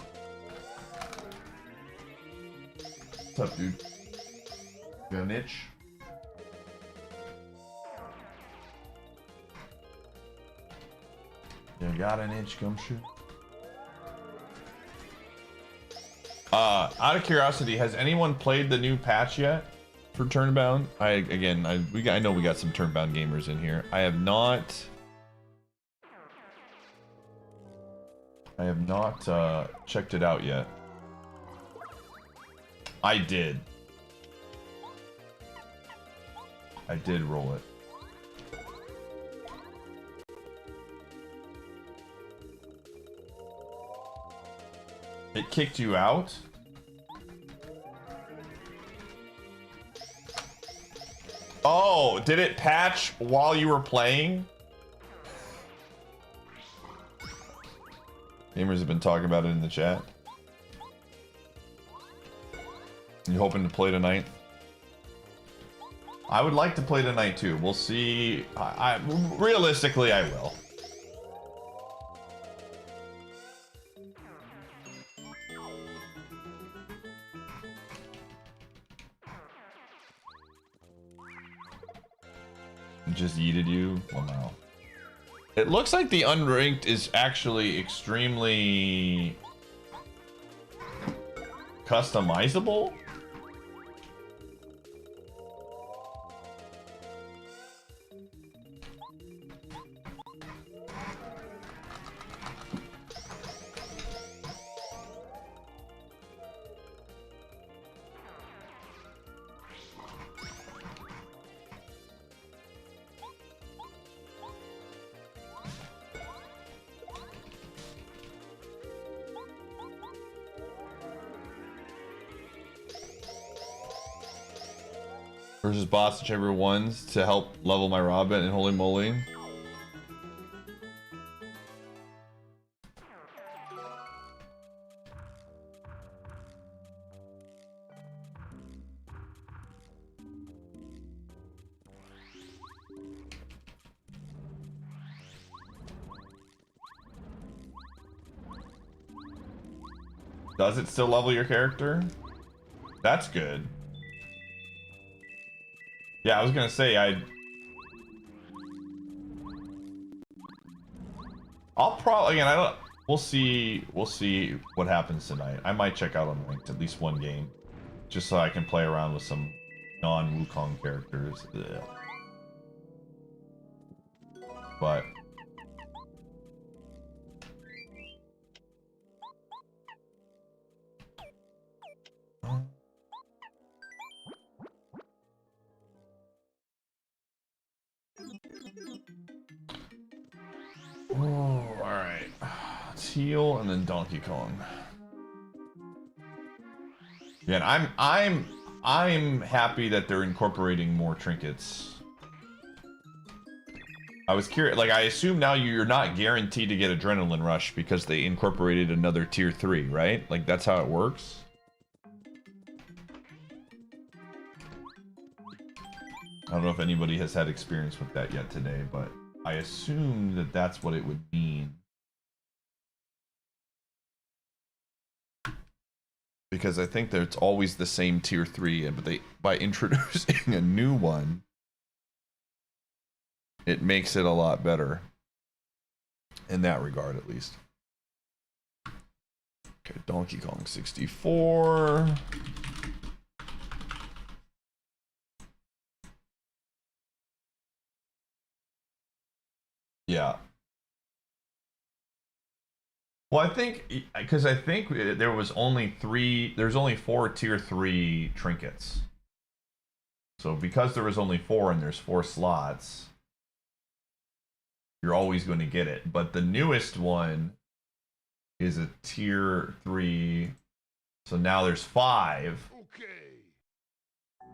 What's up, dude? You got an itch? You got an itch, gumshoe? Out of curiosity, has anyone played the new patch yet for Turnbound? I know we got some Turnbound gamers in here. I have not checked it out yet. I did roll it. It kicked you out? Oh, did it patch while you were playing? Gamers have been talking about it in the chat. You hoping to play tonight? I would like to play tonight too. We'll see. Realistically, I will. Just yeeted you? Well, no. It looks like the unranked is actually extremely customizable. Versus boss, whichever ones to help level my Robin and holy moly. Does it still level your character? That's good. Yeah, I was gonna say I'll probably again. I don't. We'll see. We'll see what happens tonight. I might check out Unranked at least one game, just so I can play around with some non-Wukong characters. Ugh. But oh, all right. Let's heal and then Donkey Kong. Yeah, and I'm happy that they're incorporating more trinkets. I was curious, like I assume now you're not guaranteed to get Adrenaline Rush because they incorporated another tier 3, right? Like that's how it works. I don't know if anybody has had experience with that yet today, but I assume that that's what it would mean. Because I think that it's always the same tier 3, but by introducing a new one, it makes it a lot better in that regard, at least. Okay, Donkey Kong 64. Yeah. Well, I think because I think there was only there's only 4 tier 3 trinkets. So because there was only 4 and there's 4 slots, you're always going to get it. But the newest one is a tier 3. So now there's 5. Okay.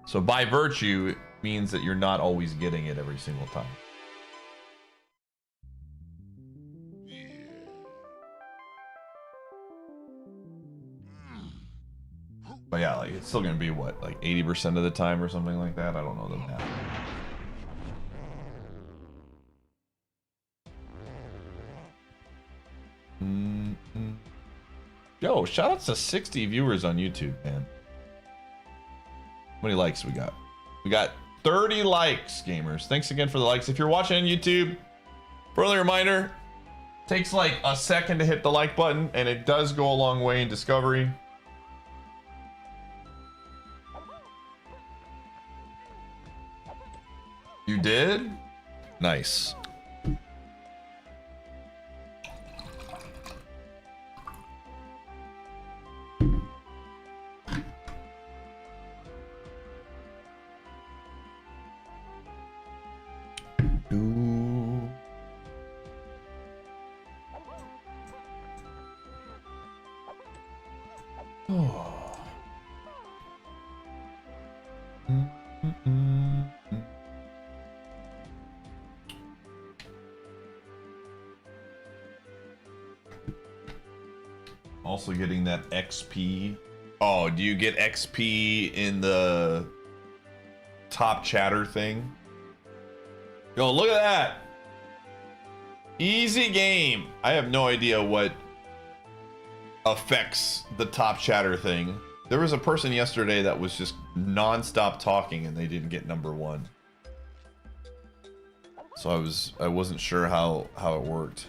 So by virtue, it means that you're not always getting it every single time. But yeah, like it's still gonna be what, like 80% of the time or something like that. I don't know the math. Yo, shout outs to 60 viewers on YouTube, man. How many likes we got? We got 30 likes, gamers. Thanks again for the likes. If you're watching on YouTube, friendly reminder, takes like a second to hit the like button, and it does go a long way in discovery. You did? Nice. Also getting that XP. Oh, do you get XP in the top chatter thing? Yo, look at that. Easy game. I have no idea what affects the top chatter thing. There was a person yesterday that was just non-stop talking and they didn't get #1. So I wasn't sure how it worked.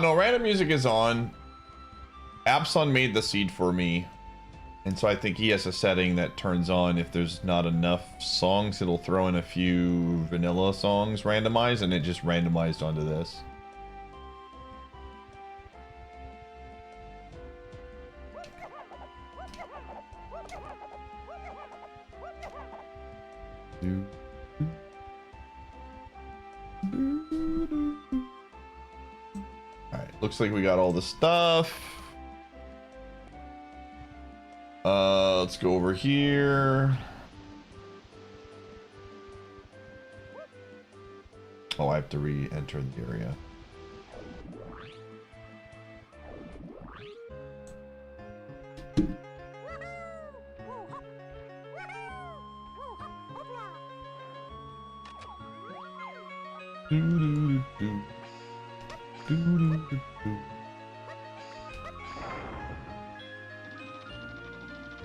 No, random music is on. Abson made the seed for me. And so I think he has a setting that turns on if there's not enough songs. It'll throw in a few vanilla songs randomized, and it just randomized onto this. Alright, looks like we got all the stuff. Let's go over here. Oh, I have to re-enter the area.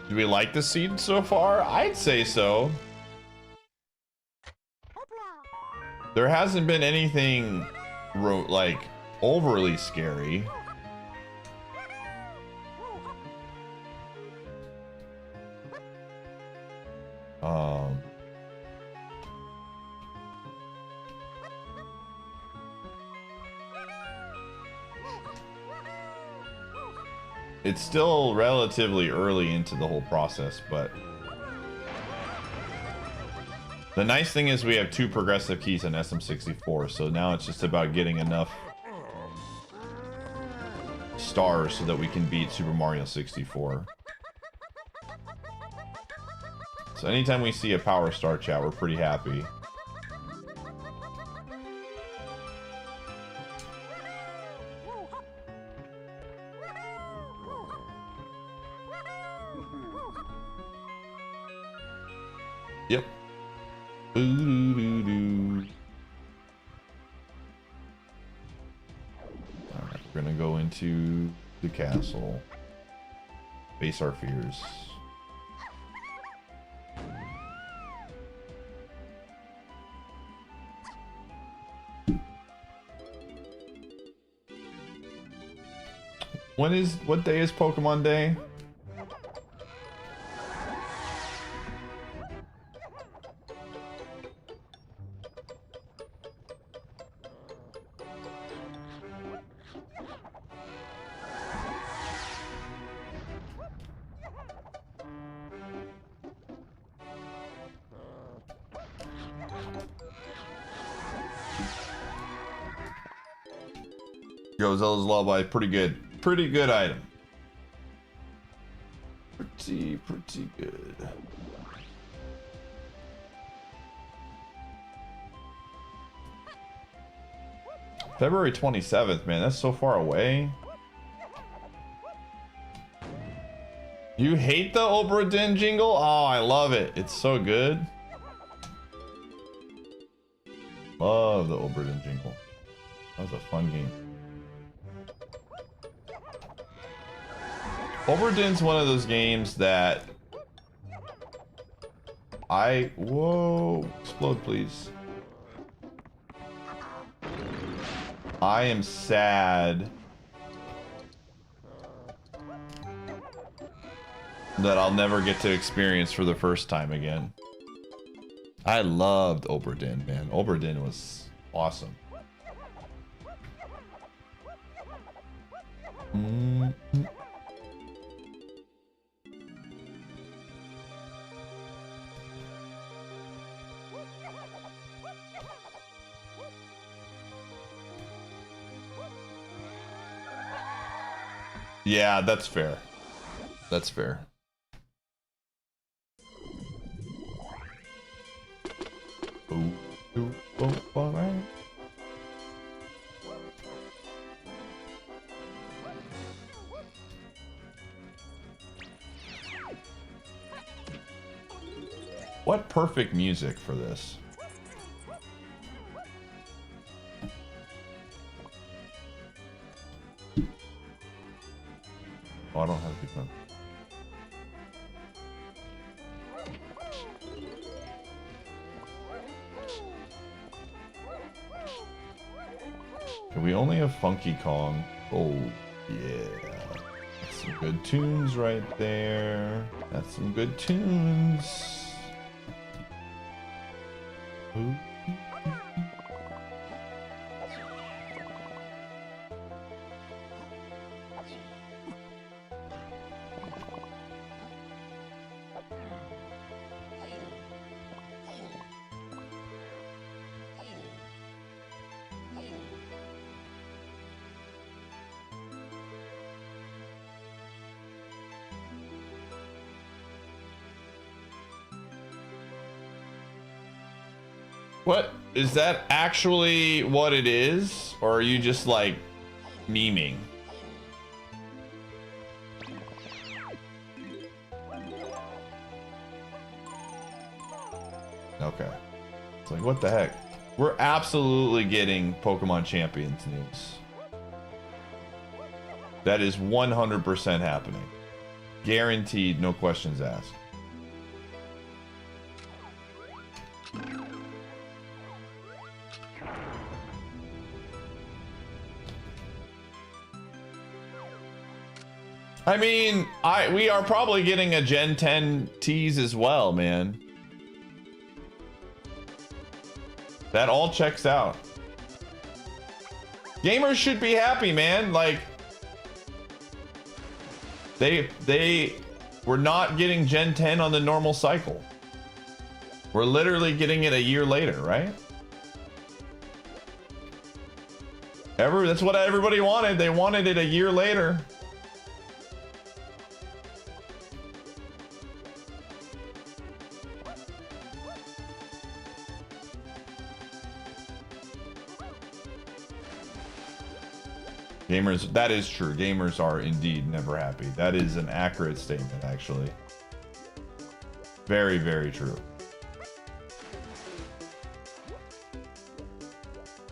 Do we like the seed so far? I'd say so. There hasn't been anything like overly scary. It's still relatively early into the whole process, but the nice thing is we have 2 progressive keys in SM64, so now it's just about getting enough stars so that we can beat Super Mario 64. So anytime we see a power star, chat, we're pretty happy. Yep. Ooh-doo-doo-doo. Alright, we're gonna go into the castle. Face our fears. What day is Pokemon Day? Yo, Zelda's Lullaby, pretty good. Pretty good item. Pretty good. February 27th, man, that's so far away. You hate the Obra Dinn jingle? Oh, I love it. It's so good. Love the Obra Dinn jingle. That was a fun game. Obra Dinn's one of those games that whoa, explode please. I am sad that I'll never get to experience for the first time again. I loved Obra Dinn, man. Obra Dinn was awesome. Yeah, that's fair. That's fair. All right. What perfect music for this. Oh, I don't have big enough. We only have Funky Kong. Oh, yeah. That's some good tunes right there. That's some good tunes. Ooh. What? Is that actually what it is? Or are you just like memeing? Okay. It's like, what the heck? We're absolutely getting Pokemon Champions news. That is 100% happening. Guaranteed, no questions asked. I mean, we are probably getting a Gen 10 tease as well, man. That all checks out. Gamers should be happy, man. Like, we're not getting Gen 10 on the normal cycle. We're literally getting it a year later, right? That's what everybody wanted. They wanted it a year later. Gamers, that is true. Gamers are indeed never happy. That is an accurate statement, actually. Very, very true.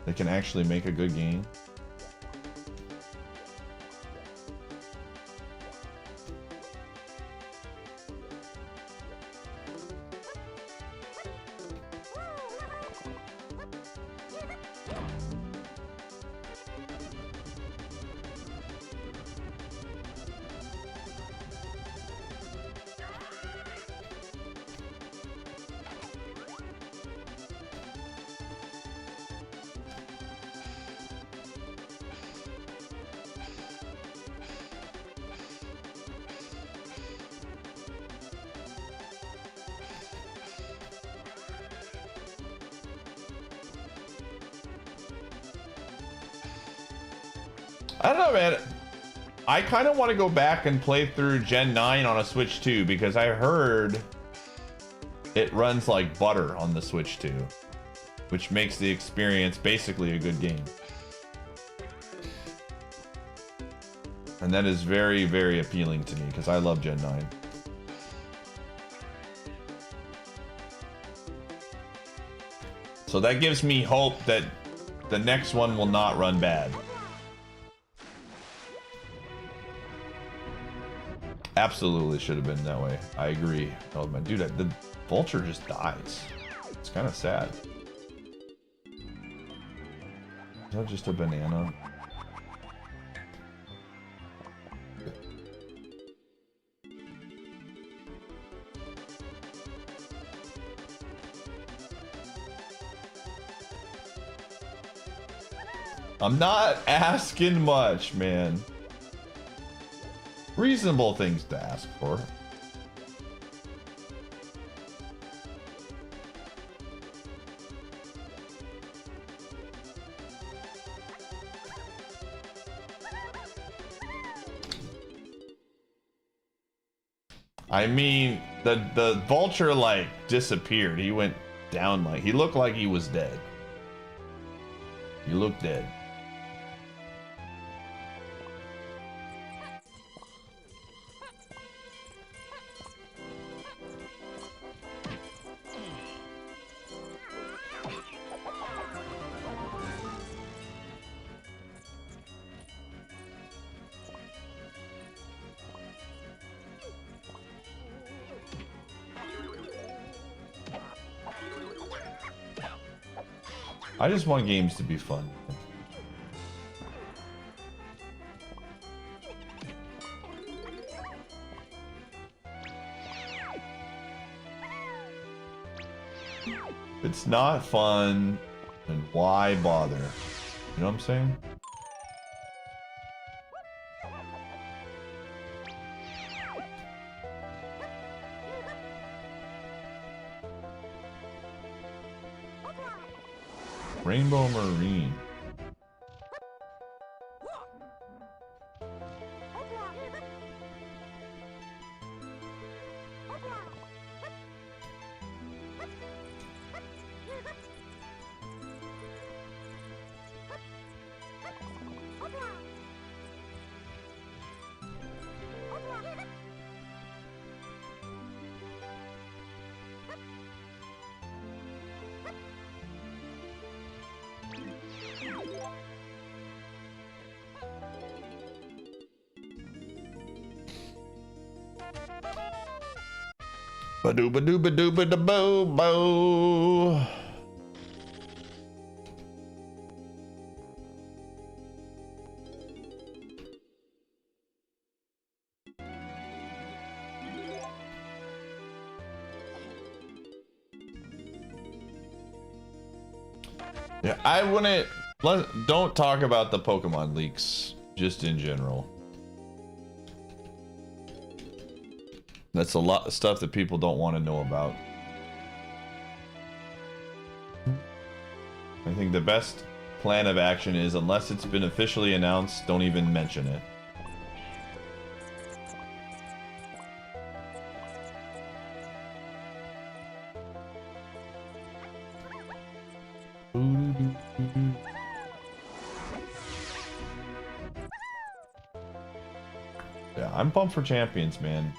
They can actually make a good game. I don't know, man. I kind of want to go back and play through Gen 9 on a Switch 2 because I heard it runs like butter on the Switch 2, which makes the experience basically a good game. And that is very, very appealing to me because I love Gen 9. So that gives me hope that the next one will not run bad. Absolutely should have been that way. I agree. Oh man, dude, the vulture just dies. It's kind of sad. Is that just a banana? I'm not asking much, man. Reasonable things to ask for. I mean, the vulture like disappeared. He went down like he looked like he was dead. He looked dead. I just want games to be fun. If it's not fun, then why bother? You know what I'm saying? Rainbow Marine. Ba-doo-ba-doo-ba-doo-ba-doo-ba-doo. Yeah, I wouldn't. Don't talk about the Pokemon leaks, just in general. That's a lot of stuff that people don't want to know about. I think the best plan of action is, unless it's been officially announced, don't even mention it. Yeah, I'm pumped for Champions, man.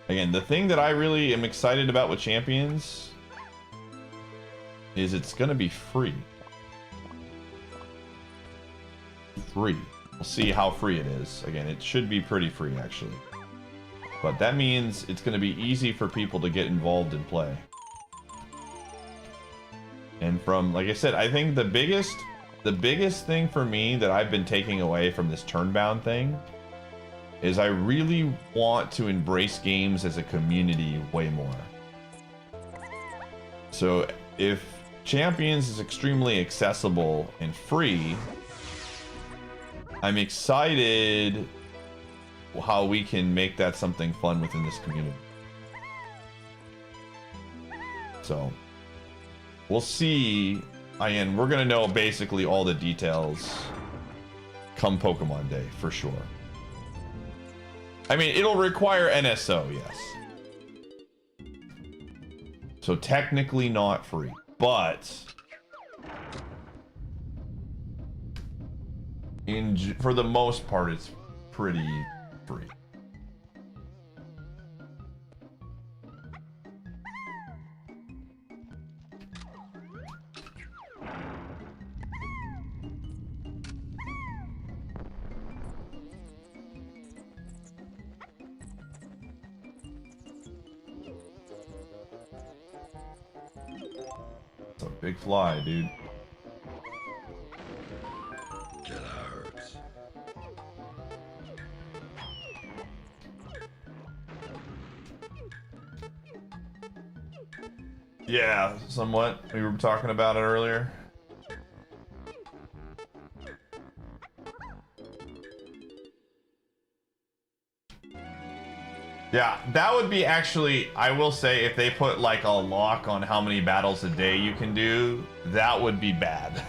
Again, the thing that I really am excited about with Champions is it's gonna be free. Free. We'll see how free it is. Again, it should be pretty free, actually. But that means it's gonna be easy for people to get involved and play. And from, like I said, I think the biggest thing for me that I've been taking away from this Turnbound thing is I really want to embrace games as a community way more. So if Champions is extremely accessible and free, I'm excited how we can make that something fun within this community. So we'll see. And we're gonna know basically all the details come Pokemon Day for sure. I mean, it'll require NSO, yes. So technically not free, but for the most part, it's pretty free. It's a big fly, dude. Yeah, somewhat. We were talking about it earlier. Yeah, that would be actually, I will say, if they put like a lock on how many battles a day you can do, that would be bad.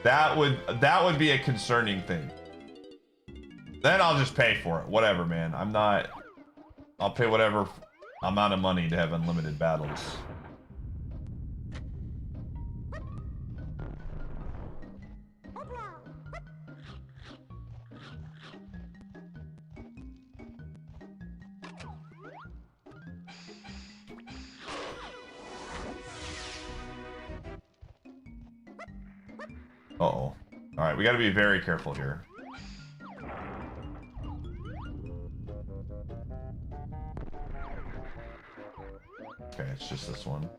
That would be a concerning thing. Then I'll just pay for it. Whatever, man. I'll pay whatever amount of money to have unlimited battles. Uh-oh. Alright, we gotta be very careful here. Okay, it's just this one.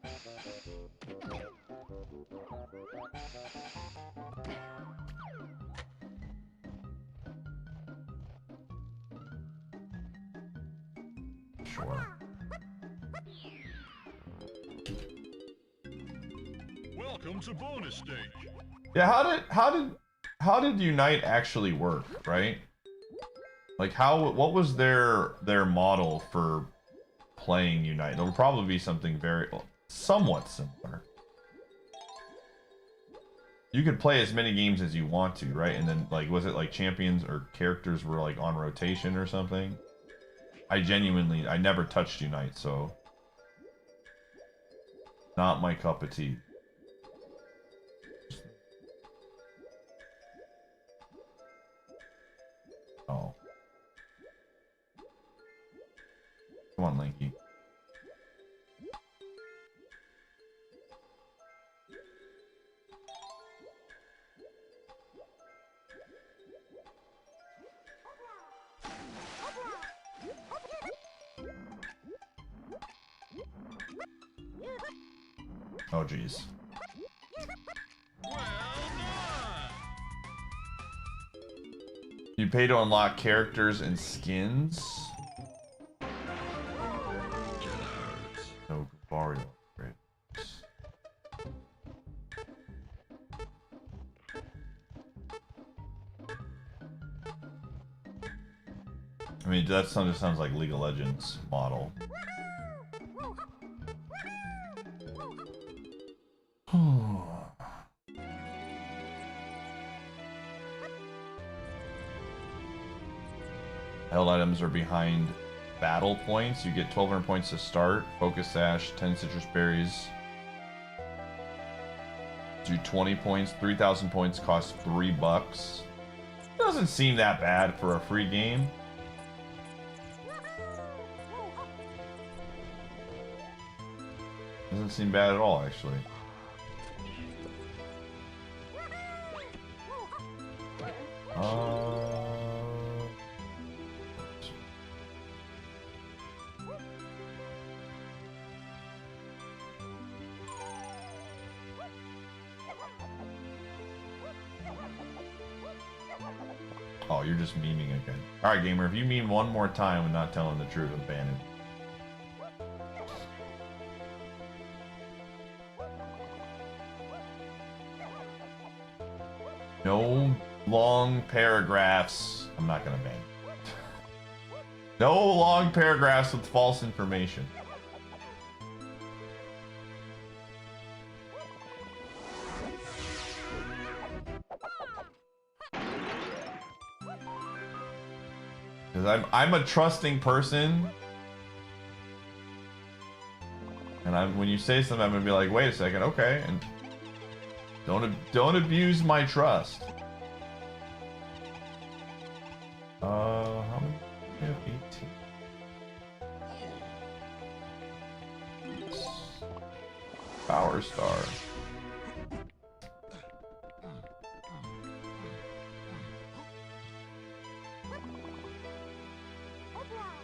Sure. Welcome to bonus stage. Yeah, how did Unite actually work, right? Like what was their model for playing Unite? It'll probably be something somewhat similar. You could play as many games as you want to, right? And then like was it like champions or characters were like on rotation or something? I never touched Unite, so not my cup of tea. Oh. Come on, Linky. Oh, jeez. You pay to unlock characters and skins. No Mario. Great. I mean, that just sounds like League of Legends model. Held items are behind battle points. You get 1,200 points to start. Focus Sash, 10 citrus berries. Do 20 points. 3,000 points cost $3. Doesn't seem that bad for a free game. Doesn't seem bad at all, actually. Oh, you're just memeing again. Alright, gamer, if you meme one more time and not telling the truth, I'm banning. No long paragraphs. I'm not gonna ban. No long paragraphs with false information. Because I'm a trusting person. And when you say something, I'm gonna be like, wait a second, okay, and don't abuse my trust. How many? We have 18. Power Star.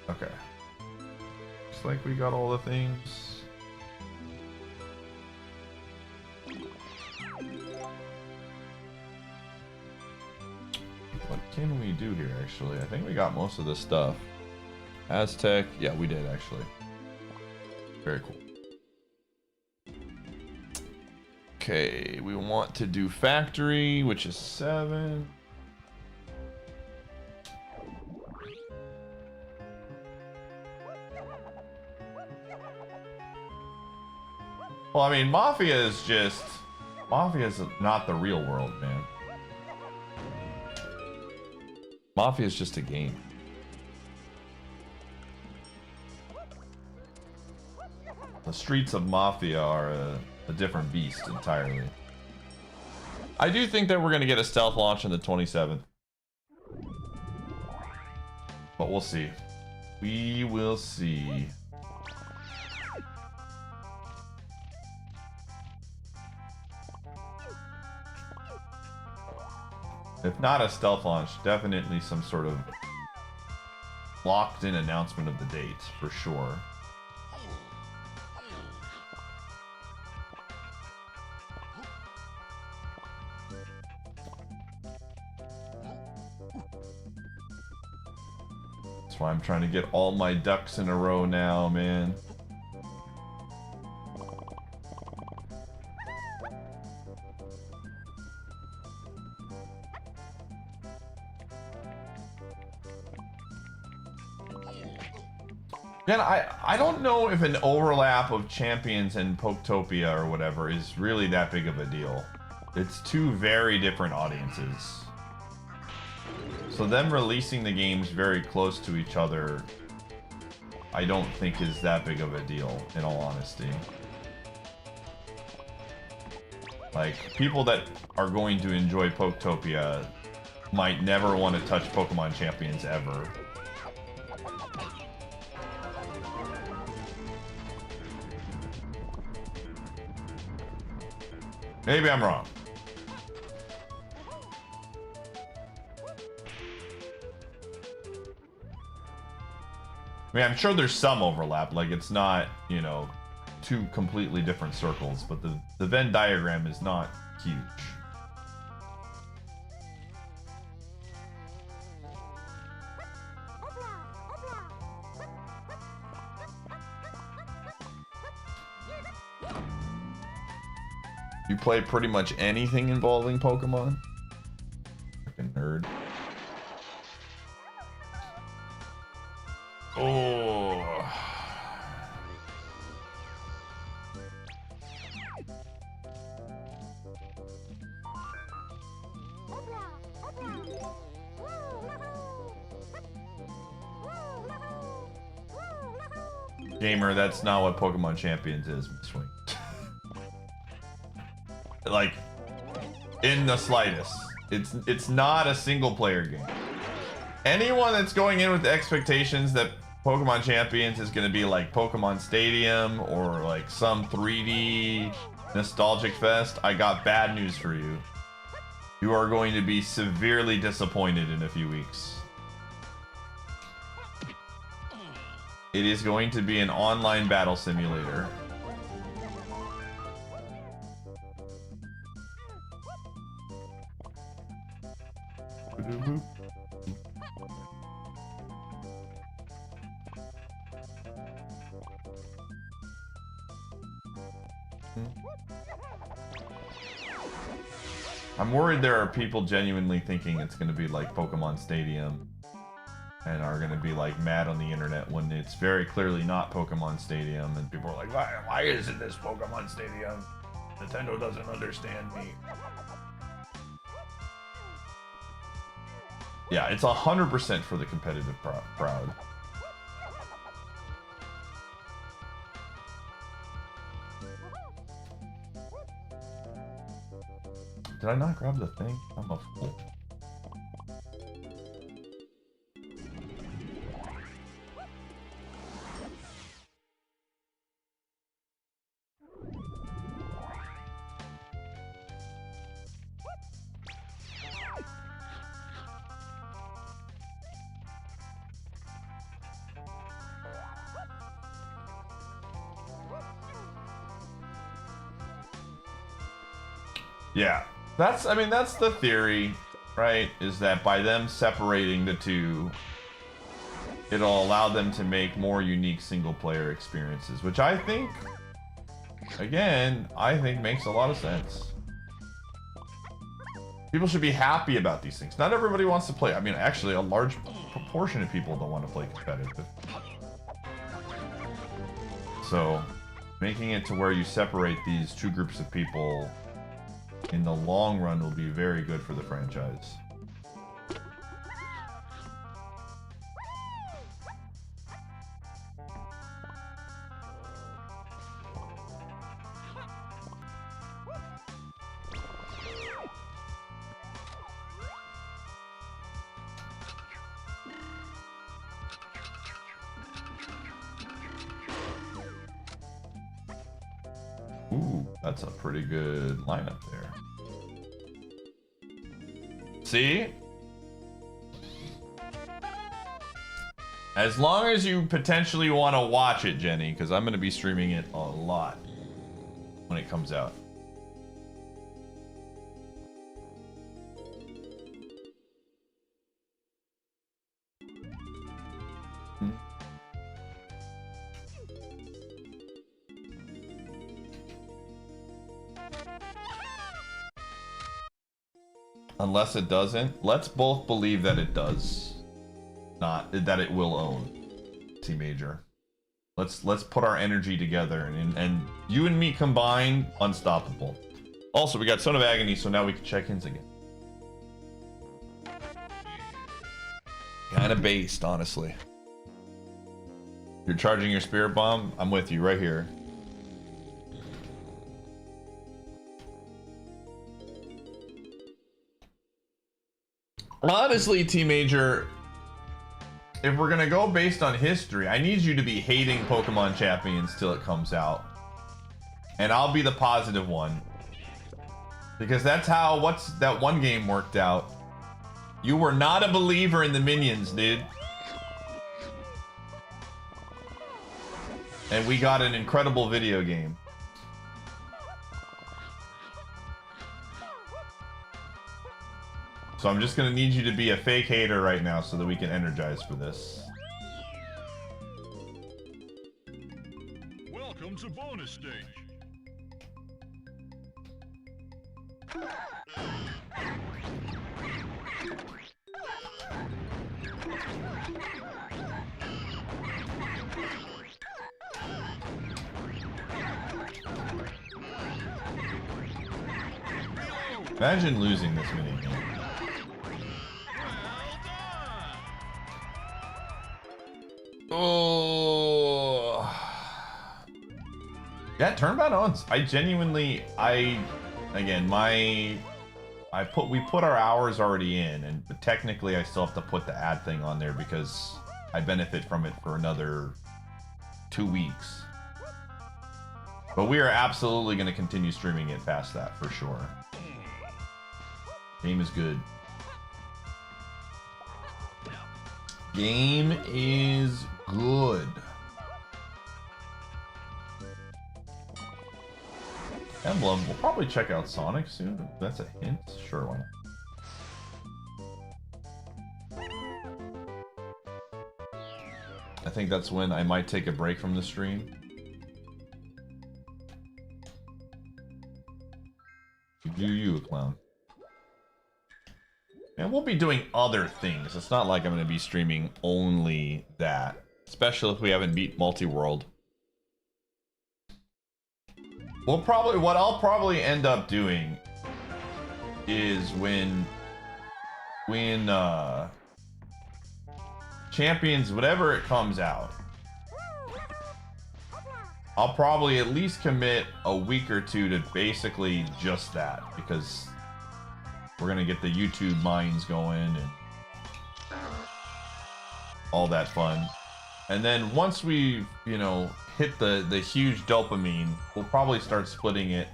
Okay. Looks like we got all the things. What can we do here, actually? I think we got most of this stuff. Aztec. Yeah, we did, actually. Very cool. Okay, we want to do factory, which is 7. Well, I mean, Mafia is not the real world, man. Mafia is just a game. The streets of Mafia are a different beast entirely. I do think that we're going to get a stealth launch on the 27th. But we'll see. We will see. If not a stealth launch, definitely some sort of locked-in announcement of the date, for sure. That's why I'm trying to get all my ducks in a row now, man. Again, I don't know if an overlap of Champions and Poketopia or whatever is really that big of a deal. It's two very different audiences. So them releasing the games very close to each other, I don't think is that big of a deal, in all honesty. Like, people that are going to enjoy Poketopia might never want to touch Pokemon Champions ever. Maybe I'm wrong. I mean, I'm sure there's some overlap, like it's not, you know, two completely different circles, but the Venn diagram is not huge. You play pretty much anything involving Pokemon? Fucking nerd. Oh. Gamer, that's not what Pokemon Champions is, Swing. Like, in the slightest. It's not a single player game. Anyone that's going in with the expectations that Pokemon Champions is going to be like Pokemon Stadium or like some 3D nostalgic fest, I got bad news for you. You are going to be severely disappointed in a few weeks. It is going to be an online battle simulator. I'm worried there are people genuinely thinking it's going to be like Pokemon Stadium and are going to be like mad on the internet when it's very clearly not Pokemon Stadium, and people are like, why isn't this Pokemon Stadium? Nintendo doesn't understand me. Yeah, it's 100% for the competitive crowd. Did I not grab the thing? I'm a fool. Yeah. I mean, that's the theory, right? Is that by them separating the two, it'll allow them to make more unique single-player experiences, which I think, again, makes a lot of sense. People should be happy about these things. Not everybody wants to play. I mean, actually, a large proportion of people don't want to play competitive. So, making it to where you separate these two groups of people in the long run will be very good for the franchise. Ooh, that's a pretty good lineup there. See? As long as you potentially want to watch it, Jenny, because I'm going to be streaming it a lot when it comes out. Unless it doesn't. Let's both believe that it does. Not that it will own T Major. Let's put our energy together, and you and me combined, unstoppable. Also, we got Son of Agony, so now we can check-ins again. Kind of based, honestly. You're charging your Spirit Bomb? I'm with you right here. Honestly, T Major, if we're gonna go based on history, I need you to be hating Pokemon Champions till it comes out. And I'll be the positive one. Because that's how that one game worked out. You were not a believer in the minions, dude. And we got an incredible video game. So I'm just gonna need you to be a fake hater right now so that we can energize for this. Welcome to bonus stage. Imagine losing this minigame. Oh. Yeah, turnabout ons. Again, my we put our hours already in, and but technically I still have to put the ad thing on there because I benefit from it for another 2 weeks. But we are absolutely going to continue streaming it past that for sure. Game is good. Game is good. Emblem. We'll probably check out Sonic soon. That's a hint. Sure, why not? I think that's when I might take a break from the stream. You do you, clown. And we'll be doing other things. It's not like I'm going to be streaming only that. Especially if we haven't beat Multiworld. What I'll probably end up doing is when Champions, whatever it comes out, I'll probably at least commit a week or two to basically just that, because we're gonna get the YouTube mines going and all that fun. And then once we, you know, hit the huge dopamine, we'll probably start splitting it.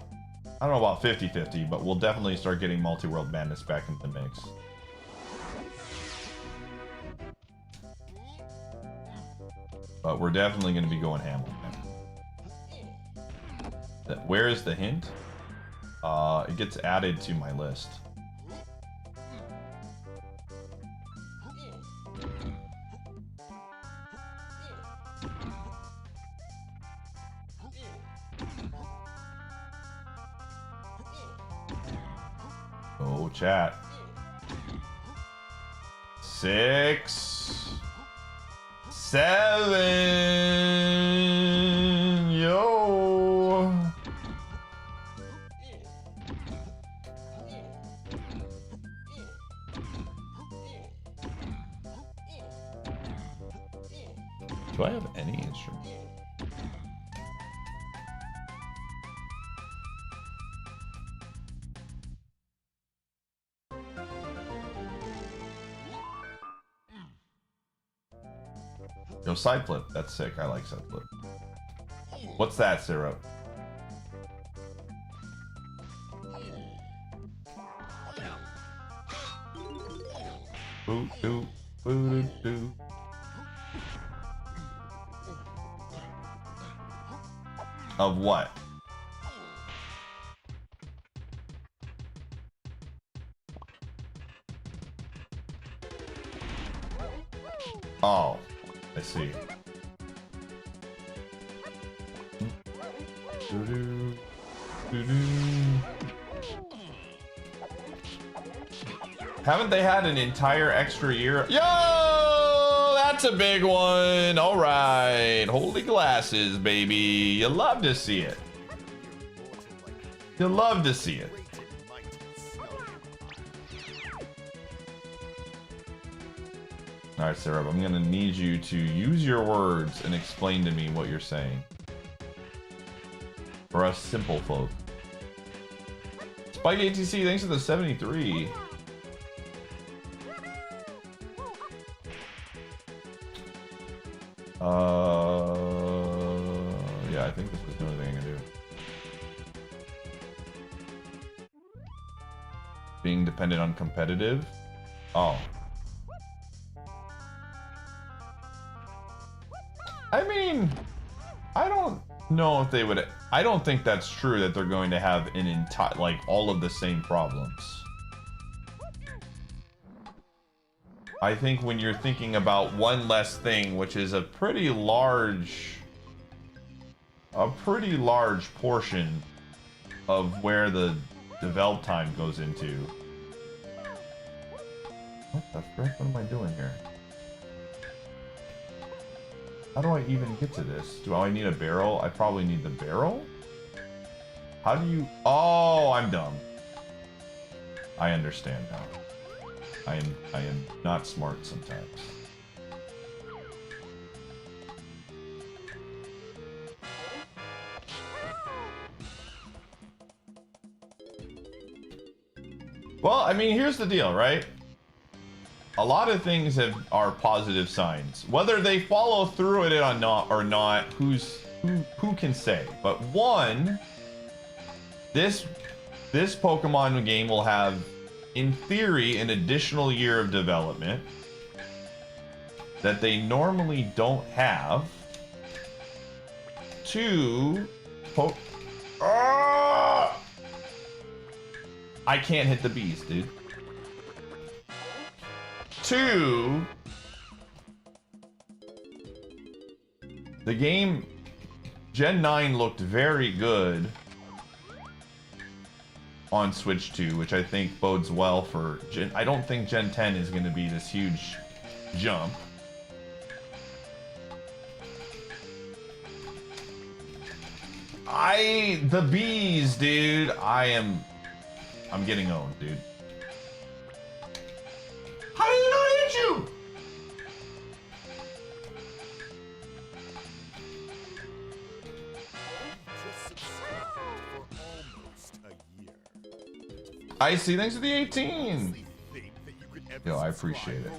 I don't know about 50-50, but we'll definitely start getting Multiworld Madness back into the mix. But we're definitely going to be going ham on that. Where is the hint? It gets added to my list. Oh, chat. 6, 7, yo. Do I have any instruments? Yo, side flip. That's sick. I like side flip. What's that, Syrup? Boo, doo, boo, doo, doo. Of what? Oh, I see. Doo-doo, doo-doo. Haven't they had an entire extra year? Yo, that's a big one. All right, holy glasses, baby. You love to see it. You love to see it. All right, Sarah, I'm gonna need you to use your words and explain to me what you're saying. For us simple folk. Spike ATC, thanks for the 73. Yeah, I think this is the only thing I can do. Being dependent on competitive? Oh. I mean, I don't know if they would. I don't think that's true that they're going to have an entire, like, all of the same problems. I think when you're thinking about one less thing, which is a pretty large portion of where the develop time goes into. What the frick? What am I doing here? How do I even get to this? Do I need a barrel? I probably need the barrel? How do you... Oh, I'm dumb. I understand now. I am not smart sometimes. Well, I mean, here's the deal, right? A lot of things are positive signs. Whether they follow through with it or not, who can say? But one, this Pokemon game will have, in theory, an additional year of development that they normally don't have. Two, I can't hit the bees, dude. Two, the game Gen 9 looked very good on Switch 2, which I think bodes well for I don't think Gen 10 is going to be this huge jump. The bees, dude. I'm getting owned, dude. How did it not hit you? I see. Thanks for the 18. Yo, I appreciate it.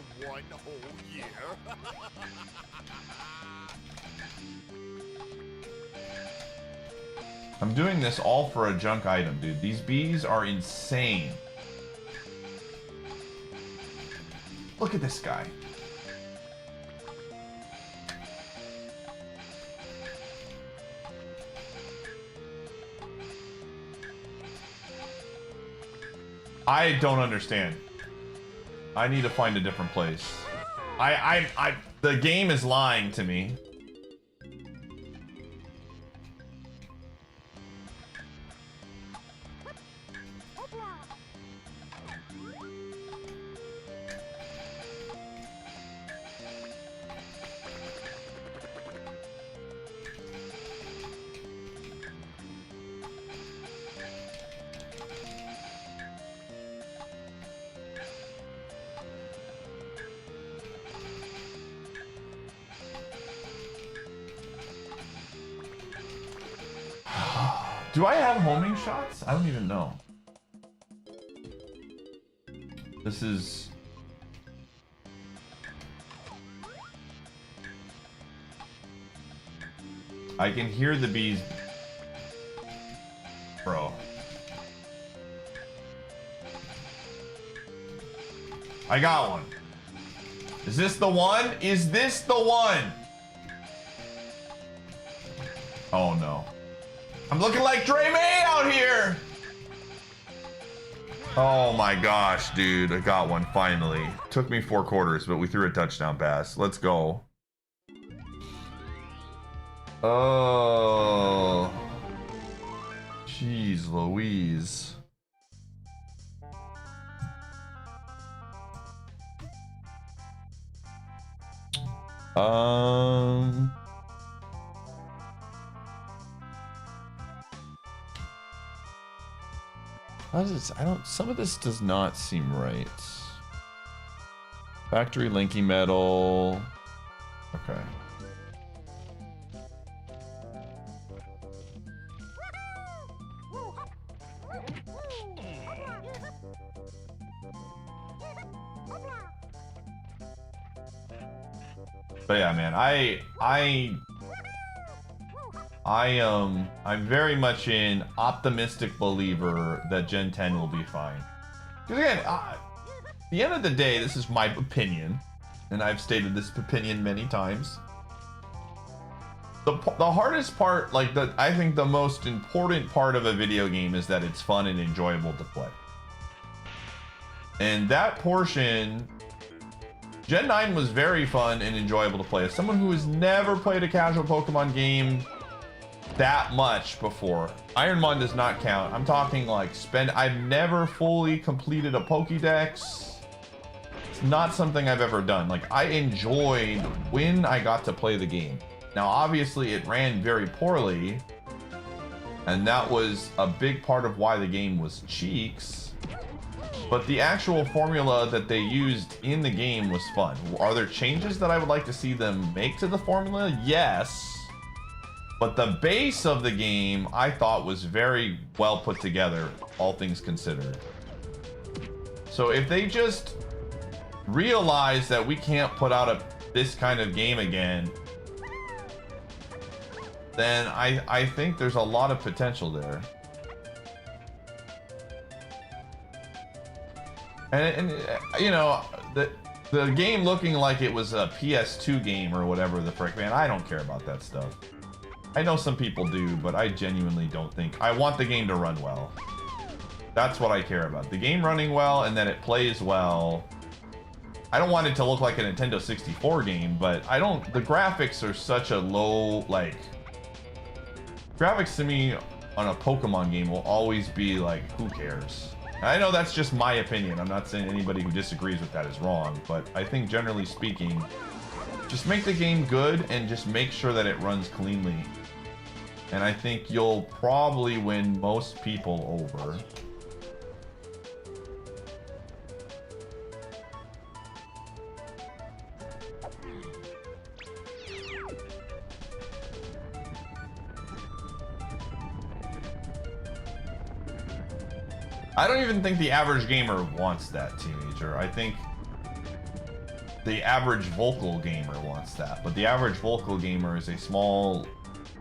I'm doing this all for a junk item, dude. These bees are insane. Look at this guy. I don't understand. I need to find a different place. The game is lying to me. Do I have homing shots? I don't even know. This is... I can hear the bees. Bro. I got one. Is this the one? Is this the one? Oh no. I'm looking like Dre May out here! Oh my gosh, dude. I got one finally. Took me 4 quarters, but we threw a touchdown pass. Let's go. Oh. Jeez Louise. How does this, some of this does not seem right. Factory linking metal. Okay. But yeah, man, I'm very much an optimistic believer that Gen 10 will be fine. Because again, at the end of the day, this is my opinion, and I've stated this opinion many times. The hardest part, I think the most important part of a video game is that it's fun and enjoyable to play. And that portion, Gen 9 was very fun and enjoyable to play. As someone who has never played a casual Pokemon game that much before, Ironmon does not count. I'm talking like I've never fully completed a Pokédex. It's not something I've ever done. Like, I enjoyed when I got to play the game. Now, obviously, it ran very poorly, and that was a big part of why the game was cheeks. But the actual formula that they used in the game was fun. Are there changes that I would like to see them make to the formula? Yes. But the base of the game, I thought, was very well put together, all things considered. So if they just realize that we can't put out this kind of game again, then I think there's a lot of potential there. And you know, the game looking like it was a PS2 game or whatever the frick, man, I don't care about that stuff. I know some people do, but I genuinely don't think. I want the game to run well. That's what I care about. The game running well and that it plays well. I don't want it to look like a Nintendo 64 game, but the graphics are such a low, like, graphics to me on a Pokemon game will always be like, who cares? And I know that's just my opinion. I'm not saying anybody who disagrees with that is wrong, but I think generally speaking, just make the game good and just make sure that it runs cleanly. And I think you'll probably win most people over. I don't even think the average gamer wants that, teenager. I think the average vocal gamer wants that, but the average vocal gamer is a small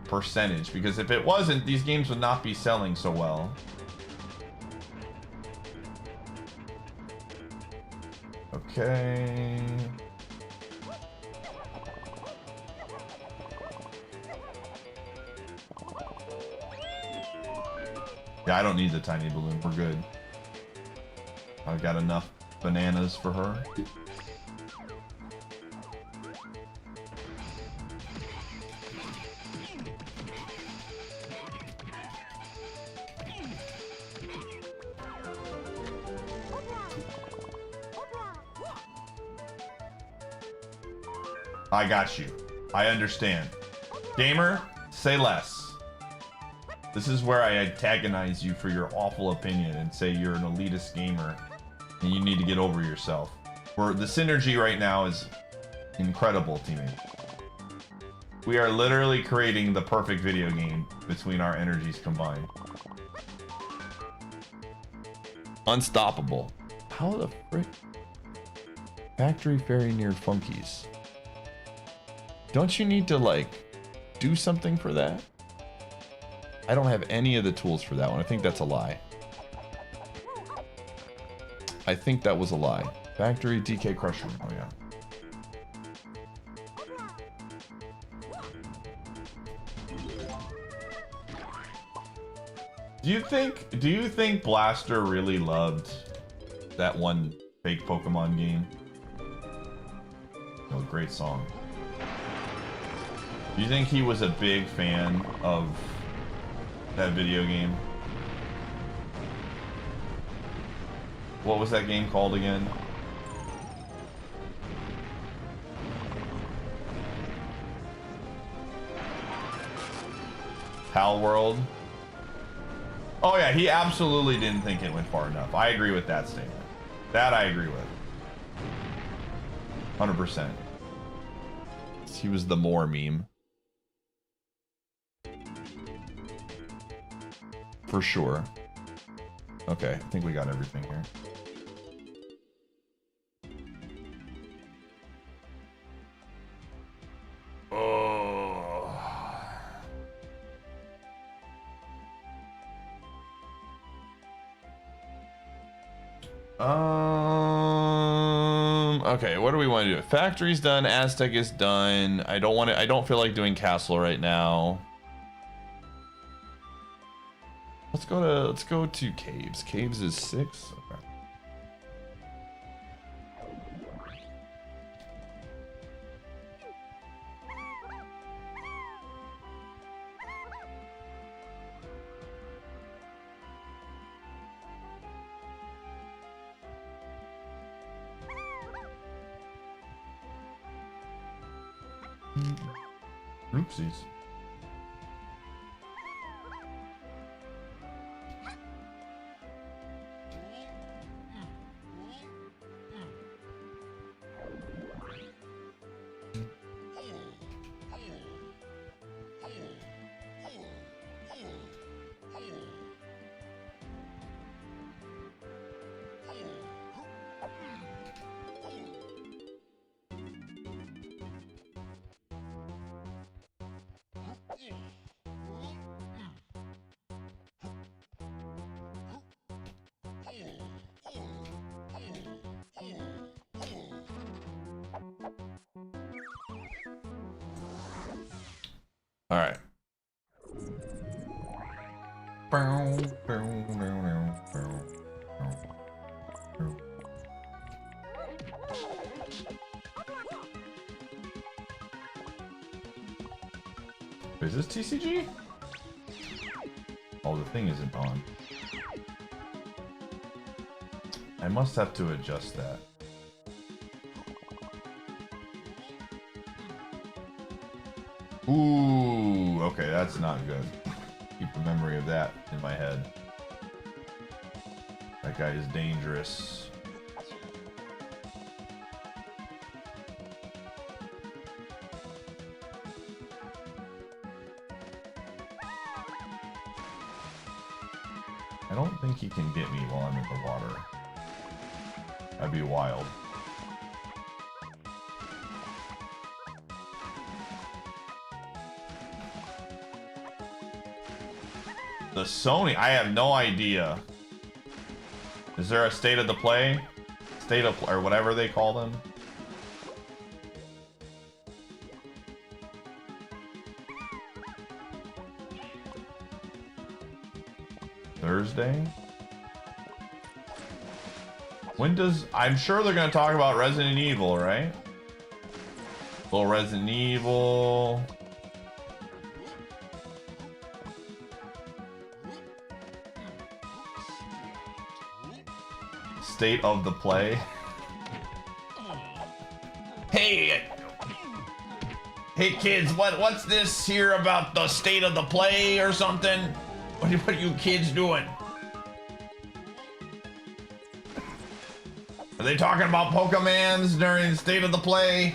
percentage, because if it wasn't, these games would not be selling so well. Okay. Yeah, I don't need the tiny balloon. We're good. I've got enough bananas for her. I got you. I understand. Gamer, say less. This is where I antagonize you for your awful opinion and say you're an elitist gamer and you need to get over yourself. The synergy right now is incredible, teammate. We are literally creating the perfect video game between our energies combined. Unstoppable. How the frick? Factory Fairy near Funkies. Don't you need to, like, do something for that? I don't have any of the tools for that one. I think that's a lie. I think that was a lie. Factory DK Crusher. Oh, yeah. Do you think Blaster really loved that one fake Pokemon game? Oh, great song. Do you think he was a big fan of that video game? What was that game called again? Pal World? Oh yeah, he absolutely didn't think it went far enough. I agree with that statement. That I agree with. 100%. He was the more meme. For sure. Okay, I think we got everything here. Oh. Okay, what do we want to do? Factory's done, Aztec is done. I don't feel like doing Castle right now. Let's go to Caves. Caves is 6. Okay. Oopsies. All right. Is this TCG? Oh, the thing isn't on. I must have to adjust that. Ooh, okay, that's not good. Keep the memory of that in my head. That guy is dangerous. I don't think he can get me while I'm in the water. That'd be wild. The Sony, I have no idea. Is there a state of the play? State of play, or whatever they call them? Thursday? When does... I'm sure they're going to talk about Resident Evil, right? Little Resident Evil... State of the play. Hey kids, what's this here about the state of the play or something? What are you kids doing? Are they talking about Pokemans during state of the play?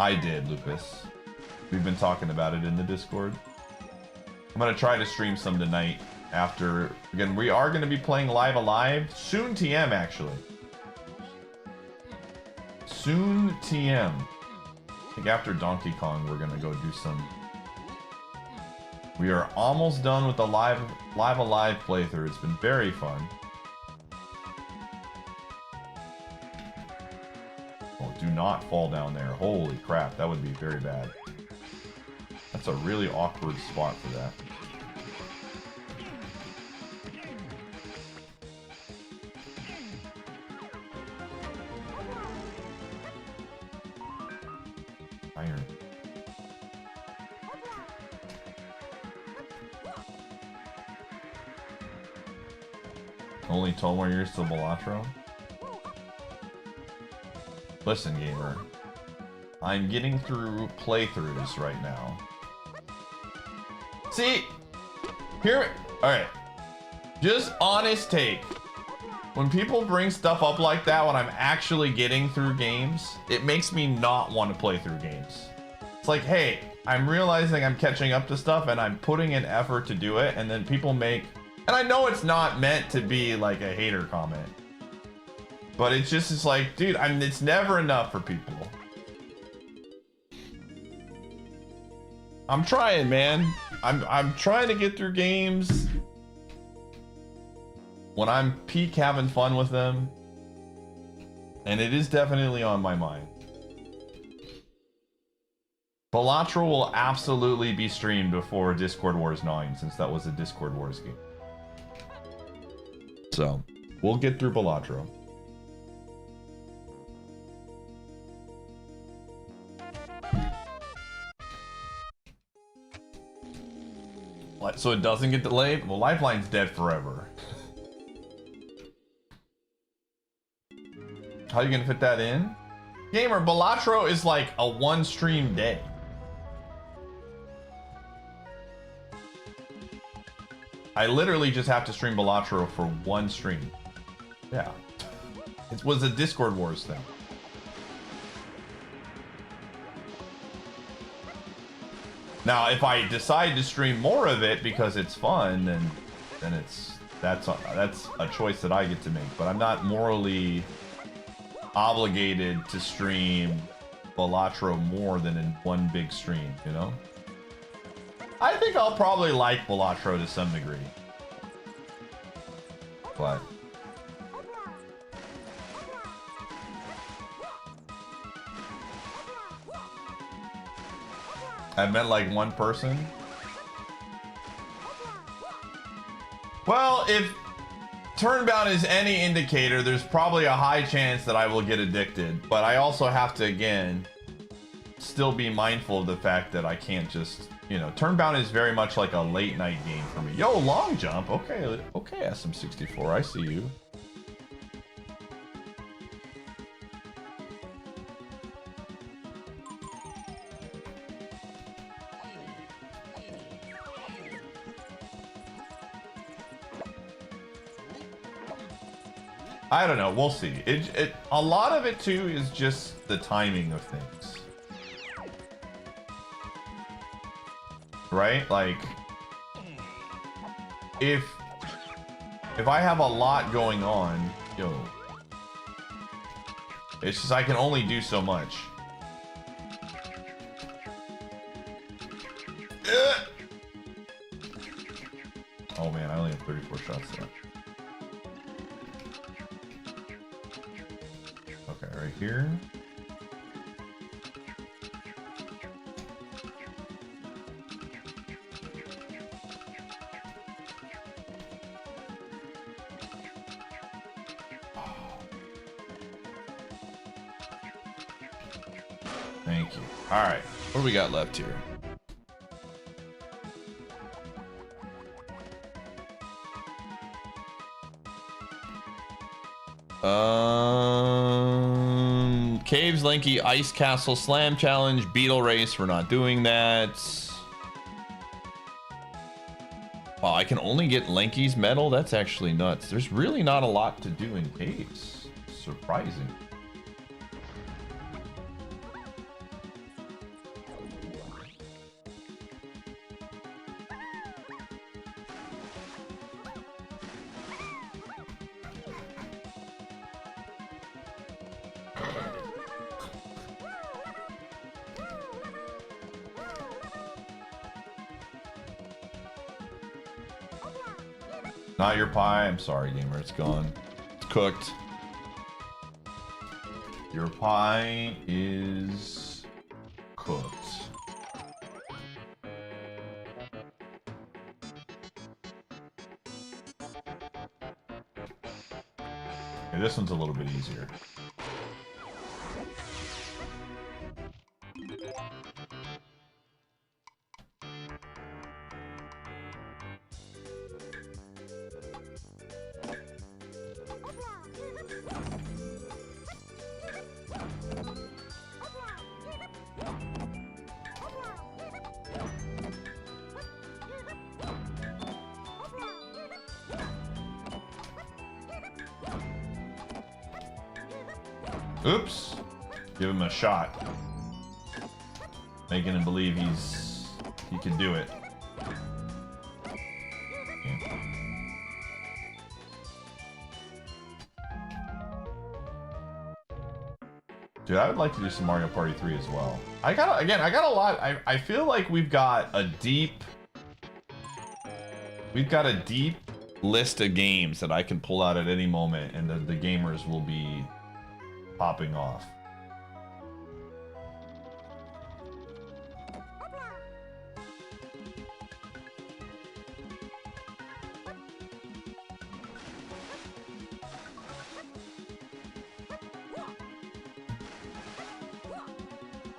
I did, Lucas. We've been talking about it in the Discord. I'm gonna try to stream some tonight after... Again, we are gonna be playing Live Alive. Soon TM, actually. Soon TM. I think after Donkey Kong, we're gonna go do some... We are almost done with the Live Alive playthrough. It's been very fun. Do not fall down there. Holy crap, that would be very bad. That's a really awkward spot for that. Iron. Only 12 more years to Balatro? Listen, gamer. I'm getting through playthroughs right now. See? Here... Alright. Just honest take. When people bring stuff up like that when I'm actually getting through games, it makes me not want to play through games. It's like, hey, I'm realizing I'm catching up to stuff and I'm putting in effort to do it, and then people make... And I know it's not meant to be like a hater comment. But it's just, it's like, dude, it's never enough for people. I'm trying, man. I'm trying to get through games when I'm peak having fun with them. And it is definitely on my mind. Balatro will absolutely be streamed before Discord Wars 9, since that was a Discord Wars game. So, we'll get through Balatro. What? So it doesn't get delayed? Well, Lifeline's dead forever. How are you gonna fit that in? Gamer, Balatro is like a one stream day. I literally just have to stream Balatro for one stream. Yeah. It was a Discord Wars thing. Now, if I decide to stream more of it because it's fun, then that's a choice that I get to make. But I'm not morally obligated to stream Balatro more than in one big stream, you know? I think I'll probably like Balatro to some degree. But I've met like one person. Well, if Turnbound is any indicator, there's probably a high chance that I will get addicted. But I also have to, again, still be mindful of the fact that I can't just, you know, Turnbound is very much like a late night game for me. Yo, long jump. Okay, okay, SM64, I see you. I don't know. We'll see. A lot of it too is just the timing of things, right? Like, if I have a lot going on, yo, it's just I can only do so much. Oh man, I only have 34 shots left. Right here. Thank you. All right, what do we got left here? Caves, Lanky, Ice Castle, Slam Challenge, Beetle Race. We're not doing that. Oh, I can only get Lanky's medal? That's actually nuts. There's really not a lot to do in Caves. Surprising. Not your pie. I'm sorry, gamer. It's gone. It's cooked. Your pie is cooked. Okay, this one's a little bit easier. Oops. Give him a shot. Making him believe he can do it. Yeah. Dude, I would like to do some Mario Party 3 as well. I got a lot. I feel like we've got a deep list of games that I can pull out at any moment, and the gamers will be popping off.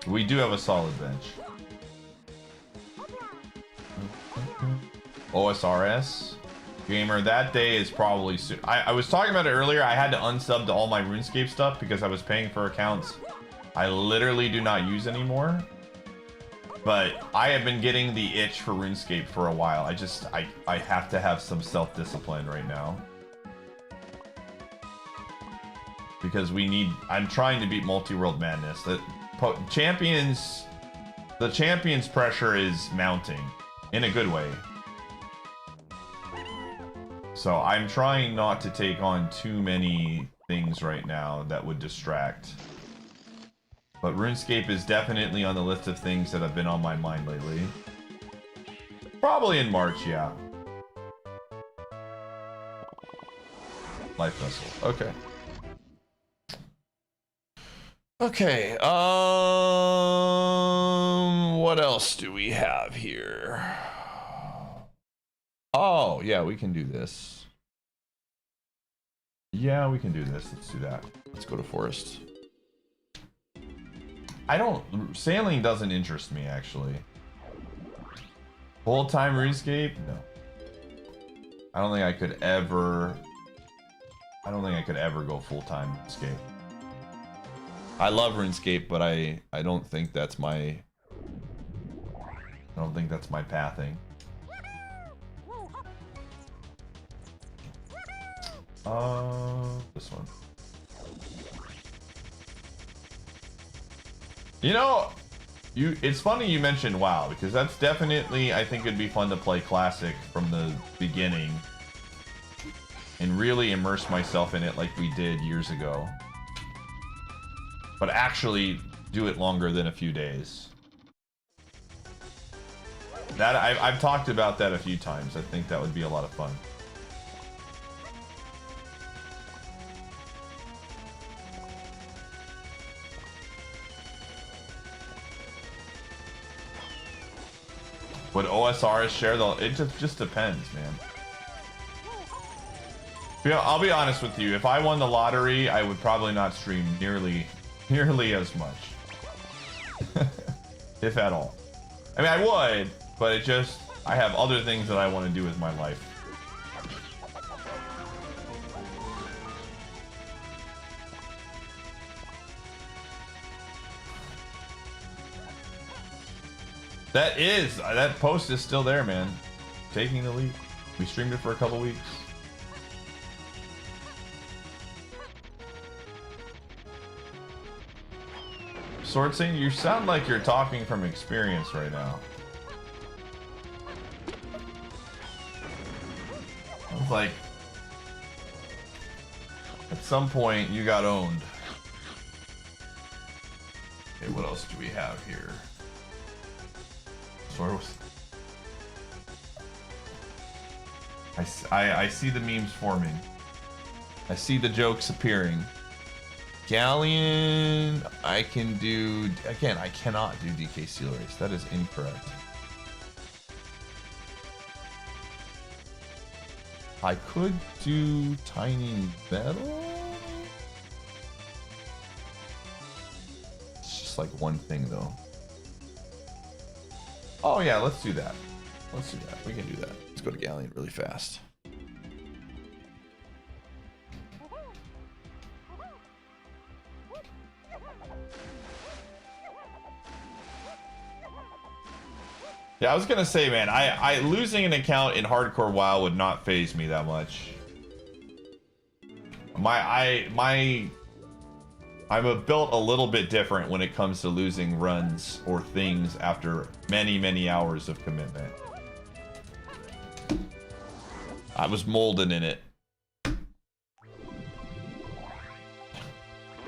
We do have a solid bench. OSRS? Gamer, that day is probably soon. I was talking about it earlier. I had to unsub to all my RuneScape stuff because I was paying for accounts I literally do not use anymore. But I have been getting the itch for RuneScape for a while. I have to have some self-discipline right now. Because I'm trying to beat Multiworld Madness. The champions pressure is mounting in a good way. So I'm trying not to take on too many things right now that would distract. But RuneScape is definitely on the list of things that have been on my mind lately. Probably in March, yeah. Life vessel. Okay. Okay. What else do we have here? Oh, yeah, we can do this. Yeah, we can do this. Let's do that. Let's go to forest. Sailing doesn't interest me, actually. Full-time RuneScape? No. I don't think I could ever go full-time RuneScape. I love RuneScape, but I don't think that's my pathing. This one. You know, it's funny you mentioned WoW, because that's definitely, I think it'd be fun to play Classic from the beginning and really immerse myself in it like we did years ago. But actually do it longer than a few days. That I've talked about that a few times. I think that would be a lot of fun. Would OSRs share the? It just depends, man. Yeah, I'll be honest with you. If I won the lottery, I would probably not stream nearly as much, if at all. I mean, I would, but I have other things that I want to do with my life. That post is still there, man. Taking the lead. We streamed it for a couple weeks. Sword Saint, you sound like you're talking from experience right now. It's like at some point you got owned. Okay, what else do we have here? I see the memes forming. I see the jokes appearing. Galleon, I can do... Again, I cannot do DK Seal Race. That is incorrect. I could do Tiny Metal? It's just like one thing, though. Oh, yeah, let's do that. Let's do that. We can do that. Let's go to Galleon really fast. Yeah, I was gonna say, man, I losing an account in hardcore WoW would not faze me that much. I'm built a little bit different when it comes to losing runs or things after many hours of commitment. I was molded in it.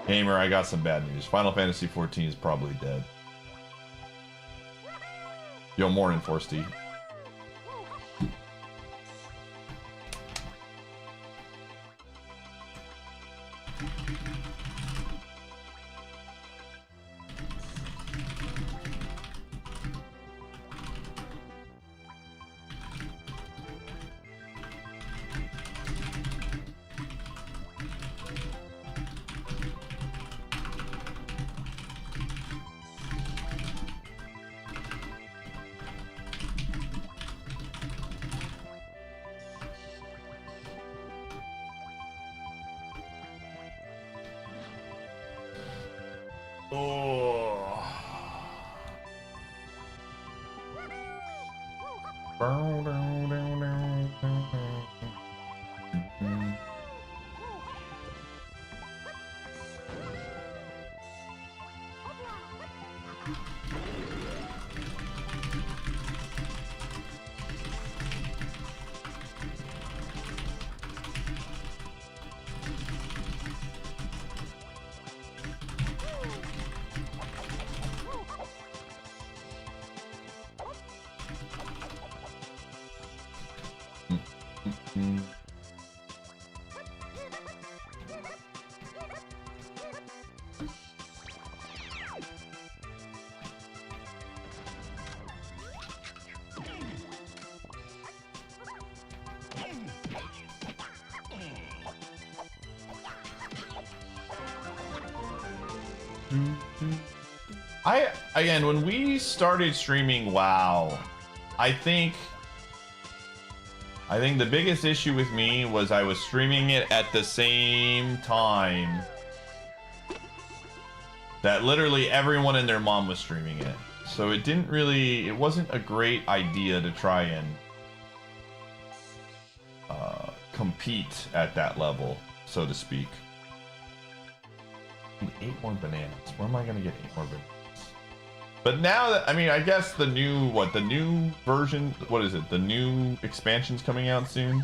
Gamer, I got some bad news. Final Fantasy XIV is probably dead. Yo, morning, Forsty. Again, when we started streaming WoW, I think the biggest issue with me was I was streaming it at the same time that literally everyone and their mom was streaming it. So it wasn't a great idea to try and compete at that level, so to speak. 8 more bananas. Where am I gonna get 8 more bananas? But now that, I mean, I guess the new version, what is it? The new expansion's coming out soon.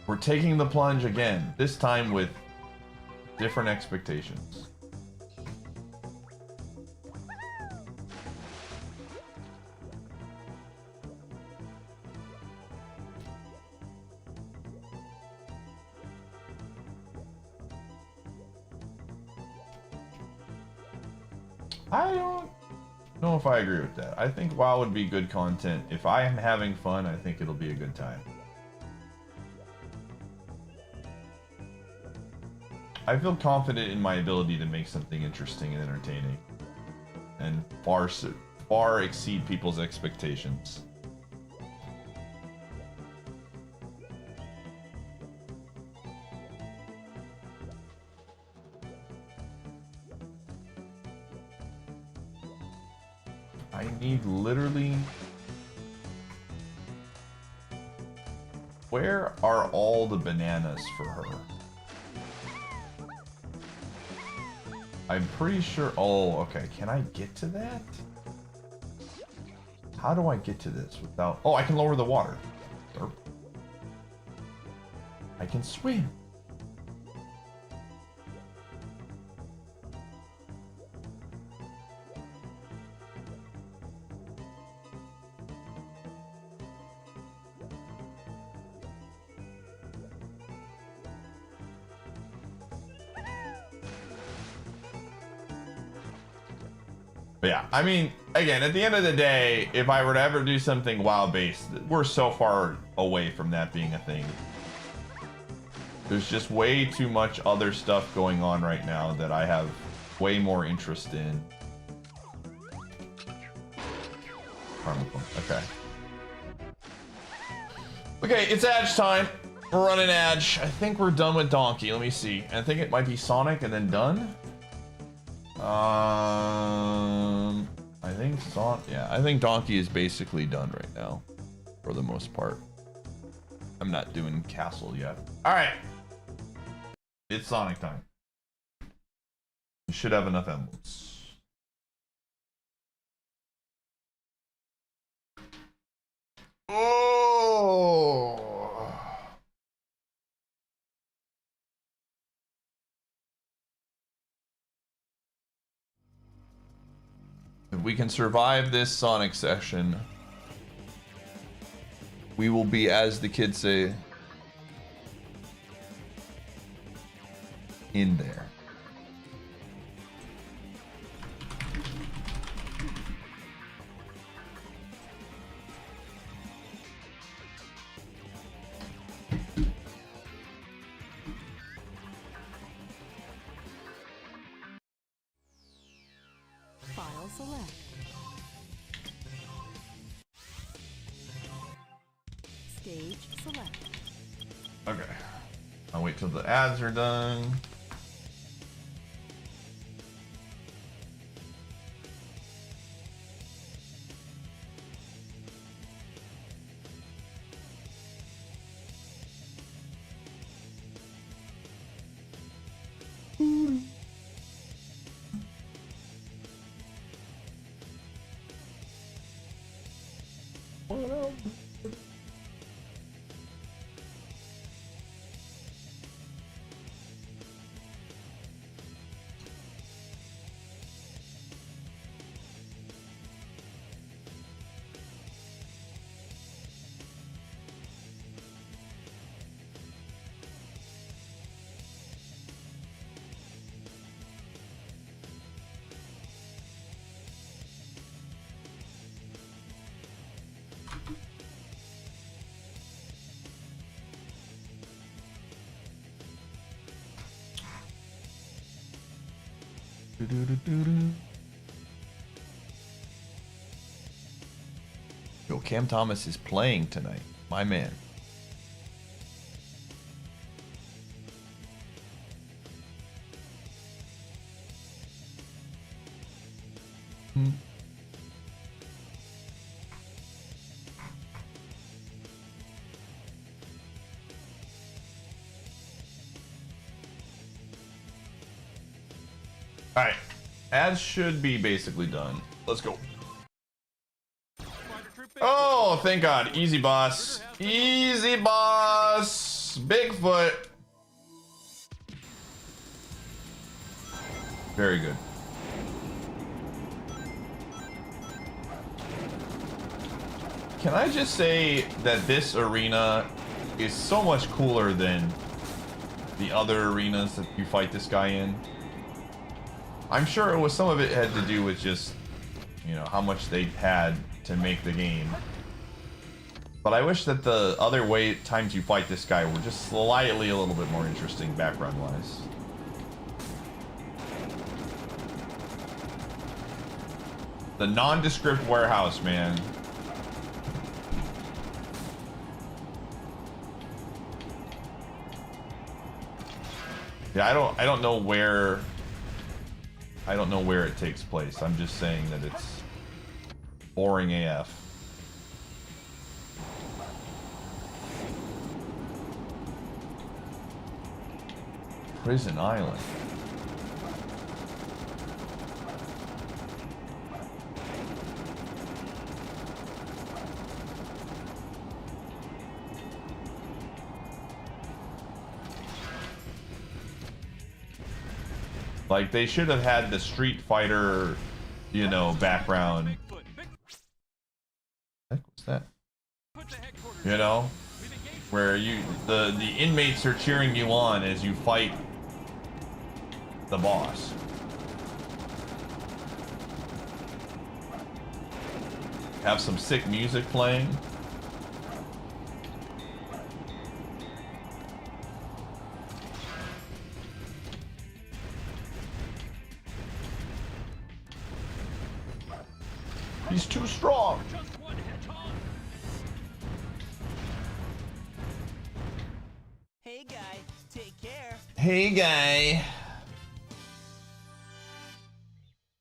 We're taking the plunge again, this time with different expectations. I don't know if I agree with that. I think WoW would be good content. If I am having fun, I think it'll be a good time. I feel confident in my ability to make something interesting and entertaining, and far exceed people's expectations. I need literally... Where are all the bananas for her? I'm pretty sure... Oh, okay. Can I get to that? How do I get to this without... Oh, I can lower the water. Derp. I can swim. But yeah, I mean, again, at the end of the day, if I were to ever do something WoW-based, we're so far away from that being a thing. There's just way too much other stuff going on right now that I have way more interest in. Okay. Okay, it's Edge time. We're running Edge. I think we're done with Donkey. Let me see. I think it might be Sonic and then done. I think Donkey is basically done right now, for the most part. I'm not doing Castle yet. All right, it's Sonic time. You should have enough emblems. Oh. If we can survive this Sonic session, we will be, as the kids say, in there. File select. Stage select. Okay. I'll wait till the ads are done. Yo, Cam Thomas is playing tonight. My man. Alright. Ads should be basically done. Let's go. Oh, thank God. Easy boss. Easy boss. Bigfoot. Very good. Can I just say that this arena is so much cooler than the other arenas that you fight this guy in? I'm sure it was, some of it had to do with just, you know, how much they had to make the game. But I wish that the other times you fight this guy were just slightly a little bit more interesting background-wise. The nondescript warehouse, man. Yeah, I don't know where it takes place. I'm just saying that it's boring AF. Prison Island. Like, they should have had the Street Fighter, you know, background. What was that? You know, where the inmates are cheering you on as you fight the boss. Have some sick music playing. He's too strong. Hey guy, take care. Hey guy.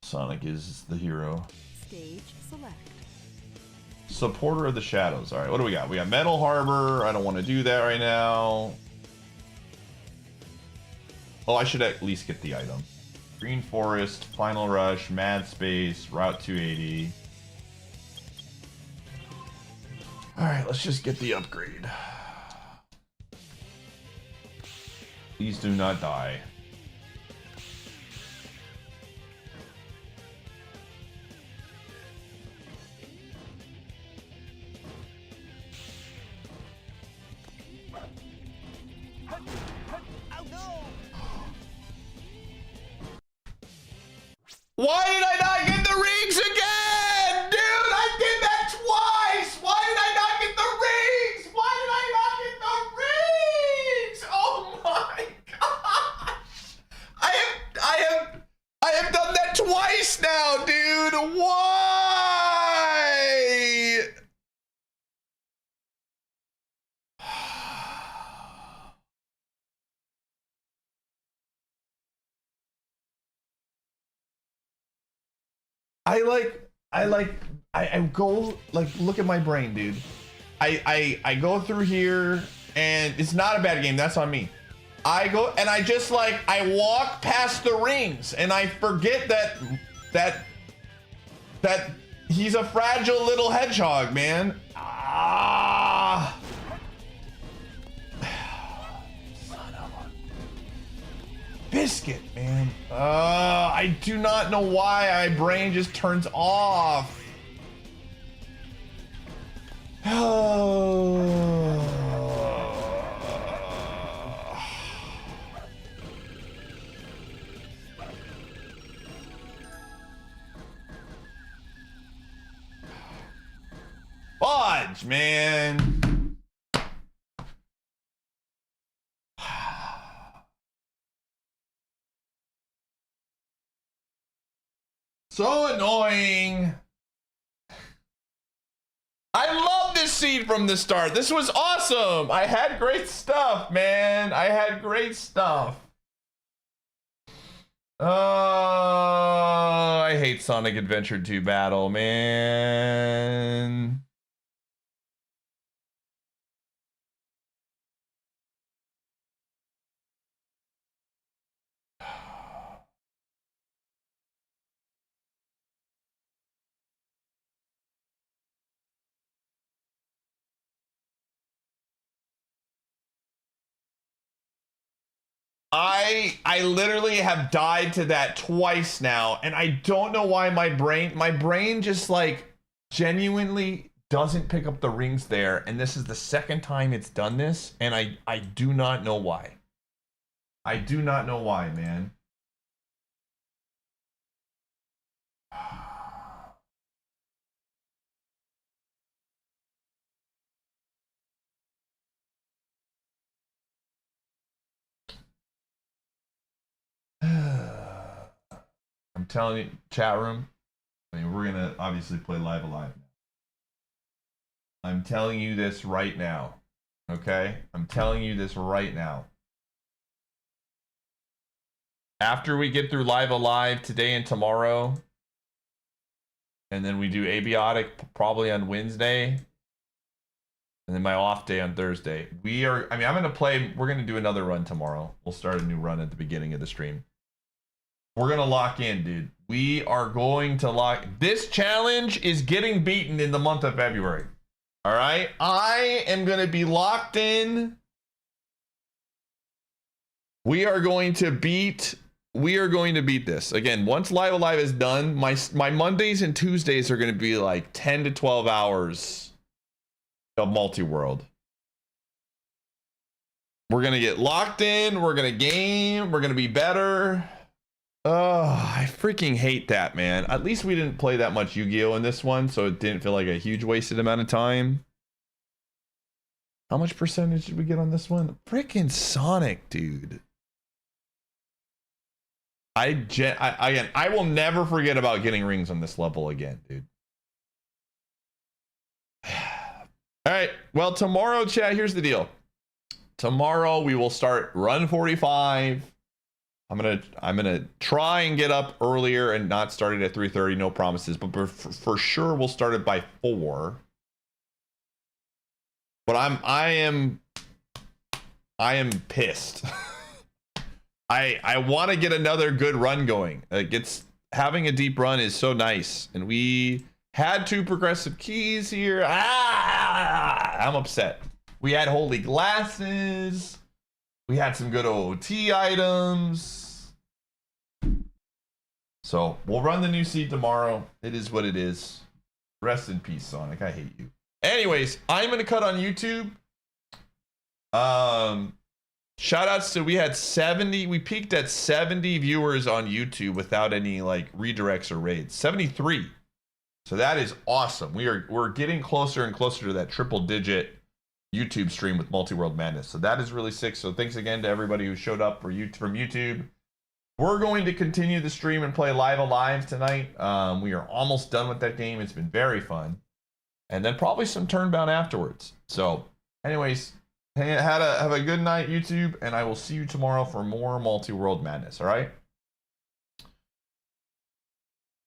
Sonic is the hero. Stage select. Supporter of the Shadows. All right, what do we got? We got Metal Harbor. I don't want to do that right now. Oh, I should at least get the item. Green Forest, Final Rush, Mad Space, Route 280. All right, let's just get the upgrade. Please do not die. Why did I not get the rings again? Dude, I did that twice! Why did I not get the rings? Why did I not get the rings? Oh my gosh! I have done that twice now, dude! Why? I go, like, look at my brain, dude. I go through here and it's not a bad game, that's on me. I go and I just, like, I walk past the rings and I forget that he's a fragile little hedgehog, man. Ah. Son of a biscuit, man. I do not know why my brain just turns off. Fudge, man. So annoying. I love this seed from the start. This was awesome. I had great stuff, man. I had great stuff. Oh, I hate Sonic Adventure 2 Battle, man. I literally have died to that twice now, and I don't know why my brain just like genuinely doesn't pick up the rings there, and this is the second time it's done this, and I do not know why. I do not know why, man. I'm telling you, chat room, I mean, we're gonna obviously play live alive now. I'm telling you this right now, okay? I'm telling you this right now. After we get through live alive today and tomorrow, and then we do abiotic probably on Wednesday, and then my off day on Thursday. I'm gonna play, we're gonna do another run tomorrow. We'll start a new run at the beginning of the stream. We're gonna lock in, dude. We are going to lock. This challenge is getting beaten in the month of February. All right, I am gonna be locked in. We are going to beat this again. Once live alive is done, my Mondays and Tuesdays are gonna be like 10 to 12 hours of multi-world. We're gonna get locked in. We're gonna game. We're gonna be better. Oh, I freaking hate that, man. At least we didn't play that much Yu-Gi-Oh in this one, so it didn't feel like a huge wasted amount of time. How much percentage did we get on this one? Freaking Sonic, dude. I will never forget about getting rings on this level again, dude. All right, well, tomorrow, chat, here's the deal. Tomorrow we will start run 45. I'm gonna try and get up earlier and not start it at 3:30. No promises, but for sure we'll start it by 4. But I am pissed. I want to get another good run going. Having a deep run is so nice, and we had 2 progressive keys here. I'm upset. We had holy glasses. We had some good OOT items. So we'll run the new seed tomorrow. It is what it is. Rest in peace, Sonic. I hate you. Anyways, I'm gonna cut on YouTube. Shout outs to, we had 70, we peaked at 70 viewers on YouTube without any like redirects or raids. 73. So that is awesome. We're getting closer and closer to that triple digit YouTube stream with Multiworld Madness. So that is really sick. So thanks again to everybody who showed up from YouTube. We're going to continue the stream and play live alive tonight. We are almost done with that game. It's been very fun. And then probably some Turnbound afterwards. So anyways, have a good night, YouTube, and I will see you tomorrow for more Multiworld Madness, all right?